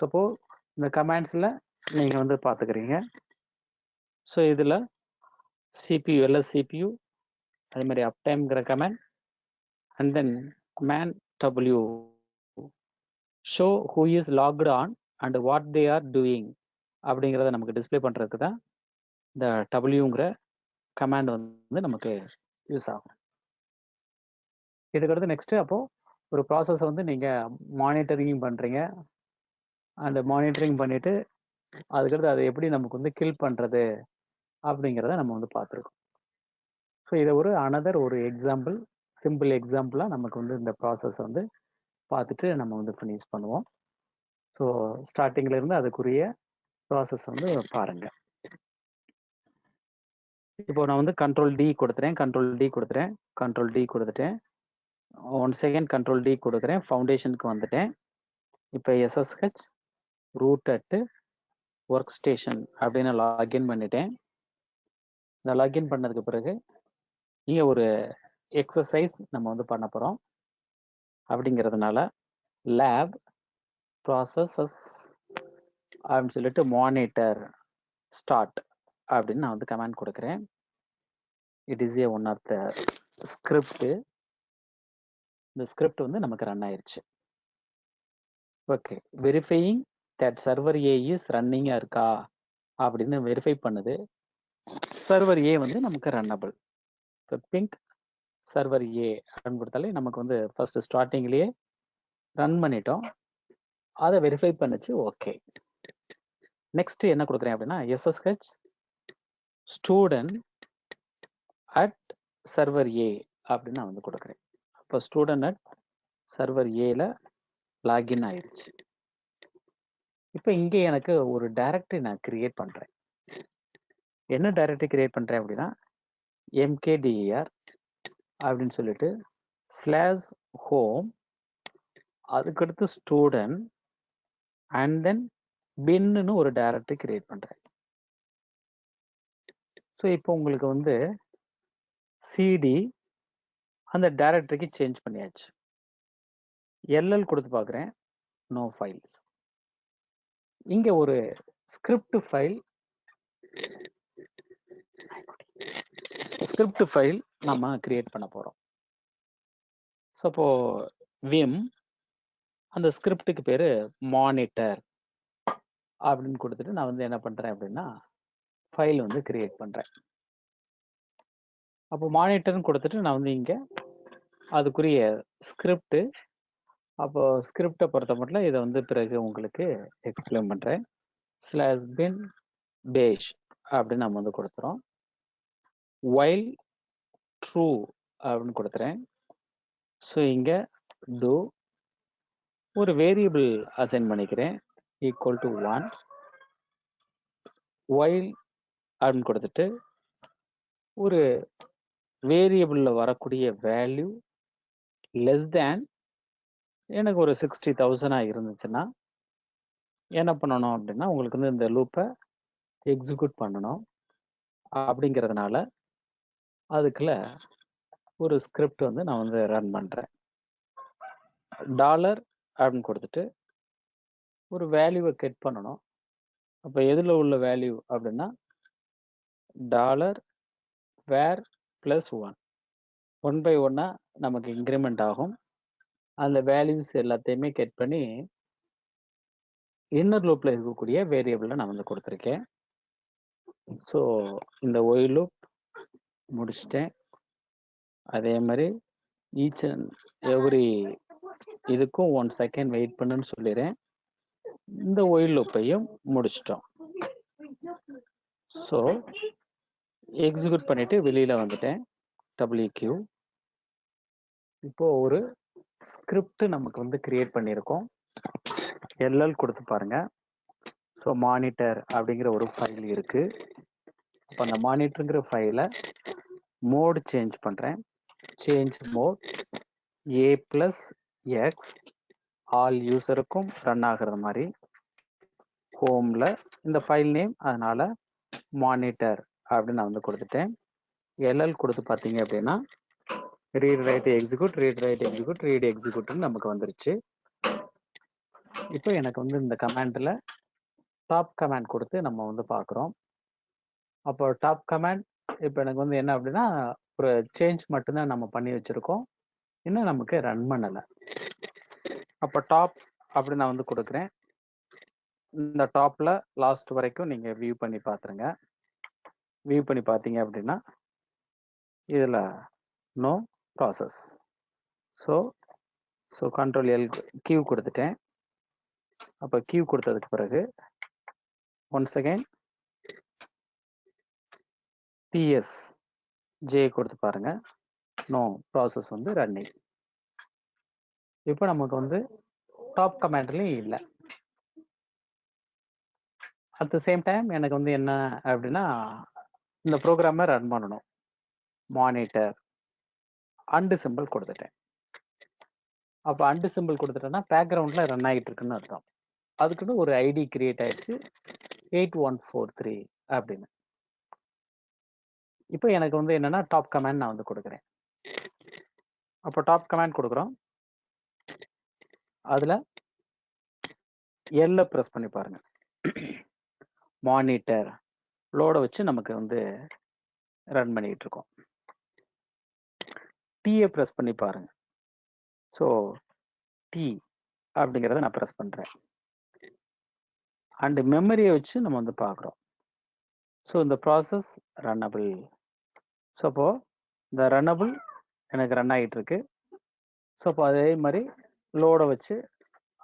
சப்போஸ் இந்த கமாண்ட்ஸில் நீங்கள் வந்து பார்த்துக்கிறீங்க. ஸோ இதில் சிபியூ எல்எஸ் சிபியூ, அதே மாதிரி அப்டைம்ங்கிற command, and then man W show who is logged on and what they are doing அப்படிங்கிறத நமக்கு டிஸ்பிளே பண்ணுறதுக்கு தான் இந்த டபிள்யூங்கிற கமாண்ட் வந்து நமக்கு யூஸ் ஆகும். இதுக்கடுத்து நெக்ஸ்ட்டு அப்போது ஒரு ப்ராசஸை வந்து நீங்கள் மானிட்டரிங் பண்ணுறீங்க. அந்த மானிட்டரிங் பண்ணிவிட்டு அதுக்கடுத்து அதை எப்படி நமக்கு வந்து கில் பண்ணுறது அப்படிங்கிறத நம்ம வந்து பார்த்துருக்கோம். ஸோ இதை ஒரு அனதர் ஒரு எக்ஸாம்பிள், சிம்பிள் எக்ஸாம்பிளாக நமக்கு வந்து இந்த ப்ராசஸ் வந்து பார்த்துட்டு நம்ம வந்து ஃபினிஷ் பண்ணுவோம். ஸோ ஸ்டார்டிங்கில் இருந்து அதுக்குரிய ப்ராசஸ் வந்து பாருங்கள். இப்போ நான் வந்து கண்ட்ரோல் டி கொடுத்துட்டேன், ஒன் செகண்ட் கண்ட்ரோல் டி கொடுக்குறேன், ஃபவுண்டேஷனுக்கு வந்துட்டேன். இப்போ SSH root at work station அப்படின்னு லாகின் பண்ணிட்டேன். இந்த லாகின் பண்ணதுக்கு பிறகு இங்கே ஒரு எக்ஸசைஸ் நம்ம வந்து பண்ண போகிறோம். அப்படிங்கிறதுனால லேப் ப்ராசஸஸ் அப்படின்னு சொல்லிட்டு மானிட்டர் ஸ்டார்ட் அப்படின்னு நான் வந்து கமாண்ட் கொடுக்குறேன். It is a one of the script. இந்த ஸ்கிரிப்ட் வந்து நமக்கு ரன் ஆயிடுச்சு. Okay, verifying that server A is ரன்னிங்காக இருக்கா அப்படின்னு வெரிஃபை பண்ணுது. சர்வர் ஏ வந்து நமக்கு ரன்னபிள். இப்போ பிங்க் சர்வர் ஏ அப்படின்னு கொடுத்தாலே நமக்கு வந்து ஃபர்ஸ்ட் ஸ்டார்டிங்லேயே ரன் பண்ணிட்டோம், அதை வெரிஃபை பண்ணுச்சு. ஓகே, நெக்ஸ்ட் என்ன கொடுக்குறேன் அப்படின்னா எஸ்எஸ்ஹெச் ஸ்டூடெண்ட் அட் சர்வர் ஏ அப்படின்னு நான் வந்து கொடுக்குறேன். அப்போ ஸ்டூடெண்ட் அட் சர்வர் ஏல லாகின் ஆயிடுச்சு. இப்போ இங்கே எனக்கு ஒரு டைரக்டரி நான் கிரியேட் பண்ணுறேன். என்ன டைரக்டரி கிரியேட் பண்ணுறேன் அப்படின்னா mkdir அப்படின்னு சொல்லிட்டு /home, அதுக்கடுத்து ஸ்டூடெண்ட் அண்ட் தென் பின்னு ஒரு டைரக்டரி கிரியேட் பண்ணுறேன். ஸோ இப்போ உங்களுக்கு வந்து சிடி அந்த டைரக்டரிக்கு சேஞ்ச் பண்ணியாச்சு. எல்எல் கொடுத்து பார்க்குறேன். No files. இங்கே ஒரு ஸ்கிரிப்ட் ஃபைல் நம்ம கிரியேட் பண்ண போகிறோம். ஸோ அப்போ விம் அந்த ஸ்கிரிப்டுக்கு பேர் மானிட்டர் அப்படின்னு கொடுத்துட்டு நான் வந்து என்ன பண்ணுறேன் அப்படின்னா ஃபைல் வந்து கிரியேட் பண்ணுறேன். அப்போ மானிட்டர்னு கொடுத்துட்டு நான் வந்து இங்கே அதுக்குரிய ஸ்கிரிப்ட், அப்போ ஸ்கிரிப்டை பொறுத்த மட்டும் இதை வந்து பிறகு உங்களுக்கு எக்ஸ்பிளைன் பண்ணுறேன். /bin bash அப்படின்னு நம்ம வந்து கொடுத்துறோம். while true அப்படின்னு கொடுத்துறேன். ஸோ இங்கே do ஒரு வேரியபிள் அசைன் பண்ணிக்கிறேன் ஈக்குவல் டு 1. while அப்படின்னு கொடுத்துட்டு ஒரு வேரியபிளில் வரக்கூடிய வேல்யூ லெஸ் தேன் எனக்கு ஒரு 60,000 இருந்துச்சுன்னா என்ன பண்ணணும் அப்படின்னா உங்களுக்கு வந்து இந்த லூப்பை எக்ஸிக்யூட் பண்ணணும். அப்படிங்கிறதுனால அதுக்குள்ள ஒரு ஸ்கிரிப்ட் வந்து நான் வந்து ரன் பண்ணுறேன். டாலர் அப்படின்னு கொடுத்துட்டு ஒரு வேல்யூவை கெட் பண்ணணும். அப்போ எதில் உள்ள வேல்யூ அப்படின்னா டாலர் வேர் ப்ளஸ் 1 1 by 1 நமக்கு இன்க்ரிமெண்ட் ஆகும். அந்த வேல்யூஸ் எல்லாத்தையுமே கெட் பண்ணி இன்னர் லூப்பில் இருக்கக்கூடிய வேரியபிளில் நான் வந்து கொடுத்துருக்கேன். ஸோ இந்த ஒய் லூப் முடிச்சிட்டேன். அதே மாதிரி ஈச் அண்ட் எவ்ரி இதுக்கும் 1 செகண்ட் வெயிட் பண்ணுன்னு சொல்லிடுறேன். இந்த ஒய் லூப்பையும் முடிச்சிட்டோம். ஸோ எக்ஸிக்யூட் பண்ணிட்டு வெளியில் வந்துட்டேன். WQ. இப்போ ஒரு ஸ்கிரிப்ட் நமக்கு வந்து கிரியேட் பண்ணியிருக்கோம். LL கொடுத்து பாருங்க. ஸோ மானிட்டர் அப்படிங்கிற ஒரு ஃபைல் இருக்கு. அப்போ அந்த மானிட்டருங்கிற ஃபைலை மோட் சேஞ்ச் பண்ணுறேன். சேஞ்ச் மோட் A+X ஆல் யூசருக்கும் ரன் ஆகிறது மாதிரி ஹோமில் இந்த ஃபைல் நேம், அதனால மானிட்டர் அப்படின்னு நான் வந்து கொடுத்துட்டேன். LL கொடுத்து பார்த்தீங்க அப்படின்னா read write execute, read write execute, read எக்ஸிக்யூட்னு நமக்கு வந்துருச்சு. இப்போ எனக்கு வந்து இந்த கமாண்டில் டாப் கமாண்ட் கொடுத்து நம்ம வந்து பார்க்குறோம். அப்போ டாப் கமாண்ட் இப்போ எனக்கு வந்து என்ன அப்படின்னா ஒரு சேஞ்ச் மட்டும்தான் நம்ம பண்ணி வச்சுருக்கோம், இன்னும் நமக்கு ரன் பண்ணலை. அப்போ டாப் அப்படி நான் வந்து கொடுக்குறேன். இந்த டாப்பில் லாஸ்ட் வரைக்கும் நீங்கள் வியூ பண்ணி பார்த்துருங்க. வியூ பண்ணி பார்த்தீங்க அப்படின்னா இதில் no process. So control L Q கொடுத்துட்டேன். அப்போ கியூ கொடுத்ததுக்கு பிறகு ஒன்ஸ் அகைன் PS J கொடுத்து பாருங்க. நோ ப்ராசஸ் வந்து ரன்னிங். இப்போ நமக்கு வந்து டாப் கமாண்ட்லையும் இல்லை. அட் த சேம் டைம் எனக்கு வந்து என்ன அப்படின்னா இந்த ப்ரோக்ராமை ரன் பண்ணணும். மானிட்டர் அண்டு சிம்பிள் கொடுத்துட்டேன். அப்போ அண்டு சிம்பிள் கொடுத்துட்டேன்னா பேக்ரவுண்டில் ரன் ஆகிட்டு இருக்குன்னு அர்த்தம். அதுக்குன்னு ஒரு ஐடி கிரியேட் ஆயிடுச்சு 8143 அப்படின்னு. இப்போ எனக்கு வந்து என்னன்னா டாப் கமாண்ட் நான் வந்து கொடுக்குறேன். அப்போ டாப் கமாண்ட் கொடுக்குறோம். அதில் எல்ல ப்ரெஸ் பண்ணி பாருங்க. மானிட்டர் லோட வச்சு நமக்கு வந்து ரன் பண்ணிட்டு இருக்கோம். டீயை ப்ரெஸ் பண்ணி பாருங்க. ஸோ டி அப்படிங்கிறத நான் ப்ரெஸ் பண்ணுறேன். அண்டு மெமரியை வச்சு நம்ம வந்து பார்க்குறோம். ஸோ இந்த ப்ராசஸ் ரன்னபிள். ஸோ அப்போது இந்த ரன்னபிள் எனக்கு ரன் ஆகிட்டு இருக்கு. ஸோ அப்போ அதே மாதிரி லோடை வச்சு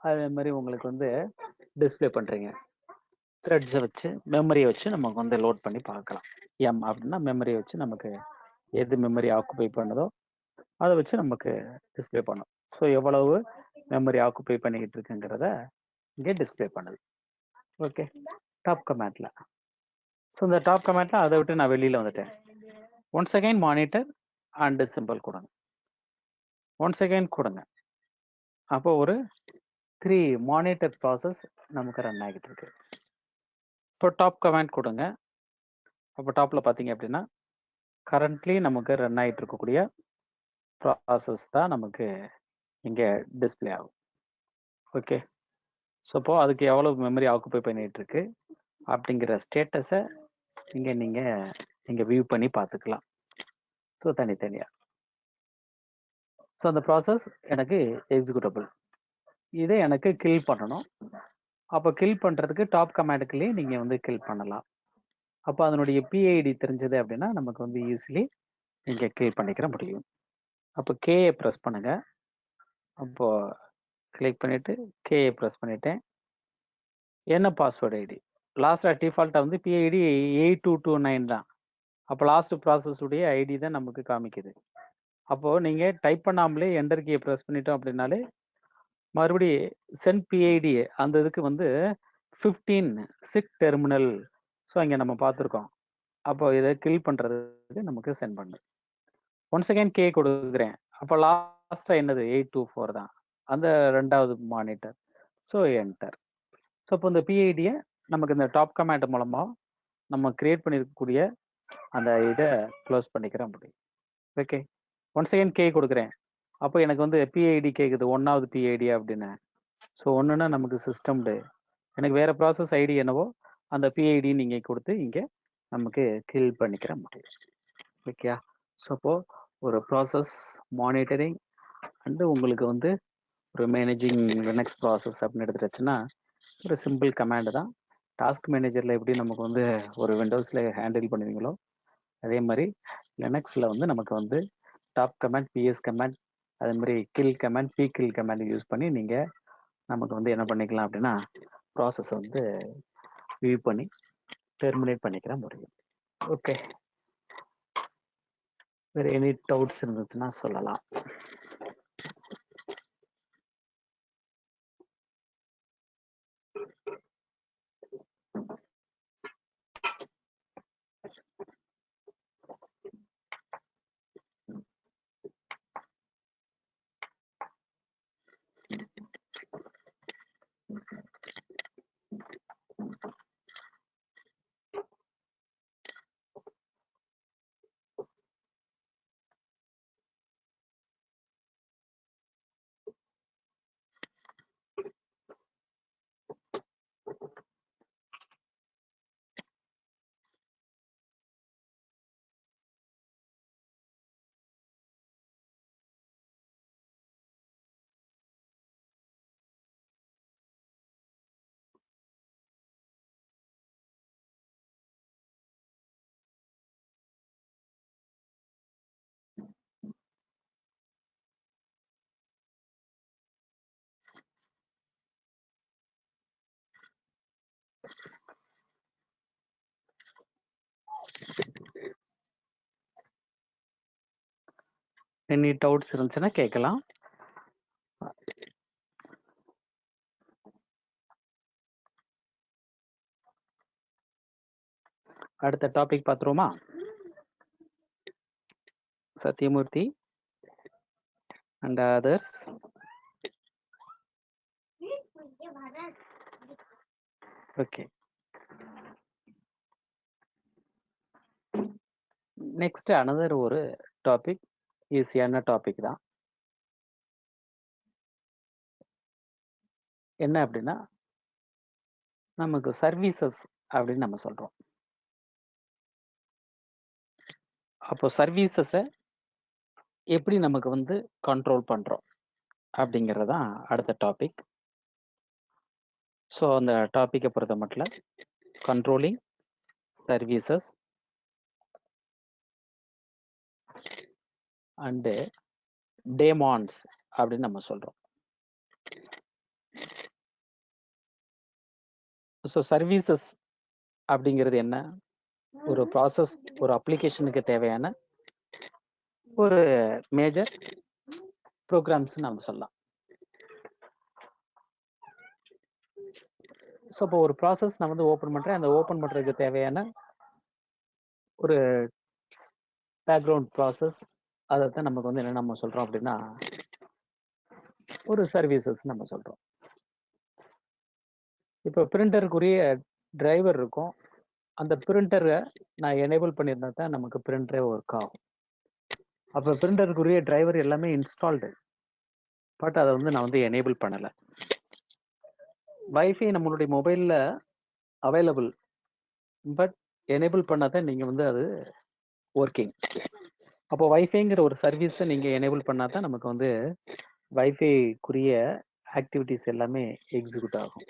அதே மாதிரி உங்களுக்கு வந்து டிஸ்பிளே பண்ணுறீங்க. த்ரெட்ஸை வச்சு மெமரியை வச்சு நமக்கு வந்து லோட் பண்ணி பார்க்கலாம். எம் அப்படின்னா மெமரியை வச்சு நமக்கு எது மெமரி ஆக்குபை பண்ணுதோ அதை வச்சு நமக்கு டிஸ்பிளே பண்ணும். ஸோ எவ்வளவு மெமரி ஆக்குபை பண்ணிக்கிட்டு இருக்குங்கிறத இங்கே டிஸ்பிளே பண்ணுது. ஓகே, டாப் கமாண்ட்ல. ஸோ இந்த டாப் கமாண்ட்ல அதை விட்டு நான் வெளியில் வந்துட்டேன். Once again monitor and simple கொடுங்க. ஒன்ஸ் அகைன் கொடுங்க. அப்போ ஒரு 3 மானிட்டர் ப்ராசஸ் நமக்கு ரன் ஆகிட்டு இருக்கு. இப்போ டாப் கமாண்ட் கொடுங்க. அப்போ டாப்பில் பார்த்தீங்க அப்படின்னா கரண்ட்லி நமக்கு ரன் ஆகிட்டு இருக்கக்கூடிய ப்ராசஸ் தான் நமக்கு இங்கே டிஸ்பிளே ஆகும். ஓகே, ஸோ அப்போ அதுக்கு எவ்வளோ மெமரி ஆக்குப்பை பண்ணிட்டு இருக்கு அப்படிங்கிற ஸ்டேட்டஸை நீங்கள் வியூ பண்ணி பார்த்துக்கலாம். ஸோ தனித்தனியாக. ஸோ அந்த ப்ராசஸ் எனக்கு எக்ஸிக்யூட்டபிள். இதை எனக்கு கில் பண்ணணும். அப்போ கில் பண்ணுறதுக்கு டாப் கமாண்டுக்குள்ளேயே நீங்கள் கில் பண்ணலாம். அப்போ அதனுடைய பிஐடி தெரிஞ்சது அப்படின்னா நமக்கு ஈஸிலி நீங்கள் கில் பண்ணிக்கிற முடியும். அப்போ கேயை ப்ரெஸ் பண்ணுங்க. அப்போ கிளிக் பண்ணிட்டு கேயை ப்ரெஸ் பண்ணிட்டேன். என்ன பாஸ்வேர்டு ஐடி? லாஸ்ட்டாக டிஃபால்ட்டாக பிஐடி 8229 தான். அப்போ லாஸ்ட் ப்ராசஸ் உடைய ஐடி தான் நமக்கு காமிக்குது. அப்போது நீங்கள் டைப் பண்ணாமலே என்டர் கீயை ப்ரெஸ் பண்ணிட்டோம் அப்படின்னாலே மறுபடி சென்ட் பிஐடி அந்த இதுக்கு 15 சிக் டெர்மினல். ஸோ இங்கே நம்ம பார்த்துருக்கோம். அப்போ இதை கில் பண்ணுறதுக்கு நமக்கு சென்ட் பண்ணு. ஒன்ஸ் அகேன் கே கொடுக்குறேன். அப்போ லாஸ்ட்டாக என்னது 824 தான், அந்த ரெண்டாவது மானிட்டர். So enter. ஸோ இப்போ இந்த பிஐடியை நமக்கு இந்த டாப் கமாண்ட் மூலமாக நம்ம கிரியேட் பண்ணியிருக்கக்கூடிய அந்த இதை க்ளோஸ் பண்ணிக்கிற முடியும். ஓகே, ஒன்ஸ் அகேன் கே கொடுக்குறேன். அப்போ எனக்கு பிஐடி கேட்குது 1வது பிஐடி அப்படின்னு. ஸோ ஒன்றுன்னா நமக்கு சிஸ்டம்டு, எனக்கு வேறு ப்ராசஸ் ஐடி என்னவோ அந்த பிஐடி நீங்கள் கொடுத்து இங்கே நமக்கு கில் பண்ணிக்கிற முடியும். ஓகே, ஸோ அப்போது ஒரு ப்ராசஸ் மானிட்டரிங் அண்டு உங்களுக்கு ஒரு மேனேஜிங் லினக்ஸ் ப்ராசஸ் அப்படின்னு எடுத்துட்டுச்சுன்னா ஒரு சிம்பிள் கமாண்டு தான். டாஸ்க் மேனேஜரில் எப்படி நமக்கு ஒரு விண்டோஸில் ஹேண்டில் பண்ணுவீங்களோ அதே மாதிரி லினக்ஸில் நமக்கு டாப் கமாண்ட், பிஎஸ் கமாண்ட், அதே மாதிரி kill command, P kill command use பண்ணி நீங்கள் நமக்கு என்ன பண்ணிக்கலாம் அப்படின்னா ப்ராசஸ் வியூ பண்ணி டெர்மினேட் பண்ணிக்கிற முடியும். ஓகே, வேறு எனி டவுட்ஸ் இருந்துச்சுன்னா சொல்லலாம். எனி டவுட்ஸ் இருந்துச்சுன்னா கேட்கலாம். அடுத்த டாபிக் பார்த்துருவோமா? Sathyamoorthy and others. Okay, next another ஒரு டாபிக், ஈஸியான டாபிக் தான். என்ன அப்படின்னா நமக்கு சர்வீசஸ் அப்படின்னு நம்ம சொல்றோம். அப்போ சர்வீசஸை எப்படி நமக்கு கண்ட்ரோல் பண்றோம் அப்படிங்கிறதான் அடுத்த டாபிக். ஸோ அந்த டாப்பிக்கை பொறுத்த மட்டும் கண்ட்ரோலிங் சர்வீசஸ் அண்டு டேமான்ஸ் அப்படின்னு நம்ம சொல்றோம். ஸோ சர்வீசஸ் அப்படிங்கிறது என்ன? ஒரு ப்ராசஸ், ஒரு அப்ளிகேஷனுக்கு தேவையான ஒரு மேஜர் ப்ரோக்ராம்ஸ் நம்ம சொல்லலாம். ஸோ இப்போ ஒரு ப்ராசஸ் நான் ஓப்பன் பண்ணுறேன். அந்த ஓப்பன் பண்ணுறதுக்கு தேவையான ஒரு பேக்ரவுண்ட் ப்ராசஸ், அதை தான் நமக்கு என்ன நம்ம சொல்கிறோம் அப்படின்னா ஒரு சர்வீசஸ் நம்ம சொல்கிறோம். இப்போ பிரிண்டருக்குரிய டிரைவர் இருக்கும். அந்த பிரிண்டரை நான் எனேபிள் பண்ணியிருந்தா தான் நமக்கு பிரிண்டரே ஒர்க் ஆகும். அப்போ பிரிண்டருக்குரிய டிரைவர் எல்லாமே இன்ஸ்டால்டு, பட் அதை நான் எனேபிள் பண்ணலை. வைஃபை நம்மளுடைய மொபைலில் அவைலபிள், பட் எனேபிள் பண்ணாதான் நீங்கள் வந்து அது ஒர்க்கிங். அப்போ வைஃபைங்கிற ஒரு சர்வீஸை நீங்கள் எனேபிள் பண்ணால் தான் நமக்கு வந்து வைஃபைக்குரிய ஆக்டிவிட்டீஸ் எல்லாமே எக்ஸிக்யூட் ஆகும்.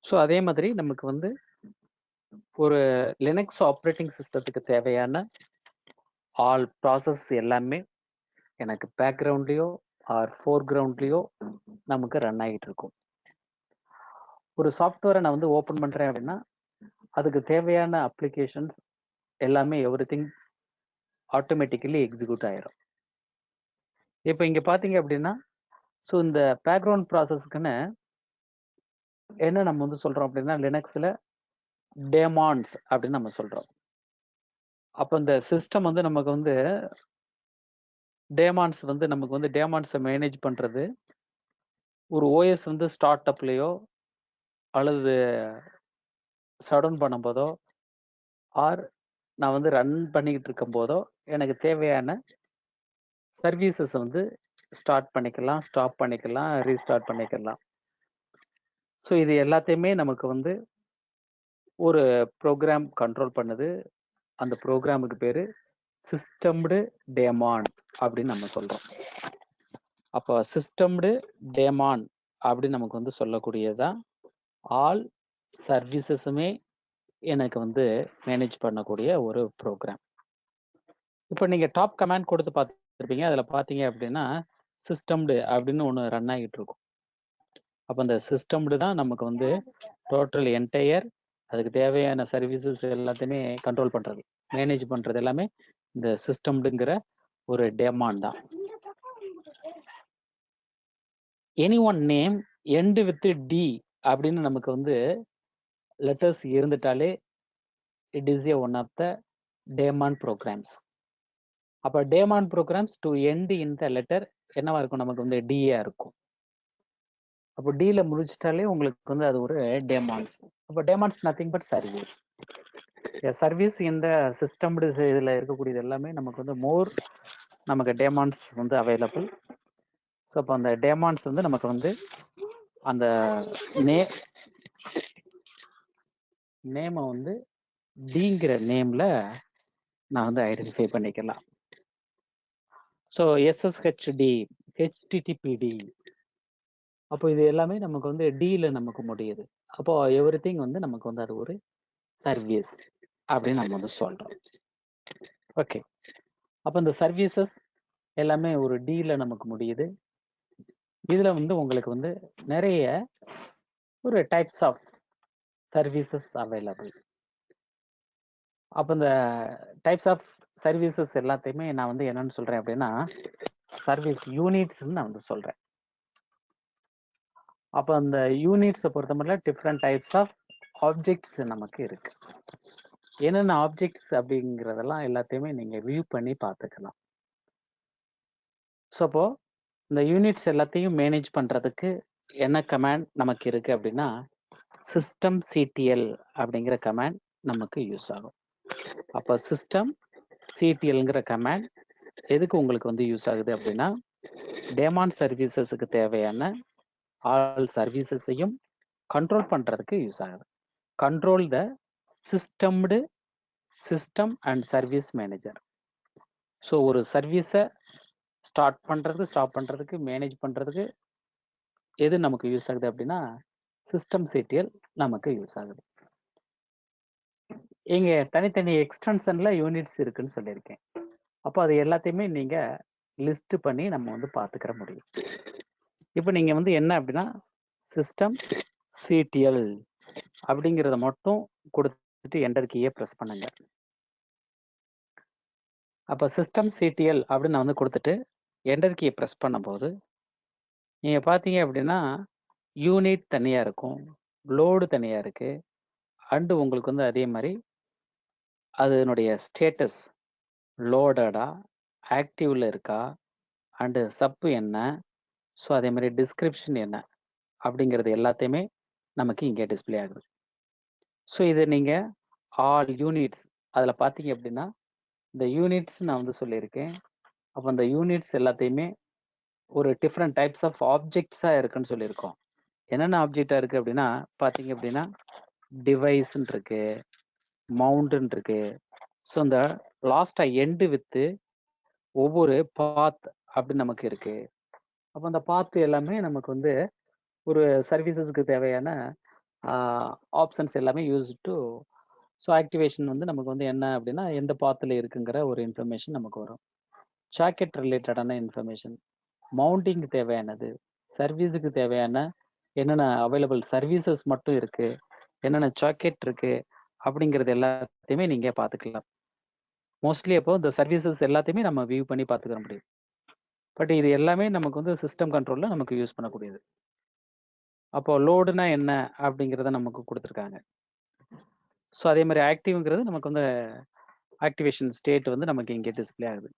ஸோ அதே மாதிரி நமக்கு வந்து ஒரு லினக்ஸ் ஆப்ரேட்டிங் சிஸ்டத்துக்கு தேவையான ஆல் ப்ராசஸ் எல்லாமே எனக்கு பேக்ரவுண்ட்லேயோ ஆர் ஃபோர்கிரவுண்ட்லேயோ நமக்கு ரன் ஆகிட்டு இருக்கும். ஒரு சாஃப்ட்வேரை நான் வந்து ஓப்பன் பண்ணுறேன் அப்படின்னா அதுக்கு தேவையான அப்ளிகேஷன்ஸ் எல்லாமே எவ்ரிதிங் ஆட்டோமேட்டிக்கலி எக்ஸிக்யூட் ஆயிரும். இப்போ இங்கே பார்த்தீங்க அப்படின்னா, ஸோ இந்த பேக்ரவுண்ட் ப்ராசஸ்க்குன்னு என்ன நம்ம வந்து சொல்கிறோம் அப்படின்னா, லினக்ஸில் டேமான்ஸ் அப்படின்னு நம்ம சொல்கிறோம். அப்போ இந்த சிஸ்டம் வந்து நமக்கு வந்து டேமான்ஸ் வந்து நமக்கு வந்து டேமான்ஸை மேனேஜ் பண்ணுறது ஒரு ஓஎஸ் வந்து ஸ்டார்ட் அப்லேயோ அல்லது ஷடவுன் பண்ணும்போதோ ஆர் நான் வந்து ரன் பண்ணிக்கிட்டு இருக்கும் போதோ எனக்கு தேவையான சர்வீசஸ் வந்து ஸ்டார்ட் பண்ணிக்கலாம், ஸ்டாப் பண்ணிக்கலாம், ரீஸ்டார்ட் பண்ணிக்கலாம். ஸோ இது எல்லாத்தையுமே நமக்கு வந்து ஒரு ப்ரோக்ராம் கண்ட்ரோல் பண்ணுது. அந்த ப்ரோக்ராமுக்கு பேர் சிஸ்டம்டு டேமான் அப்படின்னு நம்ம சொல்கிறோம். அப்போ சிஸ்டம்டு டேமான் அப்படின்னு நமக்கு வந்து சொல்லக்கூடியதான் ஆல் சர்வீசஸுமே எனக்கு வந்து மேனேஜ் பண்ணக்கூடிய ஒரு ப்ரோக்ராம். இப்போ நீங்கள் டாப் கமாண்ட் கொடுத்து பார்த்துருப்பீங்க. அதில் பார்த்தீங்க அப்படின்னா சிஸ்டம்டு அப்படின்னு ஒன்று ரன் ஆகிட்டு இருக்கும். அப்போ அந்த சிஸ்டம்டு தான் நமக்கு வந்து டோட்டல் என்டையர் அதுக்கு தேவையான சர்வீசஸ் எல்லாத்தையுமே கண்ட்ரோல் பண்ணுறது, மேனேஜ் பண்ணுறது எல்லாமே இந்த சிஸ்டம்டுங்கிற ஒரு டேமான் தான். Any one name end with D அப்படின்னு நமக்கு வந்து லெட்டர்ஸ் இருந்துட்டாலே it is a one of the daemon programs. அப்போ daemon programs to end in the letter என்னவா இருக்கும், நமக்கு வந்து டிஏ இருக்கும். அப்போ டில முடிச்சிட்டாலே உங்களுக்கு வந்து அது ஒரு டேமான்ஸ். அப்போ டேமான்ஸ் நத்திங் பட் சர்வீஸ். சர்வீஸ் இந்த சிஸ்டம்டு இதில் இருக்கக்கூடியது எல்லாமே நமக்கு வந்து மோர் நமக்கு டேமான்ஸ் வந்து அவைலபிள். ஸோ அப்போ அந்த டேமான்ஸ் வந்து நமக்கு வந்து அந்த நேமை வந்து டிங்கிற நேம்ல நான் வந்து ஐடென்டிஃபை பண்ணிக்கலாம். ஸோ எஸ்எஸ்ஹெச்டி, ஹெச்டிடிபிடி, அப்போ இது எல்லாமே நமக்கு வந்து டியில் நமக்கு முடியுது. அப்போ எவ்ரிதிங் வந்து நமக்கு வந்து அது ஒரு சர்வீஸ் அப்படின்னு நம்ம வந்து சொல்றோம். ஓகே, அப்போ இந்த சர்வீசஸ் எல்லாமே ஒரு டியில் நமக்கு முடியுது. இதில் வந்து உங்களுக்கு வந்து நிறைய ஒரு டைப்ஸ் ஆஃப் சர்வீசஸ் அவைலபிள். அப்போ இந்த டைப்ஸ் ஆஃப் சர்வீசஸ் எல்லாத்தையுமே நான் வந்து என்னன்னு சொல்றேன் அப்படின்னா சர்வீஸ் யூனிட்ஸ்ன்னு நான் வந்து சொல்றேன். அப்போ அந்த யூனிட்ஸை பொறுத்த மட்டும் டிஃப்ரெண்ட் டைப்ஸ் ஆஃப் ஆப்ஜெக்ட்ஸ் நமக்கு இருக்கு. என்னென்ன ஆப்ஜெக்ட்ஸ் அப்படிங்கிறதெல்லாம் எல்லாத்தையுமே நீங்கள் வியூ பண்ணி பார்த்துக்கலாம். ஸோ அப்போ இந்த யூனிட்ஸ் எல்லாத்தையும் மேனேஜ் பண்ணுறதுக்கு என்ன கமாண்ட் நமக்கு இருக்கு அப்படின்னா சிஸ்டம் சிடிஎல் அப்படிங்கிற கமாண்ட் நமக்கு யூஸ் ஆகும். அப்போ சிஸ்டம் சிடிஎல்ங்கிற கமாண்ட் எதுக்கு உங்களுக்கு வந்து யூஸ் ஆகுது அப்படின்னா டேமான் சர்வீசஸுக்கு தேவையான ஆல் சர்வீசஸையும் கண்ட்ரோல் பண்ணுறதுக்கு யூஸ் ஆகுது. Control the systemd system and service manager. So ஒரு சர்வீஸை ஸ்டார்ட் பண்ணுறதுக்கு ஸ்டாப் பண்ணுறதுக்கு மேனேஜ் பண்ணுறதுக்கு எது நமக்கு யூஸ் ஆகுது அப்படின்னா சிஸ்டம் சிடிஎல் நமக்கு யூஸ் ஆகுது. இங்கே தனித்தனி எக்ஸ்டென்ஷனில் யூனிட்ஸ் இருக்குன்னு சொல்லியிருக்கேன். அப்போ அது எல்லாத்தையுமே நீங்கள் லிஸ்ட் பண்ணி நம்ம வந்து பார்த்துக்கிற முடியும். இப்போ நீங்கள் வந்து என்ன அப்படின்னா சிஸ்டம் சிடிஎல் அப்படிங்கிறத மட்டும் கொடுத்துட்டு என்டர் கீயை ப்ரெஸ் பண்ணுங்க. அப்போ சிஸ்டம் சிடிஎல் அப்படின்னு நான் வந்து கொடுத்துட்டு என்டர் கீயை ப்ரெஸ் பண்ணும்போது நீங்கள் பார்த்தீங்க அப்படின்னா யூனிட் தனியாக இருக்கும், லோடு தனியாக இருக்குது, அண்டு உங்களுக்கு வந்து அதே மாதிரி அதனுடைய ஸ்டேட்டஸ் லோடடா ஆக்டிவ்ல இருக்கா அண்டு சப்பு என்ன, ஸோ அதே மாதிரி டிஸ்கிரிப்ஷன் என்ன அப்படிங்கிறது எல்லாத்தையுமே நமக்கு இங்கே டிஸ்பிளே ஆகுது. ஸோ இது நீங்கள் ஆல் யூனிட்ஸ் அதில் பார்த்தீங்க அப்படின்னா இந்த யூனிட்ஸ் நான் வந்து சொல்லியிருக்கேன். அப்போ அந்த யூனிட்ஸ் எல்லாத்தையுமே ஒரு டிஃப்ரெண்ட் டைப்ஸ் ஆஃப் ஆப்ஜெக்ட்ஸாக இருக்குன்னு சொல்லியிருக்கோம். என்னென்ன ஆப்ஜெக்டாக இருக்குது அப்படின்னா பார்த்தீங்க அப்படின்னா டிவைஸ்ன்னு இருக்கு, மவுண்ட்ன்னு இருக்கு. ஸோ இந்த லாஸ்ட்டாக எண்டு வித்து ஒவ்வொரு பாத் அப்படின்னு நமக்கு இருக்கு. அப்போ அந்த பாத் எல்லாமே நமக்கு வந்து ஒரு சர்வீசஸ்க்கு தேவையான ஆப்ஷன்ஸ் எல்லாமே யூஸ் டு. ஸோ ஆக்டிவேஷன் வந்து நமக்கு வந்து என்ன அப்படின்னா எந்த பாத்தில் இருக்குங்கிற ஒரு இன்ஃபர்மேஷன் நமக்கு வரும். சாக்கெட் ரிலேட்டடான இன்ஃபர்மேஷன், மவுண்டிங்க்கு தேவையானது, சர்வீஸுக்கு தேவையான என்னென்ன அவைலபிள் சர்வீசஸ் மட்டும் இருக்கு, என்னென்ன சாக்கெட் இருக்கு அப்படிங்கிறது எல்லாத்தையுமே நீங்க பார்த்துக்கலாம். மோஸ்ட்லி அப்போ இந்த சர்வீசஸ் எல்லாத்தையுமே நம்ம வியூ பண்ணி பார்த்துக்க முடியும். பட் இது எல்லாமே நமக்கு வந்து சிஸ்டம் கண்ட்ரோலில் நமக்கு யூஸ் பண்ணக்கூடியது. அப்போ லோடுனா என்ன அப்படிங்கிறத நமக்கு கொடுத்துருக்காங்க. ஸோ அதே மாதிரி ஆக்டிவ்ங்கிறது நமக்கு வந்து ஆக்டிவேஷன் ஸ்டேட் வந்து நமக்கு இங்கே டிஸ்பிளே ஆகுது.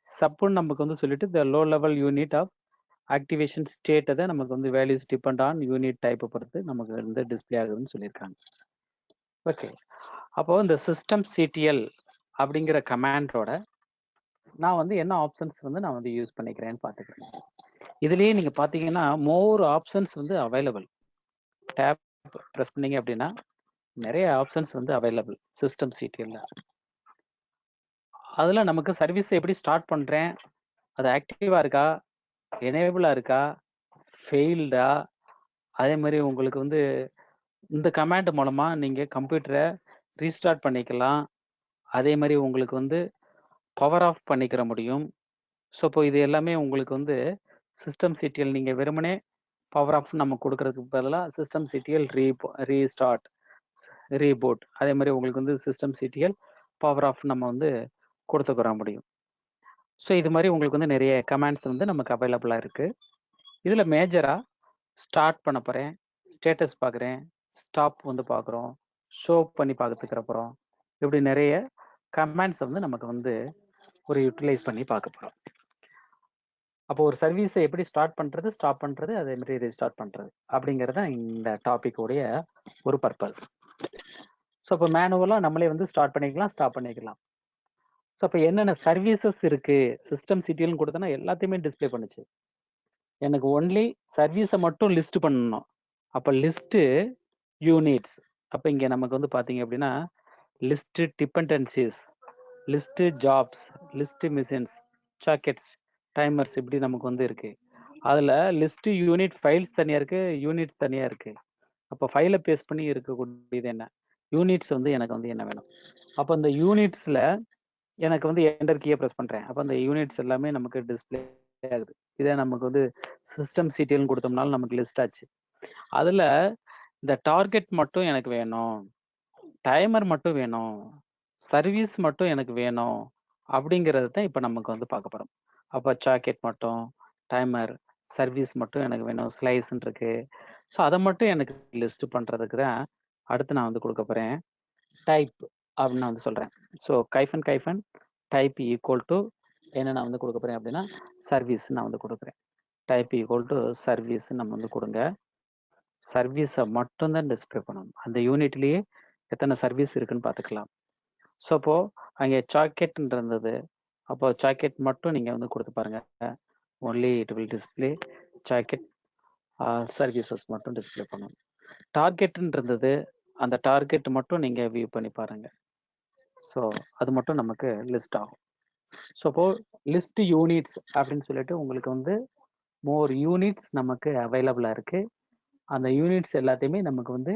சப்புன்னு நமக்கு வந்து சொல்லிட்டு the low level unit of activation ஸ்டேட்டை தான் நமக்கு வந்து வேல்யூஸ் டிபெண்ட் ஆன் யூனிட் டைப்பை பொறுத்து நமக்கு வந்து டிஸ்பிளே ஆகுதுன்னு சொல்லியிருக்காங்க. ஓகே, அப்போ இந்த சிஸ்டம் சிடிஎல் அப்படிங்கிற கமாண்டோட நான் வந்து என்ன ஆப்ஷன்ஸ் வந்து நான் வந்து யூஸ் பண்ணிக்கிறேன்னு பார்த்துக்கிறேன். இதுலேயே நீங்கள் பார்த்தீங்கன்னா மோர் ஆப்ஷன்ஸ் வந்து அவைலபிள். டேப் ப்ரெஸ் பண்ணீங்க அப்படின்னா நிறைய ஆப்ஷன்ஸ் வந்து அவைலபிள் சிஸ்டம் சிடிஎல்ல. அதில் நமக்கு சர்வீஸ் எப்படி ஸ்டார்ட் பண்ணுறேன், அது ஆக்டிவாக இருக்கா, எனேபிளாக இருக்கா, ஃபெயில்டா, அதே மாதிரி உங்களுக்கு வந்து இந்த கமாண்ட் மூலமாக நீங்கள் கம்ப்யூட்டரை ரீஸ்டார்ட் பண்ணிக்கலாம். அதே மாதிரி உங்களுக்கு வந்து பவர் ஆஃப் பண்ணிக்கிற முடியும். ஸோ இப்போ இது எல்லாமே உங்களுக்கு வந்து சிஸ்டம் சிடிஎல் நீங்கள் வெறுமனே பவர் ஆஃப் நம்ம கொடுக்கறதுக்கு பதிலாக சிஸ்டம் சிடிஎல் ரீஸ்டார்ட், ரீபூட், அதே மாதிரி உங்களுக்கு வந்து சிஸ்டம் சிடிஎல் பவர் ஆஃப் நம்ம வந்து கொடுத்துக்கிற முடியும். ஸோ இது மாதிரி உங்களுக்கு வந்து நிறைய கமாண்ட்ஸ் வந்து நமக்கு அவைலபிளாக இருக்குது. இதில் மேஜராக ஸ்டார்ட் பண்ண போகிறேன், ஸ்டேட்டஸ் பார்க்குறேன், ஸ்டாப் வந்து பார்க்குறோம், ஷோ பண்ணி பார்த்துக்கிற போகிறோம். இப்படி நிறைய கமாண்ட்ஸ் வந்து நமக்கு வந்து ஒரு யூட்டிலைஸ் பண்ணி பார்க்க போகிறோம். அப்போ ஒரு சர்வீஸை எப்படி ஸ்டார்ட் பண்ணுறது, ஸ்டாப் பண்ணுறது, அதே மாதிரி ரீஸ்டார்ட் பண்ணுறது அப்படிங்கிறது தான் இந்த டாப்பிக்குடைய ஒரு பர்பஸ். ஸோ இப்போ மேனுவலாக நம்மளே வந்து ஸ்டார்ட் பண்ணிக்கலாம், ஸ்டாப் பண்ணிக்கலாம். ஸோ இப்போ என்னென்ன சர்வீசஸ் இருக்குது, சிஸ்டம் சிடிஎல்னு கொடுத்தனா எல்லாத்தையுமே டிஸ்பிளே பண்ணுச்சு. எனக்கு ஒன்லி சர்வீஸை மட்டும் லிஸ்ட் பண்ணணும். அப்போ லிஸ்ட்டு யூனிட்ஸ், அப்போ இங்கே நமக்கு வந்து பார்த்தீங்க அப்படின்னா list dependencies, list jobs, list machines, sockets, timers இப்படி நமக்கு வந்து இருக்கு. அதில் லிஸ்ட்டு யூனிட் ஃபைல்ஸ் தனியாக இருக்கு, யூனிட்ஸ் தனியாக இருக்கு. அப்போ ஃபைலை பேஸ் பண்ணி இருக்கக்கூடியது என்ன, யூனிட்ஸ் வந்து எனக்கு வந்து என்ன வேணும். அப்போ இந்த யூனிட்ஸில் எனக்கு வந்து என்டர் கீயை ப்ரெஸ் பண்ணுறேன். அப்போ அந்த யூனிட்ஸ் எல்லாமே நமக்கு டிஸ்பிளே ஆகுது. இதே நமக்கு வந்து சிஸ்டம் சிடிஎல்னு கொடுத்தோம்னாலும் நமக்கு லிஸ்ட் ஆச்சு. அதில் இந்த டார்கெட் மட்டும் எனக்கு வேணும், டைமர் மட்டும் வேணும், சர்வீஸ் மட்டும் எனக்கு வேணும் அப்படிங்கிறது தான் இப்போ நமக்கு வந்து பார்க்க போகிறோம். அப்போ சாக்கெட் மட்டும், டைமர், சர்வீஸ் மட்டும் எனக்கு வேணும், ஸ்லைஸ்ன்னு இருக்கு. ஸோ அதை மட்டும் எனக்கு லிஸ்ட் பண்ணுறதுக்கு தான் அடுத்து நான் வந்து கொடுக்க போகிறேன் டைப் அப்படின்னு நான் வந்து சொல்கிறேன். ஸோ கைஃபன் டைப் ஈக்குவல் டு என்ன நான் வந்து கொடுக்க போகிறேன் அப்படின்னா சர்வீஸ் நான் வந்து கொடுக்குறேன். டைப் ஈக்குவல் டு சர்வீஸ் நம்ம வந்து கொடுங்க. சர்வீஸை மட்டும்தான் டிஸ்பிளே பண்ணணும். அந்த யூனிட்லேயே எத்தனை சர்வீஸ் இருக்குன்னு பார்த்துக்கலாம். ஸோ அப்போது அங்கே சாக்கெட்ன்னு இருந்தது, அப்போ சாக்கெட் மட்டும் நீங்கள் வந்து கொடுத்து பாருங்க. Only it will display socket, services மட்டும் டிஸ்பிளே பண்ணணும். டார்கெட்ன்னு இருந்தது, அந்த டார்கெட் மட்டும் நீங்கள் வியூ பண்ணி பாருங்க. ஸோ அது மட்டும் நமக்கு லிஸ்ட் ஆகும். ஸோ அப்போ லிஸ்ட் யூனிட்ஸ் அப்படின்னு சொல்லிட்டு உங்களுக்கு வந்து மோர் யூனிட்ஸ் நமக்கு அவைலபிளாக இருக்கு. அந்த யூனிட்ஸ் எல்லாத்தையுமே நமக்கு வந்து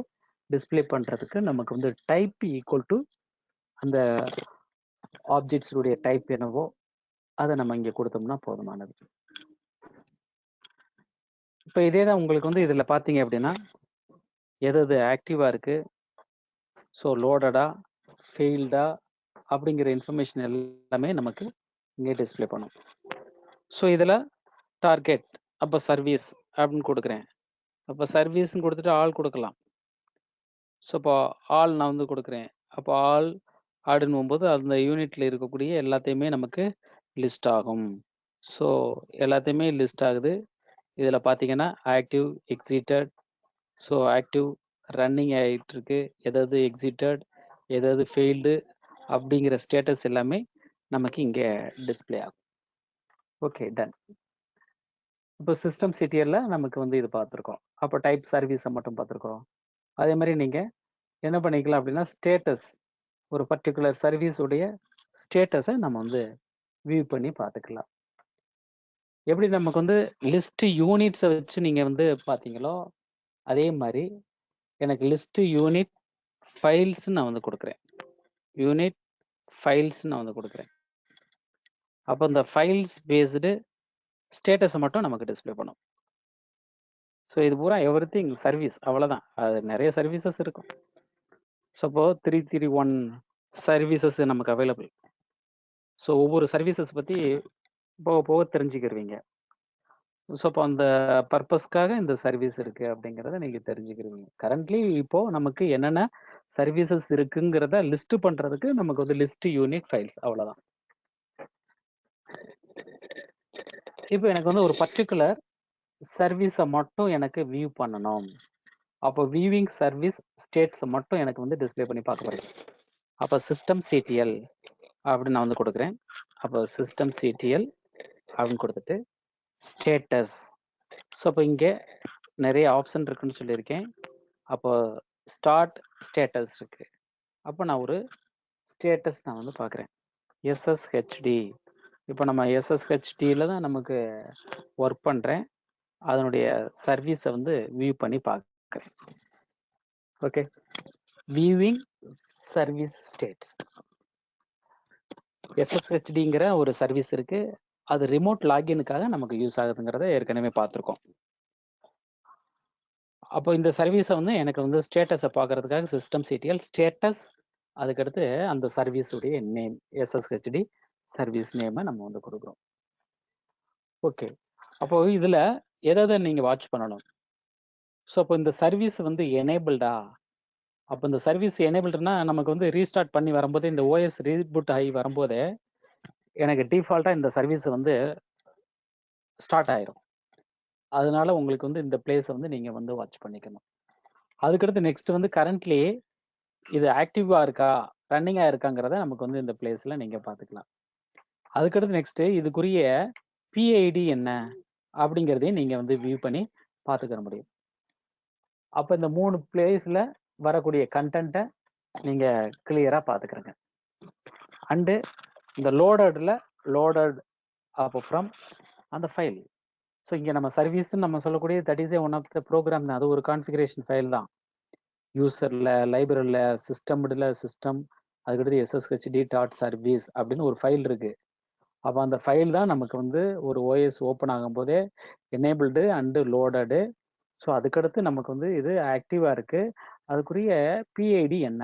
டிஸ்பிளே பண்ணுறதுக்கு நமக்கு வந்து டைப் ஈக்குவல் டு அந்த ஆப்ஜெக்ட்ஸுடைய டைப் என்னவோ அதை நம்ம இங்கே கொடுத்தோம்னா போதுமானது. இப்போ இதே தான் உங்களுக்கு வந்து இதில் பார்த்தீங்க அப்படின்னா எது ஆக்டிவாக இருக்குது, ஸோ லோடடா, ஃபெயில்டா அப்படிங்கிற இன்ஃபர்மேஷன் எல்லாமே நமக்கு இங்கே டிஸ்பிளே பண்ணும். ஸோ இதில் டார்கெட், அப்போ சர்வீஸ் அப்படின்னு கொடுக்குறேன். அப்போ சர்வீஸ்ன்னு கொடுத்துட்டு ஆள் கொடுக்கலாம். ஸோ இப்போ ஆள் நான் வந்து கொடுக்குறேன். அப்போ ஆள் ஆடுன்னு போகும்போது அந்த யூனிட்டில் இருக்கக்கூடிய எல்லாத்தையுமே நமக்கு லிஸ்ட் ஆகும். ஸோ எல்லாத்தையுமே லிஸ்ட் ஆகுது. இதில் பார்த்தீங்கன்னா active, existed, so active running ஆகிட்டு இருக்கு, எதாவது எக்ஸிட்டட், எதாவது ஃபெயில்டு அப்படிங்கிற ஸ்டேட்டஸ் எல்லாமே நமக்கு இங்கே டிஸ்பிளே ஆகும். Okay, done. இப்போ சிஸ்டம் சிடிஎல்ல நமக்கு வந்து இது பார்த்துருக்கோம். அப்போ டைப் சர்வீஸை மட்டும் பார்த்துருக்கோம். அதே மாதிரி நீங்கள் என்ன பண்ணிக்கலாம் அப்படின்னா ஸ்டேட்டஸ், ஒரு பர்டிகுலர் சர்வீஸ் உடைய ஸ்டேட்டஸை நம்ம வந்து வியூ பண்ணி பார்த்துக்கலாம். எப்படி நமக்கு வந்து லிஸ்ட் யூனிட்ஸை வச்சு நீங்கள் வந்து பார்த்தீங்களோ அதே மாதிரி எனக்கு லிஸ்ட் யூனிட் ஃபைல்ஸ் நான் வந்து கொடுக்குறேன். யூனிட் ஃபைல்ஸ் நான் வந்து கொடுக்குறேன். அப்போ இந்த ஃபைல்ஸ் பேஸ்டு ஸ்டேட்டஸை மட்டும் நமக்கு டிஸ்பிளே பண்ணும். ஸோ இது பூரா எவ்ரிதிங் சர்வீஸ், அவ்வளோதான். அது நிறைய சர்வீசஸ் இருக்கும். ஸோ இப்போ 331 சர்வீசஸ் நமக்கு அவைலபிள். ஸோ ஒவ்வொரு சர்வீசஸ் பற்றி போக போக தெரிஞ்சுக்கிருவீங்க. ஸோ இப்போ அந்த பர்பஸ்க்காக இந்த சர்வீஸ் இருக்கு அப்படிங்கிறத நீங்கள் தெரிஞ்சுக்கிருவீங்க. கரண்ட்லி இப்போ நமக்கு என்னென்ன சர்வீசஸ் இருக்குங்கிறத லிஸ்ட் பண்ணுறதுக்கு நமக்கு வந்து லிஸ்ட் யூனிட் ஃபைல்ஸ், அவ்வளோதான். இப்போ எனக்கு வந்து ஒரு பர்டிகுலர் சர்வீஸை மட்டும் எனக்கு வியூ பண்ணணும். அப்போ வியூவிங் சர்வீஸ் ஸ்டேட்ஸை மட்டும் எனக்கு வந்து டிஸ்பிளே பண்ணி பார்க்க போகிறேன். அப்போ சிஸ்டம் சிடிஎல் அப்படின்னு நான் வந்து கொடுக்குறேன். அப்போ சிஸ்டம் சிடிஎல் அப்படின்னு கொடுத்துட்டு ஸ்டேட்டஸ். ஸோ அப்போ இங்கே நிறைய ஆப்ஷன் இருக்குன்னு சொல்லியிருக்கேன். அப்போ ஸ்டார்ட் ஸ்டேட்டஸ் இருக்கு. அப்போ நான் ஒரு ஸ்டேட்டஸ் நான் வந்து பார்க்குறேன். எஸ்எஸ்ஹெச்டி. இப்போ நம்ம எஸ்எஸ்ஹெச்டியில் தான் நமக்கு ஒர்க் பண்ணுறேன். அதனுடைய சர்வீஸை வந்து வியூ பண்ணி பார்க்குறேன். Okay, viewing service states. எஸ்எஸ்ஹெச்டிங்கிற ஒரு சர்வீஸ் இருக்கு. அது ரிமோட் லாகினுக்காக நமக்கு யூஸ் ஆகுதுங்கிறத ஏற்கனவே பார்த்துருக்கோம். அப்போ இந்த சர்வீஸை வந்து எனக்கு வந்து ஸ்டேட்டஸை பார்க்கறதுக்காக சிஸ்டம் சிடிஎல் ஸ்டேட்டஸ், அதுக்கடுத்து அந்த சர்வீஸுடைய நேம் எஸ்எஸ்ஹெச்டி சர்வீஸ் நேமை நம்ம வந்து கொடுக்குறோம். ஓகே, அப்போ இதில் எதை நீங்கள் வாட்ச் பண்ணணும்? ஸோ அப்போ இந்த சர்வீஸ் வந்து எனேபிள்டா? அப்போ இந்த சர்வீஸ் எனேபிள்டுனா நமக்கு வந்து ரீஸ்டார்ட் பண்ணி வரும்போது, இந்த ஓஎஸ் ரீபூட் ஆகி வரும்போதே எனக்கு டிஃபால்ட்டாக இந்த சர்வீஸ் வந்து ஸ்டார்ட் ஆயிரும். அதனால உங்களுக்கு வந்து இந்த பிளேஸை வந்து நீங்கள் வந்து வாட்ச் பண்ணிக்கணும். அதுக்கடுத்து நெக்ஸ்ட் வந்து கரண்ட்லி இது ஆக்டிவாக இருக்கா, ரன்னிங்காக இருக்காங்கிறத நமக்கு வந்து இந்த பிளேஸில் நீங்கள் பார்த்துக்கலாம். அதுக்கடுத்து நெக்ஸ்ட் இதுக்குரிய பிஐடி என்ன அப்படிங்கிறதையும் நீங்கள் வந்து வியூ பண்ணி பார்த்துக்கிற முடியும். அப்போ இந்த 3 பிளேஸில் வரக்கூடிய கண்டென்ட்டை நீங்கள் கிளியராக பார்த்துக்கிறங்க. அண்டு இந்த லோடடில் லோடட் அப்போ ஃப்ரம் அந்த ஃபைல். ஸோ இங்கே நம்ம சர்வீஸ்ன்னு நம்ம சொல்லக்கூடிய that is a one of the program தான். அது ஒரு கான்ஃபிகரேஷன் ஃபைல் தான். யூசரில், லைப்ரரியில், சிஸ்டம்ல சிஸ்டம், அதுக்கடுத்து எஸ்எஸ்ஹெச்டி டாட் சர்வீஸ் அப்படின்னு ஒரு ஃபைல் இருக்கு. அப்போ அந்த ஃபைல் தான் நமக்கு வந்து ஒரு ஓஎஸ் ஓப்பன் ஆகும் போதே எனேபிள்டு அண்டு லோடடு. ஸோ அதுக்கடுத்து நமக்கு வந்து இது ஆக்டிவாக இருக்கு. அதுக்குரிய பிஐடி என்ன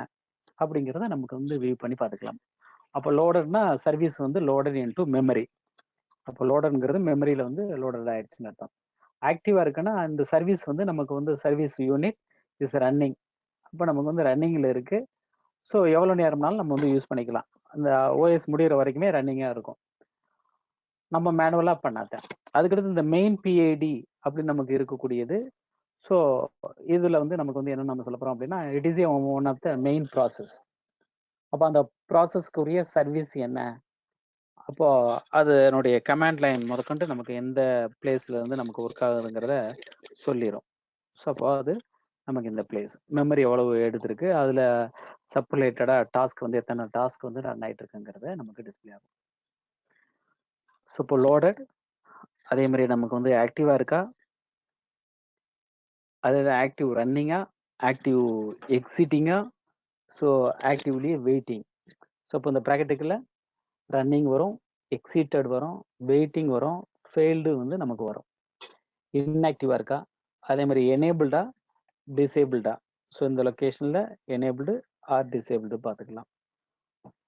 அப்படிங்கிறத நமக்கு வந்து வியூ பண்ணி பார்த்துக்கலாம். அப்போ லோடட்னா சர்வீஸ் வந்து லோடட் இன்டு மெமரி. அப்போ லோடட்ங்கிறது மெமரியில் வந்து லோடட் ஆயிடுச்சுன்னு அர்த்தம். ஆக்டிவாக இருக்குன்னா இந்த சர்வீஸ் வந்து நமக்கு வந்து சர்வீஸ் யூனிட் இஸ் ரன்னிங். அப்போ நமக்கு வந்து ரன்னிங்கில் இருக்கு. ஸோ எவ்வளோ நேரம்னாலும் நம்ம வந்து யூஸ் பண்ணிக்கலாம். அந்த ஓஎஸ் முடிகிற வரைக்குமே ரன்னிங்காக இருக்கும், நம்ம மேனுவலாக பண்ணாத. அதுக்கடுத்து இந்த மெயின் பிஐடி அப்படின்னு நமக்கு இருக்கக்கூடியது. ஸோ இதில் வந்து நமக்கு வந்து என்ன நம்ம சொல்ல போகிறோம் அப்படின்னா, it is a one of the main process. அப்போ அந்த ப்ராசஸ்க்குரிய சர்வீஸ் என்ன, அப்போ அதனுடைய கமாண்ட் லைன் முதற்கொண்டு நமக்கு எந்த பிளேஸ்ல இருந்து நமக்கு ஒர்க் ஆகுதுங்கிறத சொல்லிடும். ஸோ அப்போ அது நமக்கு இந்த பிளேஸ் மெமரி எவ்வளவு எடுத்திருக்கு, அதில் சப்ரிலேட்டடாக டாஸ்க் வந்து எத்தனை டாஸ்க் வந்து ரன் ஆகிட்டு இருக்குங்கிறத நமக்கு டிஸ்பிளே ஆகும். ஸோ இப்போ லோடட், அதே மாதிரி நமக்கு வந்து ஆக்டிவாக இருக்கா, அதாவது ஆக்டிவ் ரன்னிங்கா, ஆக்டிவ் எக்ஸிட்டிங்கா, ஸோ ஆக்டிவ்லி வெயிட்டிங். ஸோ இப்போ இந்த ப்ராக்கெட்டுக்குள்ள ரன்னிங் வரும், எக்ஸிட்டட் வரும், வெயிட்டிங் வரும், ஃபெயில்டு வந்து நமக்கு வரும். இன்ஆக்டிவாக இருக்கா, அதே மாதிரி எனேபிள்டா, டிசேபிள்டா. ஸோ இந்த லொக்கேஷனில் எனேபிள்டு ஆர் டிசேபிள்டு பார்த்துக்கலாம்.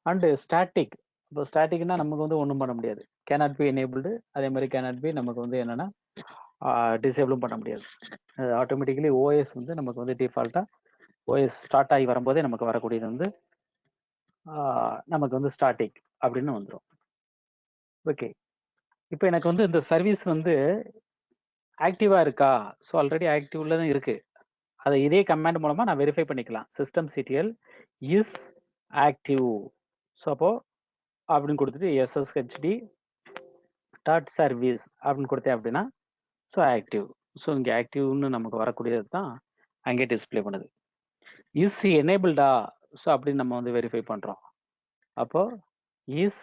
And static. இப்போ ஸ்டாட்டிக்னா நமக்கு வந்து ஒன்றும் பண்ண முடியாது, கேனாட் பி எனேபிள்டு. அதே மாதிரி கேனாட் பி நமக்கு வந்து என்னென்னா டிசேபிளும் பண்ண முடியாது. ஆட்டோமேட்டிக்கலி ஓஎஸ் வந்து நமக்கு வந்து டிஃபால்ட்டாக ஓஎஸ் ஸ்டார்ட் ஆகி வரும்போதே நமக்கு வரக்கூடியது வந்து நமக்கு வந்து ஸ்டாட்டிக் அப்படின்னு வந்துடும். ஓகே, இப்போ எனக்கு வந்து இந்த சர்வீஸ் வந்து ஆக்டிவாக இருக்கா? ஸோ ஆல்ரெடி ஆக்டிவ்ல தான் இருக்குது. அதை இதே கமாண்ட் மூலமாக நான் வெரிஃபை பண்ணிக்கலாம். System CTL is active. So அப்போ அப்படின்னு கொடுத்துட்டு எஸ்எஸ்ஹெச்டி டாட் சர்வீஸ் அப்படின்னு கொடுத்தேன் அப்படின்னா ஸோ ஆக்டிவ். ஸோ இங்கே ஆக்டிவ்னு நமக்கு வரக்கூடியது தான் அங்கே டிஸ்பிளே பண்ணுது. இஸ் எனேபிள்டா, ஸோ அப்படின்னு நம்ம வந்து வெரிஃபை பண்ணுறோம். அப்போ இஸ்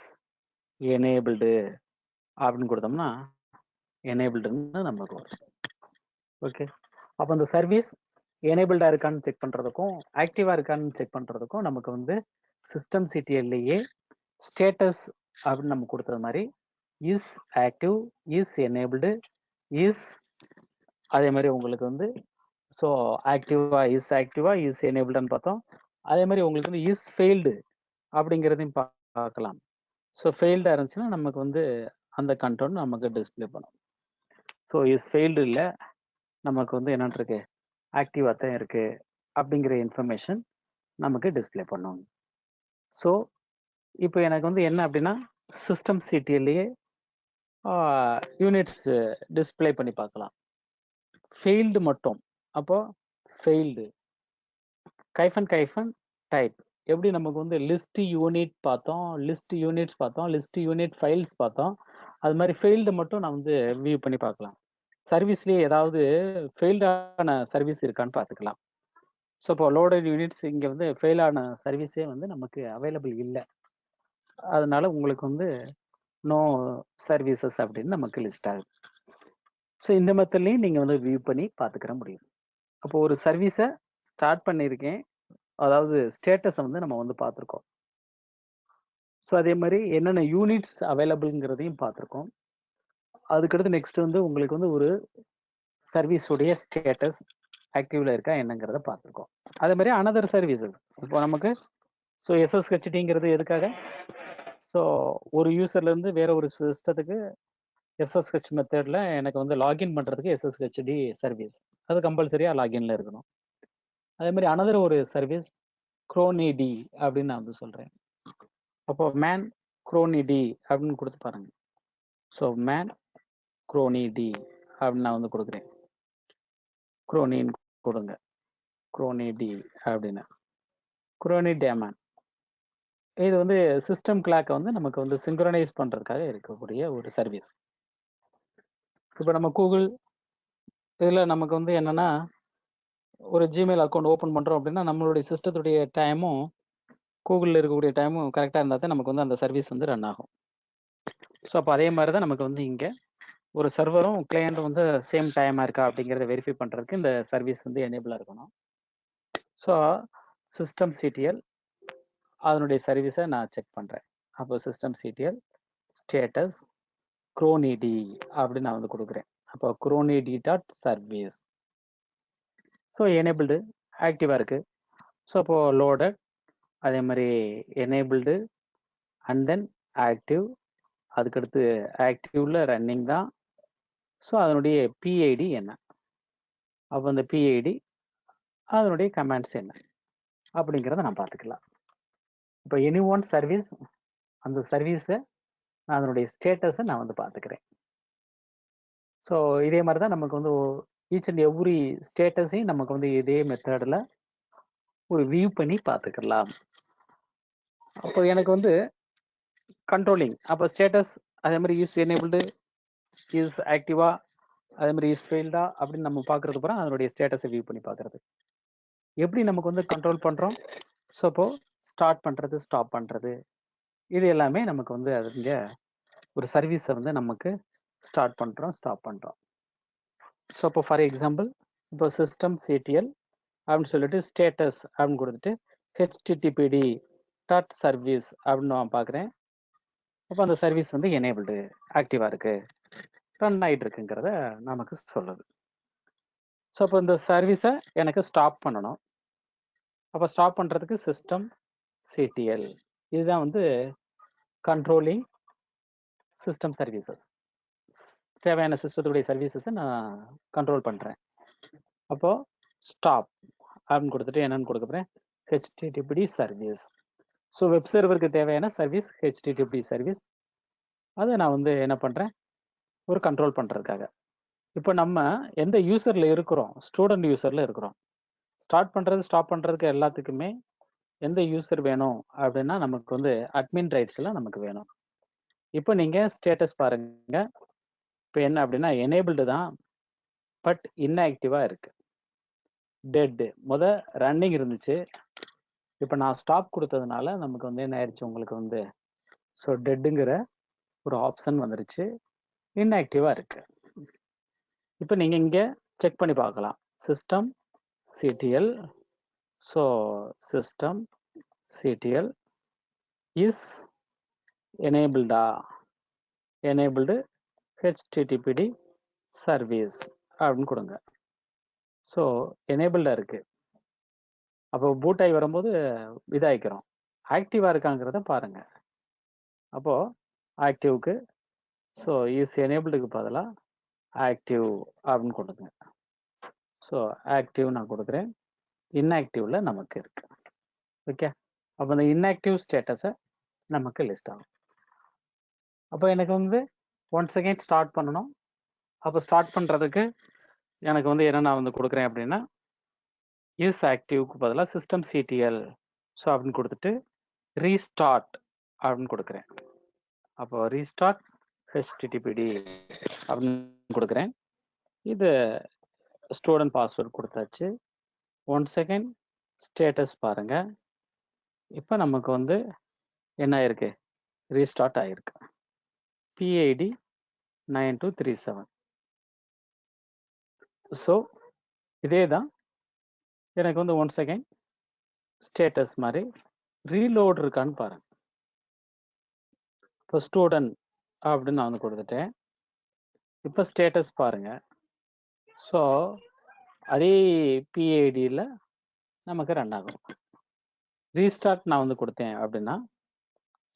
எனேபிள்டு அப்படின்னு கொடுத்தோம்னா எனேபிள்டுன்னு நமக்கு வரும். ஓகே, அப்போ அந்த சர்வீஸ் எனேபிள்டா இருக்கான்னு செக் பண்ணுறதுக்கும் ஆக்டிவாக இருக்கான்னு செக் பண்ணுறதுக்கும் நமக்கு வந்து சிஸ்டம் சிடிஎல்லையே ஸ்டேட்டஸ் அப்படின்னு நம்ம கொடுத்தது மாதிரி is active, is enabled, is அதே மாதிரி உங்களுக்கு வந்து ஸோ ஆக்டிவா இஸ் எனேபிள்டுன்னு பார்த்தோம். அதே மாதிரி உங்களுக்கு வந்து இஸ் ஃபெயில்டு அப்படிங்கிறதையும் பார்க்கலாம். ஸோ ஃபெயில்டாக இருந்துச்சுன்னா நமக்கு வந்து அந்த கண்ட்ரோல் நமக்கு டிஸ்பிளே பண்ணும். ஸோ இஸ் ஃபெயில்டு இல்லை, நமக்கு வந்து என்னன்னு இருக்கு, ஆக்டிவாக தான் இருக்கு அப்படிங்கிற இன்ஃபர்மேஷன் நமக்கு டிஸ்பிளே பண்ணும். ஸோ இப்போ எனக்கு வந்து என்ன அப்படின்னா சிஸ்டம் சிடிஎல்லையே யூனிட்ஸ் டிஸ்பிளே பண்ணி பார்க்கலாம். ஃபெயில்டு மட்டும், அப்போ ஃபெயில்டு கைஃபன் டைப் எப்படி நமக்கு வந்து லிஸ்ட் யூனிட் பார்த்தோம், லிஸ்ட் யூனிட்ஸ் பார்த்தோம், லிஸ்ட் யூனிட் ஃபைல்ஸ் பார்த்தோம். அது மாதிரி ஃபெயில்டு மட்டும் நான் வந்து வியூ பண்ணி பார்க்கலாம். சர்வீஸ்லேயே ஏதாவது ஃபெயில்டான சர்வீஸ் இருக்கான்னு பார்த்துக்கலாம். ஸோ இப்போ லோடட் யூனிட்ஸ் இங்கே வந்து ஃபெயிலான சர்வீஸே வந்து நமக்கு அவைலபிள் இல்லை, அதனால உங்களுக்கு வந்து நோ சர்வீசஸ் அப்படின்னு நமக்கு லிஸ்ட் ஆகுது. ஸோ இந்த மெத்தட்லையும் நீங்கள் வந்து வியூ பண்ணி பார்த்துக்கிற முடியும். அப்போ ஒரு சர்வீஸை ஸ்டார்ட் பண்ணியிருக்கேன், அதாவது ஸ்டேட்டஸை வந்து நம்ம வந்து பார்த்துருக்கோம். ஸோ அதே மாதிரி என்னென்ன யூனிட்ஸ் அவைலபிள்ங்கிறதையும் பார்த்துருக்கோம். அதுக்கடுத்து நெக்ஸ்ட் வந்து உங்களுக்கு வந்து ஒரு சர்வீஸுடைய ஸ்டேட்டஸ் ஆக்டிவ்ல இருக்கா என்னங்கிறத பார்த்துருக்கோம். அதே மாதிரி அனதர் சர்வீசஸ் இப்போ நமக்கு ஸோ எஸ்எஸ்ஹெச்டிங்கிறது எதுக்காக, ஸோ ஒரு யூசர்லேருந்து வேற ஒரு சிஸ்டத்துக்கு எஸ்எஸ்ஹெச் மெத்தடில் எனக்கு வந்து லாகின் பண்ணுறதுக்கு எஸ்எஸ்ஹெச்டி சர்வீஸ் அது கம்பல்சரியாக லாகின்ல இருக்கணும். அதே மாதிரி அனதர் ஒரு சர்வீஸ் குரோனிடி அப்படின்னு நான் வந்து சொல்கிறேன். அப்போ மேன் குரோனிடி அப்படின்னு கொடுத்து பாருங்க. ஸோ மேன் குரோனிடி அப்படின்னு நான் வந்து கொடுக்குறேன். குரோனின்னு கொடுங்க, குரோனிடி அப்படின்னு குரோனி டேமன். இது வந்து சிஸ்டம் கிளாக்கை வந்து நமக்கு வந்து சிங்க்ரனைஸ் பண்ணுறதுக்காக இருக்கக்கூடிய ஒரு சர்வீஸ். இப்போ நம்ம கூகுள் இதில் நமக்கு வந்து என்னென்னா ஒரு ஜிமெயில் அக்கௌண்ட் ஓப்பன் பண்ணுறோம் அப்படின்னா நம்மளுடைய சிஸ்டத்துடைய டைமும் கூகுளில் இருக்கக்கூடிய டைமும் கரெக்டாக இருந்தால் தான் நமக்கு வந்து அந்த சர்வீஸ் வந்து ரன் ஆகும். ஸோ அப்போ அதே மாதிரி தான் நமக்கு வந்து இங்கே ஒரு சர்வரும் கிளையண்ட்டும் வந்து சேம் டைமாக இருக்கா அப்படிங்கிறத வெரிஃபை பண்ணுறதுக்கு இந்த சர்வீஸ் வந்து எனேபிளாக இருக்கணும். ஸோ சிஸ்டம் சிடிஎல் அதனுடைய சர்வீஸை நான் செக் பண்ணுறேன். அப்போ சிஸ்டம் சிடிஎல் ஸ்டேட்டஸ் குரோனிடி அப்படின்னு நான் வந்து கொடுக்குறேன். அப்போ குரோனிடி டாட் சர்வீஸ். ஸோ எனேபிள்டு ஆக்டிவாக இருக்குது. ஸோ அப்போது லோடட் அதே மாதிரி எனேபிள்டு அண்ட் தென் ஆக்டிவ், அதுக்கடுத்து ஆக்டிவ்ல ரன்னிங் தான். ஸோ அதனுடைய பிஐடி என்ன, அப்போ அந்த பிஐடி அதனுடைய கமாண்ட்ஸ் என்ன அப்படிங்கிறத நான் பார்த்துக்கலாம். இப்போ எனி ஒன் சர்வீஸ் அந்த சர்வீஸை நான் அதனுடைய ஸ்டேட்டஸை நான் வந்து பார்த்துக்கிறேன். ஸோ இதே மாதிரி தான் நமக்கு வந்து ஈச் அண்ட் எவ்ரி ஸ்டேட்டஸையும் நமக்கு வந்து இதே மெத்தடில் ஒரு வியூ பண்ணி பார்த்துக்கலாம். அப்போ எனக்கு வந்து கண்ட்ரோலிங், அப்போ ஸ்டேட்டஸ் அதே மாதிரி இஸ் எனேபிள்டு இஸ் ஆக்டிவா அதே மாதிரி இஸ் ஃபெயில்டா அப்படின்னு நம்ம பார்க்கறது அப்புறம் அதனுடைய ஸ்டேட்டஸை வியூ பண்ணி பார்க்கறது. எப்படி நமக்கு வந்து கண்ட்ரோல் பண்ணுறோம், ஸோ அப்போ ஸ்டார்ட் பண்ணுறது ஸ்டாப் பண்ணுறது இது எல்லாமே நமக்கு வந்து அதுங்க ஒரு சர்வீஸை வந்து நமக்கு ஸ்டார்ட் பண்ணுறோம் ஸ்டாப் பண்ணுறோம். ஸோ அப்போ ஃபார் எக்ஸாம்பிள் இப்போ சிஸ்டம் சிடிஎல் அப்படின்னு சொல்லிட்டு ஸ்டேட்டஸ் அப்படின்னு கொடுத்துட்டு ஹெச்டிடிபிடி டாட் சர்வீஸ் அப்படின்னு நான் பார்க்குறேன். அப்போ அந்த சர்வீஸ் வந்து எனேபிள்டு ஆக்டிவாக இருக்குது ரன் ஆகிட்டு இருக்குங்கிறத நமக்கு சொல்லுது. ஸோ அப்போ இந்த சர்வீஸை எனக்கு ஸ்டாப் பண்ணணும். அப்போ ஸ்டாப் பண்ணுறதுக்கு சிஸ்டம் சிடிஎல் இதுதான் வந்து கண்ட்ரோலிங் சிஸ்டம் சர்வீசஸ். தேவையான சிஸ்டத்துடைய சர்வீசஸை நான் கண்ட்ரோல் பண்ணுறேன். அப்போது ஸ்டாப் அப்படின்னு கொடுத்துட்டு என்னன்னு கொடுக்க போகிறேன், ஹெச்டிடிபிடி சர்வீஸ். ஸோ வெப் சர்வருக்கு தேவையான சர்வீஸ் ஹெச்டிடிபிடி சர்வீஸ், அதை நான் வந்து என்ன பண்ணுறேன் ஒரு கண்ட்ரோல் பண்ணுறதுக்காக. இப்போ நம்ம எந்த யூசரில் இருக்கிறோம், ஸ்டூடெண்ட் யூசரில் இருக்கிறோம். ஸ்டார்ட் பண்ணுறது ஸ்டாப் பண்ணுறதுக்கு எல்லாத்துக்குமே எந்த யூசர் வேணும் அப்படின்னா நமக்கு வந்து அட்மின் ரைட்ஸ்லாம் நமக்கு வேணும். இப்போ நீங்கள் ஸ்டேட்டஸ் பாருங்க, இப்போ என்ன அப்படின்னா எனேபிள்டு தான், பட் inactive-ஆ இருக்கு. டெட். ரன்னிங் இருந்துச்சு. இப்போ நான் ஸ்டாப் கொடுத்ததுனால நமக்கு வந்து என்ன ஆயிடுச்சு உங்களுக்கு வந்து ஸோ டெட்டுங்கிற ஒரு ஆப்ஷன் வந்துருச்சு. inactive-ஆ இருக்கு. இப்போ நீங்கள் இங்கே செக் பண்ணி பார்க்கலாம். System CTL. So system CTL is எனேபிள்டா, எனேபிள்டு HTTPD சர்வீஸ் அப்படின்னு கொடுங்க. ஸோ எனேபிள்டாக இருக்கு. அப்போ பூட் ஆகி வரும்போது இதாகிக்கிறோம். ஆக்டிவாக இருக்காங்கிறத பாருங்க. அப்போ ஆக்டிவ்க்கு ஸோ இஸ் எனேபிள்டுக்கு பதிலாக ஆக்டிவ் அப்படின்னு கொடுங்க. ஸோ ஆக்டிவ் நான் கொடுக்குறேன். இன்ஆக்டிவ்ல நமக்கு இருக்கு. ஓகே, அப்போ இந்த இன்ஆக்டிவ் ஸ்டேட்டஸை நமக்கு லிஸ்ட் ஆகும். அப்போ எனக்கு வந்து ஒன்ஸ் அகைன் ஸ்டார்ட் பண்ணணும். அப்போ ஸ்டார்ட் பண்ணுறதுக்கு எனக்கு வந்து என்ன நான் வந்து கொடுக்குறேன் அப்படின்னா இஸ் ஆக்டிவ்க்கு பதிலாக சிஸ்டம் சிடிஎல் ஸோ அப்படின்னு கொடுத்துட்டு ரீஸ்டார்ட் அப்படின்னு கொடுக்குறேன். அப்போ ரீஸ்டார்ட் HTTPD அப்படின்னு கொடுக்குறேன். இது ஸ்டூடெண்ட் பாஸ்வேர்ட் கொடுத்தாச்சு. 1 செகண்ட் ஸ்டேட்டஸ் பாருங்க. இப்போ நமக்கு வந்து என்ன ஆயிருக்கு, ரீஸ்டார்ட் ஆயிருக்கு. PID 9237. ஸோ இதே தான் எனக்கு வந்து 1 செகண்ட் ஸ்டேட்டஸ் மாதிரி ரீலோட் இருக்கான்னு பாருங்க. இப்போ ஸ்டூடெண்ட் அப்படின்னு நான் வந்து கொடுத்துட்டேன். இப்போ ஸ்டேட்டஸ் பாருங்க. ஸோ அதே PIDயில் நமக்கு ரன் ஆகும். ரீஸ்டார்ட் நான் வந்து கொடுத்தேன் அப்படின்னா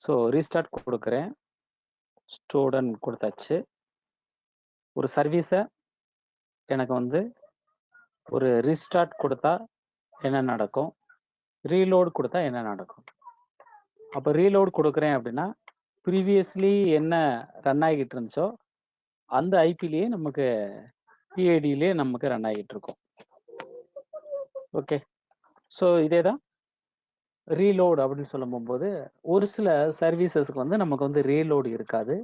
ஸோ ரீஸ்டார்ட் கொடுக்குறேன். ஸ்டூடெண்ட் கொடுத்தாச்சு. ஒரு சர்வீஸை எனக்கு வந்து ஒரு ரீஸ்டார்ட் கொடுத்தா என்ன நடக்கும், ரீலோட் கொடுத்தா என்ன நடக்கும். அப்போ ரீலோட் கொடுக்குறேன் அப்படின்னா ப்ரீவியஸ்லி என்ன ரன் ஆகிட்டு இருந்துச்சோ அந்த ஐபிலேயே நமக்கு PIDலேயே நமக்கு ரன் ஆகிட்டு இருக்கும். ஓகே, ஸோ இதே தான் ரீலோட் அப்படின்னு சொல்லும் போது ஒரு சில சர்வீசஸ்க்கு வந்து நமக்கு வந்து ரீலோடு இருக்காது.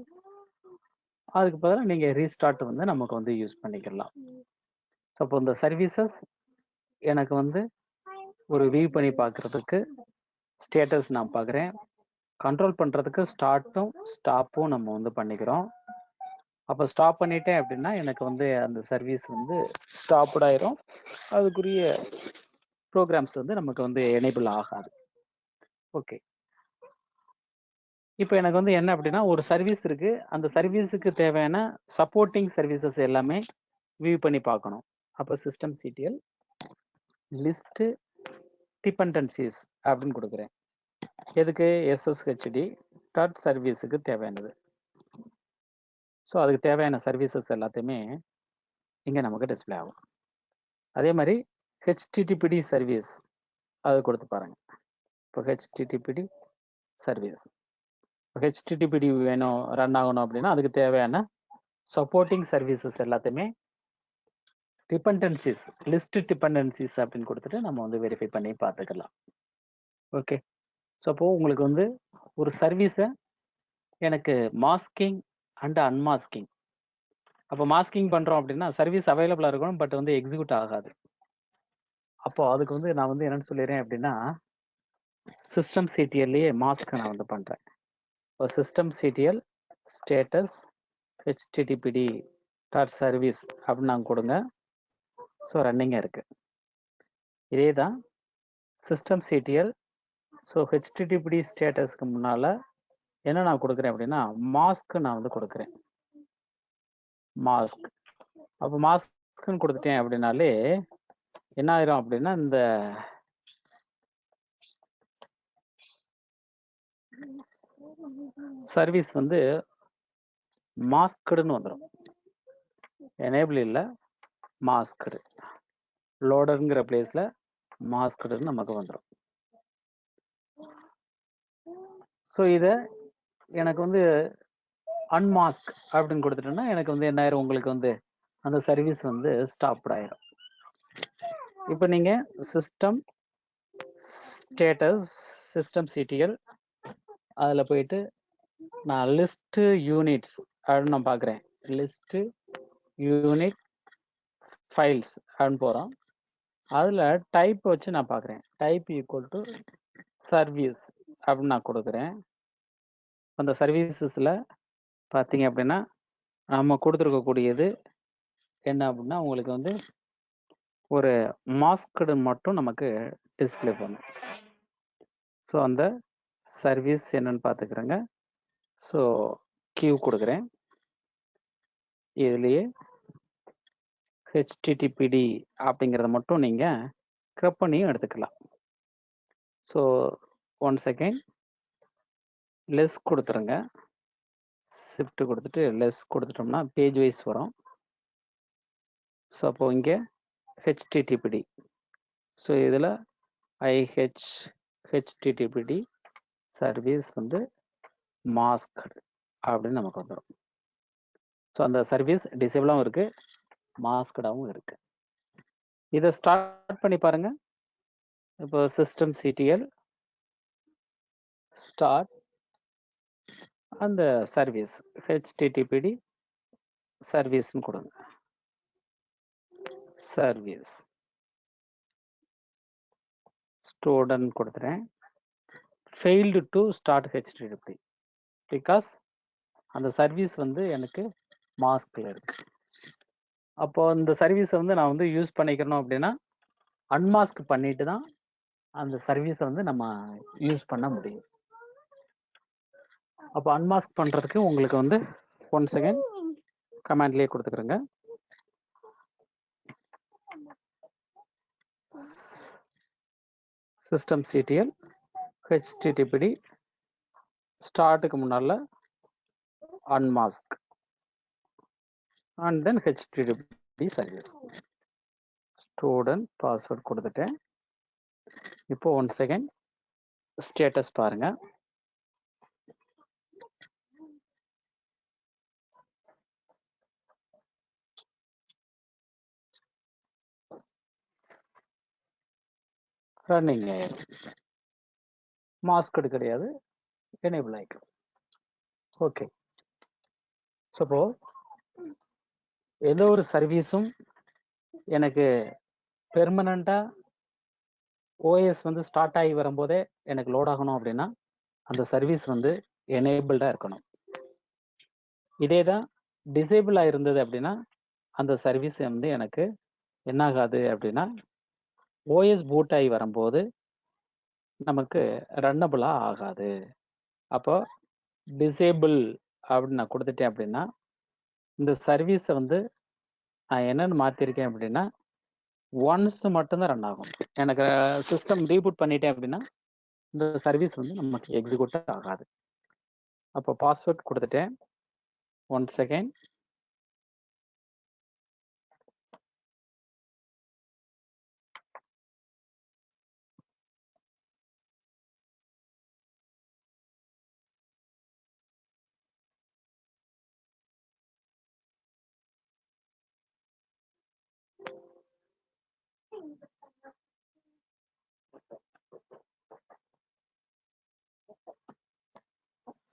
அதுக்கு பதிலாக நீங்கள் ரீஸ்டார்ட் வந்து நமக்கு வந்து யூஸ் பண்ணிக்கலாம். அப்போ இந்த சர்வீசஸ் எனக்கு வந்து ஒரு வியூ பண்ணி பார்க்குறதுக்கு ஸ்டேட்டஸ் நான் பார்க்குறேன். கண்ட்ரோல் பண்ணுறதுக்கு ஸ்டார்ட்டும் ஸ்டாப்பும் நம்ம வந்து பண்ணிக்கிறோம். அப்போ ஸ்டாப் பண்ணிட்டேன் அப்படின்னா எனக்கு வந்து அந்த சர்வீஸ் வந்து ஸ்டாப்ட் ஆயிரும். அதுக்குரிய ப்ரோக்ராம்ஸ் வந்து நமக்கு வந்து எனேபிள் ஆகாது. ஓகே, இப்போ எனக்கு வந்து என்ன அப்படின்னா ஒரு சர்வீஸ் இருக்கு. அந்த சர்வீஸுக்கு தேவையான சப்போர்ட்டிங் சர்வீசஸ் எல்லாமே வியூ பண்ணி பார்க்கணும். அப்போ சிஸ்டம் சிடிஎல் லிஸ்ட் டிபெண்டன்சிஸ் அப்படின்னு கொடுக்குறேன். எதுக்கு? SSHD டாட் சர்வீஸுக்கு தேவையானது. ஸோ அதுக்கு தேவையான சர்வீசஸ் எல்லாத்தையுமே இங்கே நமக்கு டிஸ்பிளே ஆகும். அதே மாதிரி HTTPD சர்வீஸ் அது கொடுத்து பாருங்க. இப்போ HTTPD சர்வீஸ், HTTPD வேணும் ரன் ஆகணும் அப்படின்னா அதுக்கு தேவையான சப்போர்ட்டிங் சர்வீசஸ் எல்லாத்தையுமே டிபெண்டன்சிஸ் லிஸ்ட் டிபெண்டன்சிஸ் அப்படின்னு கொடுத்துட்டு நம்ம வந்து வெரிஃபை பண்ணி பார்த்துக்கலாம். ஓகே, ஸோ அப்போ உங்களுக்கு வந்து ஒரு சர்வீஸை எனக்கு மாஸ்கிங் அண்ட் அன்மாஸ்கிங், அப்போ மாஸ்கிங் பண்ணுறோம் அப்படின்னா சர்வீஸ் அவைலபிளாக இருக்கணும் பட் வந்து எக்ஸிக்யூட் ஆகாது. அப்போ அதுக்கு வந்து நான் வந்து என்னன்னு சொல்லிடுறேன் அப்படின்னா சிஸ்டம் சிடிஎல்லையே மாஸ்க் நான் வந்து பண்ணுறேன். இப்போ system CTL status HTTPD dot service அப்படின்னு நான் கொடுங்க. ஸோ ரன்னிங்காக இருக்குது. இதே தான் சிஸ்டம் சிடிஎல். ஸோ HTTPD ஸ்டேட்டஸ்க்கு முன்னால் என்ன நான் கொடுக்குறேன் அப்படின்னா மாஸ்க் நான் வந்து கொடுக்குறேன். மாஸ்க், அப்போ மாஸ்க்னு கொடுத்துட்டேன் அப்படின்னாலே என்ன ஆயிரும் அப்படின்னா இந்த சர்வீஸ் வந்து மாஸ்க்டுன்னு வந்துடும். எனேபிள் இல்லை, மாஸ்க்டு. லோடருங்கிற பிளேஸில் மாஸ்க்டுன்னு நமக்கு வந்துடும். ஸோ இதை எனக்கு வந்து அன்மாஸ்க் அப்படின்னு கொடுத்துட்டோன்னா எனக்கு வந்து என்ன ஆயிரும், உங்களுக்கு வந்து அந்த சர்வீஸ் வந்து ஸ்டாப்ட் ஆயிரும். இப்போ நீங்கள் சிஸ்டம் ஸ்டேட்டஸ் சிஸ்டம் சிடிஎல் அதில் போயிட்டு நான் லிஸ்ட் யூனிட்ஸ் அப்படின்னு நான் பார்க்குறேன். லிஸ்ட் யூனிட் ஃபைல்ஸ் அப்படின்னு போகிறோம். அதில் டைப் வச்சு நான் பார்க்குறேன். டைப் ஈக்குவல் டு சர்வீஸ் அப்படின்னு நான் கொடுக்குறேன். அந்த சர்வீசஸில் பார்த்தீங்க அப்படின்னா நம்ம கொடுத்துருக்கக்கூடியது என்ன அப்படின்னா உங்களுக்கு வந்து ஒரு மாஸ்க்டு மட்டும் நமக்கு டிஸ்பிளே பண்ணும். ஸோ அந்த சர்வீஸ் என்னன்னு பார்த்துக்கிறேங்க. ஸோ கியூ கொடுக்குறேன். இதுலேயே HTTPD அப்படிங்கிறத மட்டும் நீங்கள் க்ரப் பண்ணியும் எடுத்துக்கலாம். ஸோ 1 செகண்ட் லெஸ் கொடுத்துருங்க. ஷிஃப்ட் கொடுத்துட்டு லெஸ் கொடுத்துட்டோம்னா பேஜ் வைஸ் வரும். ஸோ அப்போ இங்கே HTTPD. ஸோ இதில் HTTPD சர்வீஸ் வந்து மாஸ்க்டு அப்படின்னு நமக்கு வந்துடும். ஸோ அந்த சர்வீஸ் டிசேபிளாகவும் இருக்குது, மாஸ்கடாகவும் இருக்குது. இதை ஸ்டார்ட் பண்ணி பாருங்க. இப்போ சிஸ்டம் சிடிஎல் ஸ்டார்ட் அந்த சர்வீஸ் HTTPD சர்வீஸ்ன்னு கொடுங்க. சர்வீஸ் ஸ்டூடெண்ட் கொடுத்துறேன். Failed to start HTTPD because அந்த சர்வீஸ் வந்து எனக்கு மாஸ்கில் இருக்கு. அப்போ இந்த சர்வீஸை வந்து நான் வந்து யூஸ் பண்ணிக்கணும் அப்படின்னா அன்மாஸ்க் பண்ணிட்டு தான் அந்த சர்வீஸை வந்து நம்ம யூஸ் பண்ண முடியும். அப்போ அன்மாஸ்க் பண்ணுறதுக்கு உங்களுக்கு வந்து 1 செகண்ட் கமாண்ட்லேயே கொடுத்துக்கிறேங்க. சிஸ்டம் சிடிஎல் HTTPD ஸ்டார்ட்டுக்கு முன்னால் unmask and then HTTPD service. Student password கொடுத்துட்டேன். இப்போ 1 செகண்ட் ஸ்டேட்டஸ் பாருங்க. ரன்னிங் மாஸ்கடு கிடையாது, எனேபிள் ஆகிக்கும். ஓகே. ஸோ இப்போ ஏதோ ஒரு சர்வீஸும் எனக்கு பெர்மனண்ட்டாக OS வந்து ஸ்டார்ட் ஆகி வரும்போதே எனக்கு லோட் ஆகணும் அப்படின்னா அந்த சர்வீஸ் வந்து எனேபிள்டாக இருக்கணும். இதே தான் டிசேபிள் ஆகிருந்தது அப்படின்னா அந்த சர்வீஸ் வந்து எனக்கு என்ன ஆகாது அப்படின்னா OS பூட் ஆகி வரும்போது நமக்கு ரன்னபிளாக ஆகாது. அப்போ டிசேபிள் அப்படின்னு நான் கொடுத்துட்டேன் அப்படின்னா இந்த சர்வீஸை வந்து நான் என்னென்னு மாற்றிருக்கேன் அப்படின்னா ஒன்ஸ் மட்டும்தான் ரன் ஆகும். எனக்கு சிஸ்டம் ரீபூட் பண்ணிட்டேன் அப்படின்னா இந்த சர்வீஸ் வந்து நமக்கு எக்ஸிக்யூட் ஆகாது. அப்போ பாஸ்வேர்ட் கொடுத்துட்டேன். 1 செகண்ட்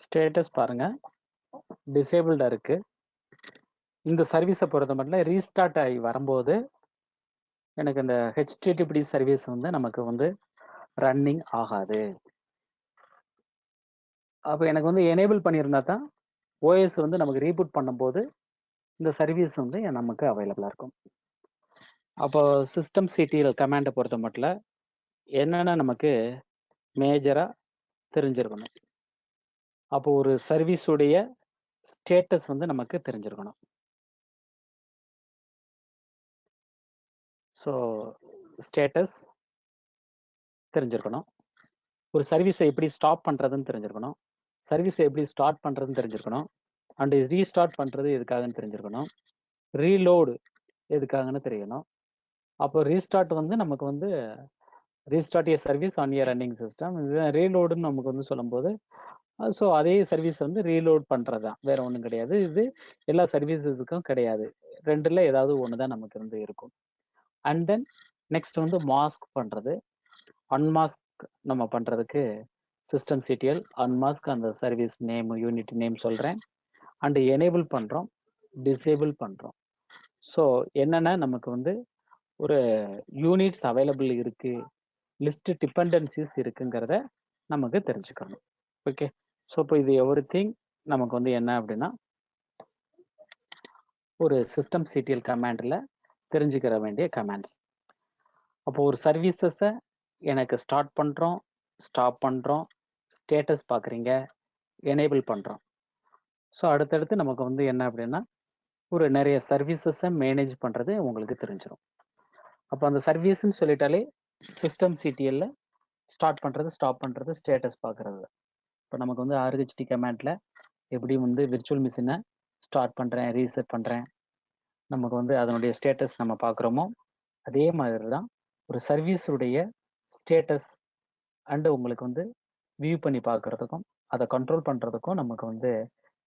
ஸ்டேட்டஸ் பாருங்க, டிசேபிள்டா இருக்கு. இந்த சர்வீஸை பொறுத்த மட்டும் ரீஸ்டார்ட் ஆகி வரும்போது எனக்கு இந்த HTTPD சர்வீஸ் வந்து நமக்கு வந்து ரன்னிங் ஆகாது. அப்போ எனக்கு வந்து எனேபிள் பண்ணியிருந்தா தான் OS வந்து நமக்கு ரீபூட் பண்ணும்போது இந்த சர்வீஸ் வந்து நமக்கு அவைலபிளாக இருக்கும். அப்போ சிஸ்டம் சிடிஎல் கமாண்டை பொறுத்த மட்டும் என்னென்ன நமக்கு மேஜராக தெரிஞ்சிருக்கணும். அப்போ ஒரு சர்வீஸுடைய ஸ்டேட்டஸ் வந்து நமக்கு தெரிஞ்சிருக்கணும். ஸோ ஸ்டேட்டஸ் தெரிஞ்சிருக்கணும். ஒரு சர்வீஸை எப்படி ஸ்டாப் பண்ணுறதுன்னு தெரிஞ்சிருக்கணும். சர்வீஸை எப்படி ஸ்டார்ட் பண்ணுறதுன்னு தெரிஞ்சிருக்கணும். அண்ட் ரீஸ்டார்ட் பண்ணுறது எதுக்காகன்னு தெரிஞ்சிருக்கணும். ரீலோடு எதுக்காகன்னு தெரியணும். அப்போ ரீஸ்டார்ட் வந்து நமக்கு வந்து restart A service on a running system. இதுதான் ரீலோடுன்னு நமக்கு வந்து சொல்லும்போது ஸோ அதே சர்வீஸ் வந்து ரீலோட் பண்ணுறது தான், வேற ஒன்றும் கிடையாது. இது எல்லா சர்வீசஸுக்கும் கிடையாது, ரெண்டில் ஏதாவது ஒன்று தான் நமக்கு வந்து இருக்கும். அண்ட் தென் நெக்ஸ்ட் வந்து மாஸ்க் பண்ணுறது. அன்மாஸ்க் நம்ம பண்ணுறதுக்கு சிஸ்டம் சிடிஎல் அன்மாஸ்க் அந்த சர்வீஸ் நேம் யூனிட் நேம் சொல்கிறேன். அண்டு எனேபிள் பண்ணுறோம், டிசேபிள் பண்ணுறோம். ஸோ என்னன்னா நமக்கு வந்து ஒரு யூனிட்ஸ் அவைலபிள் இருக்கு, லிஸ்ட் டிபெண்டன்சிஸ் இருக்குங்கிறத நமக்கு தெரிஞ்சுக்கணும். ஓகே, ஸோ இப்போ இது எவ்ரிதிங் நமக்கு வந்து என்ன அப்படின்னா ஒரு சிஸ்டம் சிடிஎல் கமாண்டில் தெரிஞ்சுக்கிற வேண்டிய கமாண்ட்ஸ். அப்போ ஒரு சர்வீசஸை எனக்கு ஸ்டார்ட் பண்ணுறோம், ஸ்டாப் பண்ணுறோம், ஸ்டேட்டஸ் பார்க்குறீங்க, எனேபிள் பண்ணுறோம். ஸோ அடுத்தடுத்து நமக்கு வந்து என்ன அப்படின்னா ஒரு நிறைய சர்வீசஸை மேனேஜ் பண்ணுறது உங்களுக்கு தெரிஞ்சிடும். அப்போ அந்த சர்வீஸ்ன்னு சொல்லிட்டாலே சிஸ்டம் சிடிஎல்ல ஸ்டார்ட் பண்ணுறது, ஸ்டாப் பண்ணுறது, ஸ்டேட்டஸ் பார்க்குறது. இப்போ நமக்கு வந்து RHT கமாண்டில் எப்படி வந்து விர்ச்சுவல் மிஷினை ஸ்டார்ட் பண்ணுறேன், ரீசெட் பண்ணுறேன், நமக்கு வந்து அதனுடைய ஸ்டேட்டஸ் நம்ம பார்க்குறோமோ அதே மாதிரி தான் ஒரு சர்வீஸுடைய ஸ்டேட்டஸ் அண்டு உங்களுக்கு வந்து வியூ பண்ணி பார்க்குறதுக்கும் அதை கண்ட்ரோல் பண்ணுறதுக்கும் நமக்கு வந்து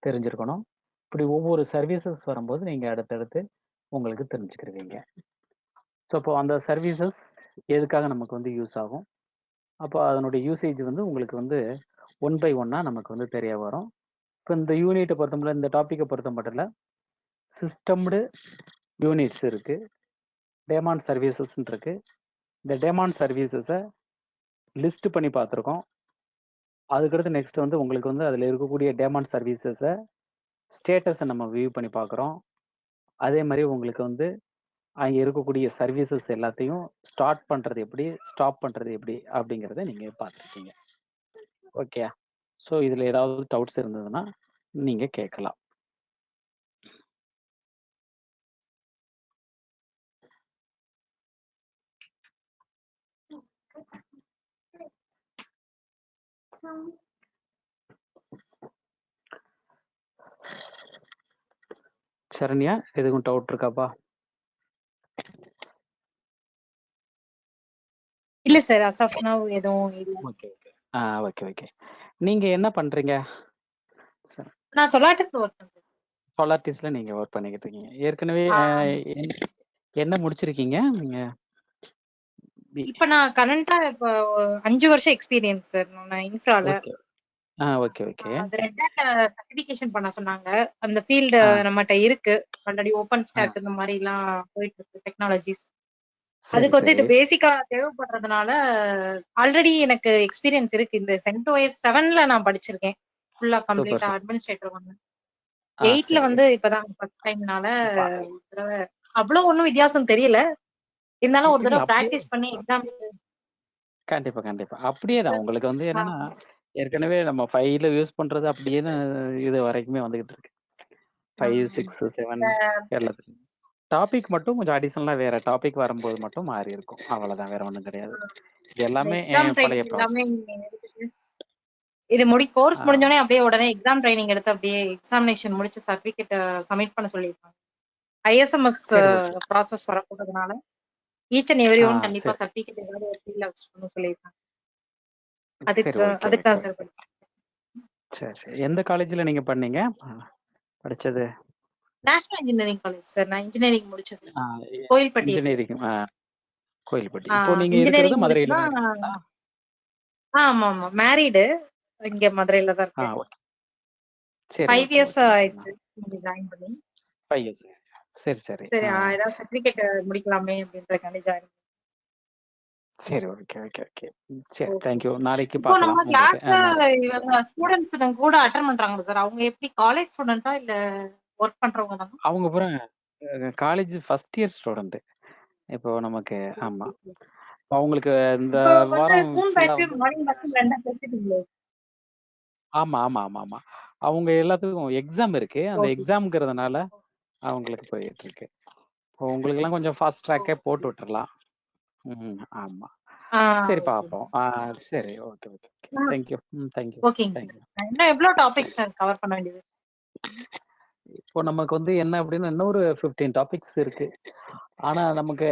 தெரிஞ்சிருக்கணும். இப்படி ஒவ்வொரு சர்வீசஸ் வரும்போது நீங்கள் அடுத்தடுத்து உங்களுக்கு தெரிஞ்சுக்கிருவீங்க. ஸோ அப்போ அந்த சர்வீசஸ் எதுக்காக நமக்கு வந்து யூஸ் ஆகும், அப்போ அதனுடைய யூசேஜ் வந்து உங்களுக்கு வந்து 1 by 1 நமக்கு வந்து தெரிய வரும். இப்போ இந்த யூனிட்டை பொறுத்த மட்டும், இந்த டாப்பிக்கை பொறுத்த மட்டும் இல்லை, சிஸ்டம்டு யூனிட்ஸ் இருக்கு, டேமான் சர்வீசஸ் இருக்கு. இந்த டேமான் சர்வீசஸை லிஸ்ட் பண்ணி பார்த்துருக்கோம். அதுக்கடுத்து நெக்ஸ்ட் வந்து உங்களுக்கு வந்து அதில் இருக்கக்கூடிய டேமான் சர்வீசஸை ஸ்டேட்டஸை நம்ம வியூ பண்ணி பார்க்குறோம். அதே மாதிரி உங்களுக்கு வந்து அங்கே இருக்கக்கூடிய சர்வீசஸ் எல்லாத்தையும் ஸ்டார்ட் பண்ணுறது எப்படி, ஸ்டாப் பண்ணுறது எப்படி அப்படிங்கிறத நீங்கள் பார்த்துருக்கீங்க. ஓகே, ஸோ இதில் ஏதாவது டவுட்ஸ் இருந்ததுன்னா நீங்கள் கேட்கலாம். சரண்யா, எதுக்கும் டவுட் இருக்காப்பா? இல்ல சார், as of now எதுவும் இல்ல. Okay okay okay okay. நீங்க என்ன பண்றீங்க? நான் சொலாட்டிஸ்ல ஒர்க் பண்றேன். சொலாட்டிஸ்ல நீங்க ஒர்க் பண்ணிக்கிட்டு இருக்கீங்க. ஏற்கனவே என்ன முடிச்சிருக்கீங்க நீங்க? இப்ப நான் கரண்டா இப்ப 5 வருஷம் எக்ஸ்பீரியன்ஸ் சார் நான் இன்ஃப்ரால. Okay okay. அது ரெட் ஹாட் சர்டிஃபிகேஷன் பண்ண சொன்னாங்க. அந்த ஃபீல்ட் நம்மட்ட இருக்கு. ஆல்ரெடி ஓபன் ஸ்டாக் இந்த மாதிரி எல்லாம் போயிட்டு இருக்கு டெக்னாலஜிஸ். அதுக்கு வந்து இது பேசிக்கா தேவைப்படுறதுனால ஆல்ரெடி எனக்கு எக்ஸ்பீரியன்ஸ் இருக்கு. இந்த CentOS 7ல நான் படிச்சிருக்கேன். ஃபுல்லா கம்ப்ளீட்டா அட்மினிஸ்ட்ரேட்டர் ஒன்னு. 8ல வந்து இப்பதான் ஃபர்ஸ்ட் டைம்னால அவ்வளவு ஒன்னும் வித்தியாசம் தெரியல. இருந்தாலும் ஒரு தடவை பிராக்டிஸ் பண்ணி எக்ஸாம். கண்டிப்பா கண்டிப்பா அப்படியேதான். உங்களுக்கு வந்து என்னன்னா ஏற்கனவே நம்ம 5ல யூஸ் பண்றது அப்படியே தான் இது வரைக்குமே வந்துகிட்டு இருக்கு. 5, 6, 7 எல்லாத்துலயும் டாபிக் மட்டும் கொஞ்சம் அடிஷனலா வேற டாபிக் வரும்போது மட்டும் மாறி இருக்கும். அவ்வளவுதான், வேற ஒண்ணும் கிடையாது. இது எல்லாமே பழைய ப்ராசஸ். இது கோர்ஸ் முடிஞ்சோடனே அப்படியே உடனே எக்ஸாம் ட்ரைனிங் எடுத்து அப்படியே எக்ஸாமினேஷன் முடிச்சு சர்டிபிகேட் சப்மிட் பண்ண சொல்லியிருக்காங்க. ISMS ப்ராசஸ் வரப்போறதுனால ஈச் அண்ட் எவ்ரி ஒன் கண்டிப்பா சர்டிபிகேட் ஏதாவது ஒரு ஃபீல்ட்ல வச்சுக்கணும் சொல்லியிருக்காங்க. அதுக்கு தான் சார் படிச்சேன். சரி சரி. எந்த காலேஜ்ல நீங்க பண்ணீங்க படிச்சது? National engineering college sir. நான் இன்ஜினியரிங் முடிச்சது கோயில்பட்டி. இன்ஜினியரிங் கோயில்பட்டி. இப்போ நீங்க இருக்கிறது மதுரையில? ஆமா ஆமா, மேரிடு. இங்க மதுரையில தான் இருக்கேன். சரி, 5 இயர்ஸ் ஆயிடுச்சு இங்க ஜாயின் பண்ணி. 5 இயர்ஸ். சரி சரி. சரி, ஏதாவது சர்டிபிகேட் முடிக்கலாமே அப்படின்றதுக்காண்டி ஜாயின். சரி, ஓகே ஓகே ஓகே. சரி, தேங்க் யூ. நாளைக்கு பார்க்கலாம். நம்ம கிளாஸ்ல இவங்க ஸ்டூடண்ட்ஸ் கூட அட்டெண்ட் பண்றாங்க சார். அவங்க எப்படி காலேஜ் ஸ்டூடெண்டா இல்ல வொர்க் பண்றவங்க தானா? அவங்க பூரா காலேஜ் ஃபர்ஸ்ட் இயர் ஸ்டூடண்ட். இப்போ நமக்கு ஆமா, அவங்களுக்கு இந்த வாரம் ஆமா ஆமா ஆமா ஆமா அவங்க எல்லாத்துக்கும் எக்ஸாம் இருக்கு. அந்த எக்ஸாம்ங்கிறதுனால அவங்களுக்கு போயிட்டு இருக்கு. உங்களுக்கு எல்லாம் கொஞ்சம் ஃபாஸ்ட் ட்ராக்கே போட்டு விட்டுறலாம். ஆமா, சரி பாப்போம். சரி, okay okay. Thank you. Thank you. ஓகேங்க சார். இன்னும் எவ்வளவு டாபிக்ஸ் சார் கவர் பண்ண வேண்டியது? இப்போ நமக்கு வந்து என்ன அப்படின்னா இன்னொரு 15 டாபிக்ஸ் இருக்கு. ஆனா நமக்கு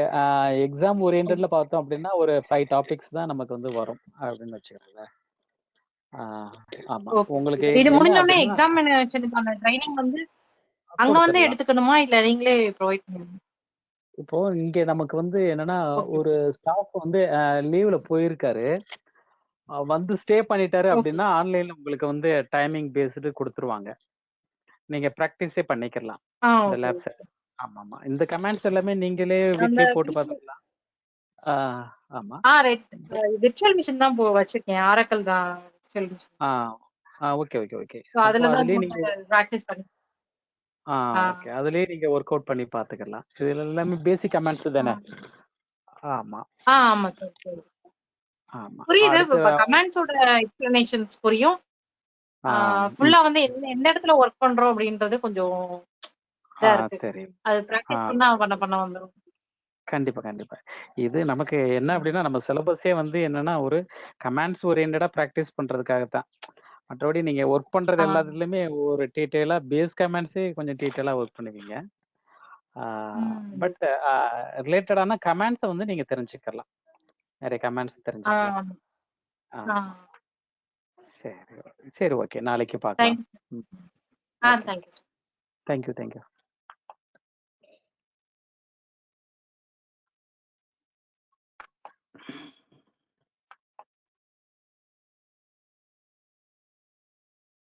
எக்ஸாம் ஓரியன்டட்ல பார்த்தோம் அப்படின்னா ஒரு 5 டாபிக்ஸ் தான் நமக்கு வந்து வரும் அப்படின்னு வச்சுக்கோங்களேன். ஆமா, உங்களுக்கு இது முடிஞ்சோடனே எக்ஸாமினேஷனுக்கான ட்ரைனிங் வந்து அங்க வந்து எடுத்துக்கணுமா இல்ல நீங்களே ப்ரொவைட் பண்ணுவீங்க? இப்போ இங்க நமக்கு வந்து என்னன்னா ஒரு ஸ்டாஃப் வந்து லீவ்ல போயிருக்காரு, வந்து ஸ்டே பண்ணிட்டாரு அப்படின்னா ஆன்லைன்ல உங்களுக்கு வந்து டைமிங் பேஸ்டு கொடுத்துருவாங்க. நீங்க பிராக்டிஸே பண்ணிக்கலாம் இந்த லேப்ஸ். ஆமாமா. இந்த கமாண்ட்ஸ் எல்லாமே நீங்களே அந்த வீட்லயே போட்டு பார்த்துக்கலாம். ஆ, ஆமா. விர்ச்சுவல் மிஷின் தான் வச்சிருக்கேன். ஆரக்கல் தான் virtual machine. Okay, okay, okay. So அப்போ அதுல தான் அதுலயே போட்டு நீங்க ப்ராக்டிஸ் பண்ணி. ஓகே. அதுலயே நீங்க ஒர்க் அவுட் பண்ணி பார்த்துக்கலாம். இதுல எல்லாமே பேசிக் கமாண்ட்ஸ் தானே? ஆமா, ஆமா சார். சரி. ஆமா. புரியுது. அடுத்து இப்ப கமாண்ட்ஸோட எக்ஸ்பிளனேஷன்ஸ் புரியும். ஆ, ஃபுல்லா வந்து எந்த இடத்துல ஒர்க் பண்றோம் அப்படின்றது கொஞ்சம் இதா இருக்கு. தெரியும். அது பிராக்டிஸ் பண்ண வந்துரும். கண்டிப்பா, கண்டிப்பா. இது நமக்கு என்ன அப்படின்னா, நம்ம சிலபஸே வந்து என்னன்னா, ஒரு கமாண்ட்ஸ் ஓரியன்டடா பிராக்டிஸ் பண்றதுக்காக தான். மற்றபடி நீங்க ஒர்க் பண்றது எல்லாத்துலயுமே ஒரு டீட்டெயிலா பேஸ் கமாண்ட்ஸே கொஞ்சம் டீட்டெயிலா ஒர்க் பண்ணுவீங்க. பட் ரிலேட்டடான கமாண்ட்ஸை வந்து நீங்க தெரிஞ்சுக்கலாம். நிறைய கமாண்ட்ஸ் தெரிஞ்சுக்கலாம். சரி, சரி, ஓகே. நாளைக்கு பார்க்கலாம். தேங்க்யூ. தேங்க்யூ.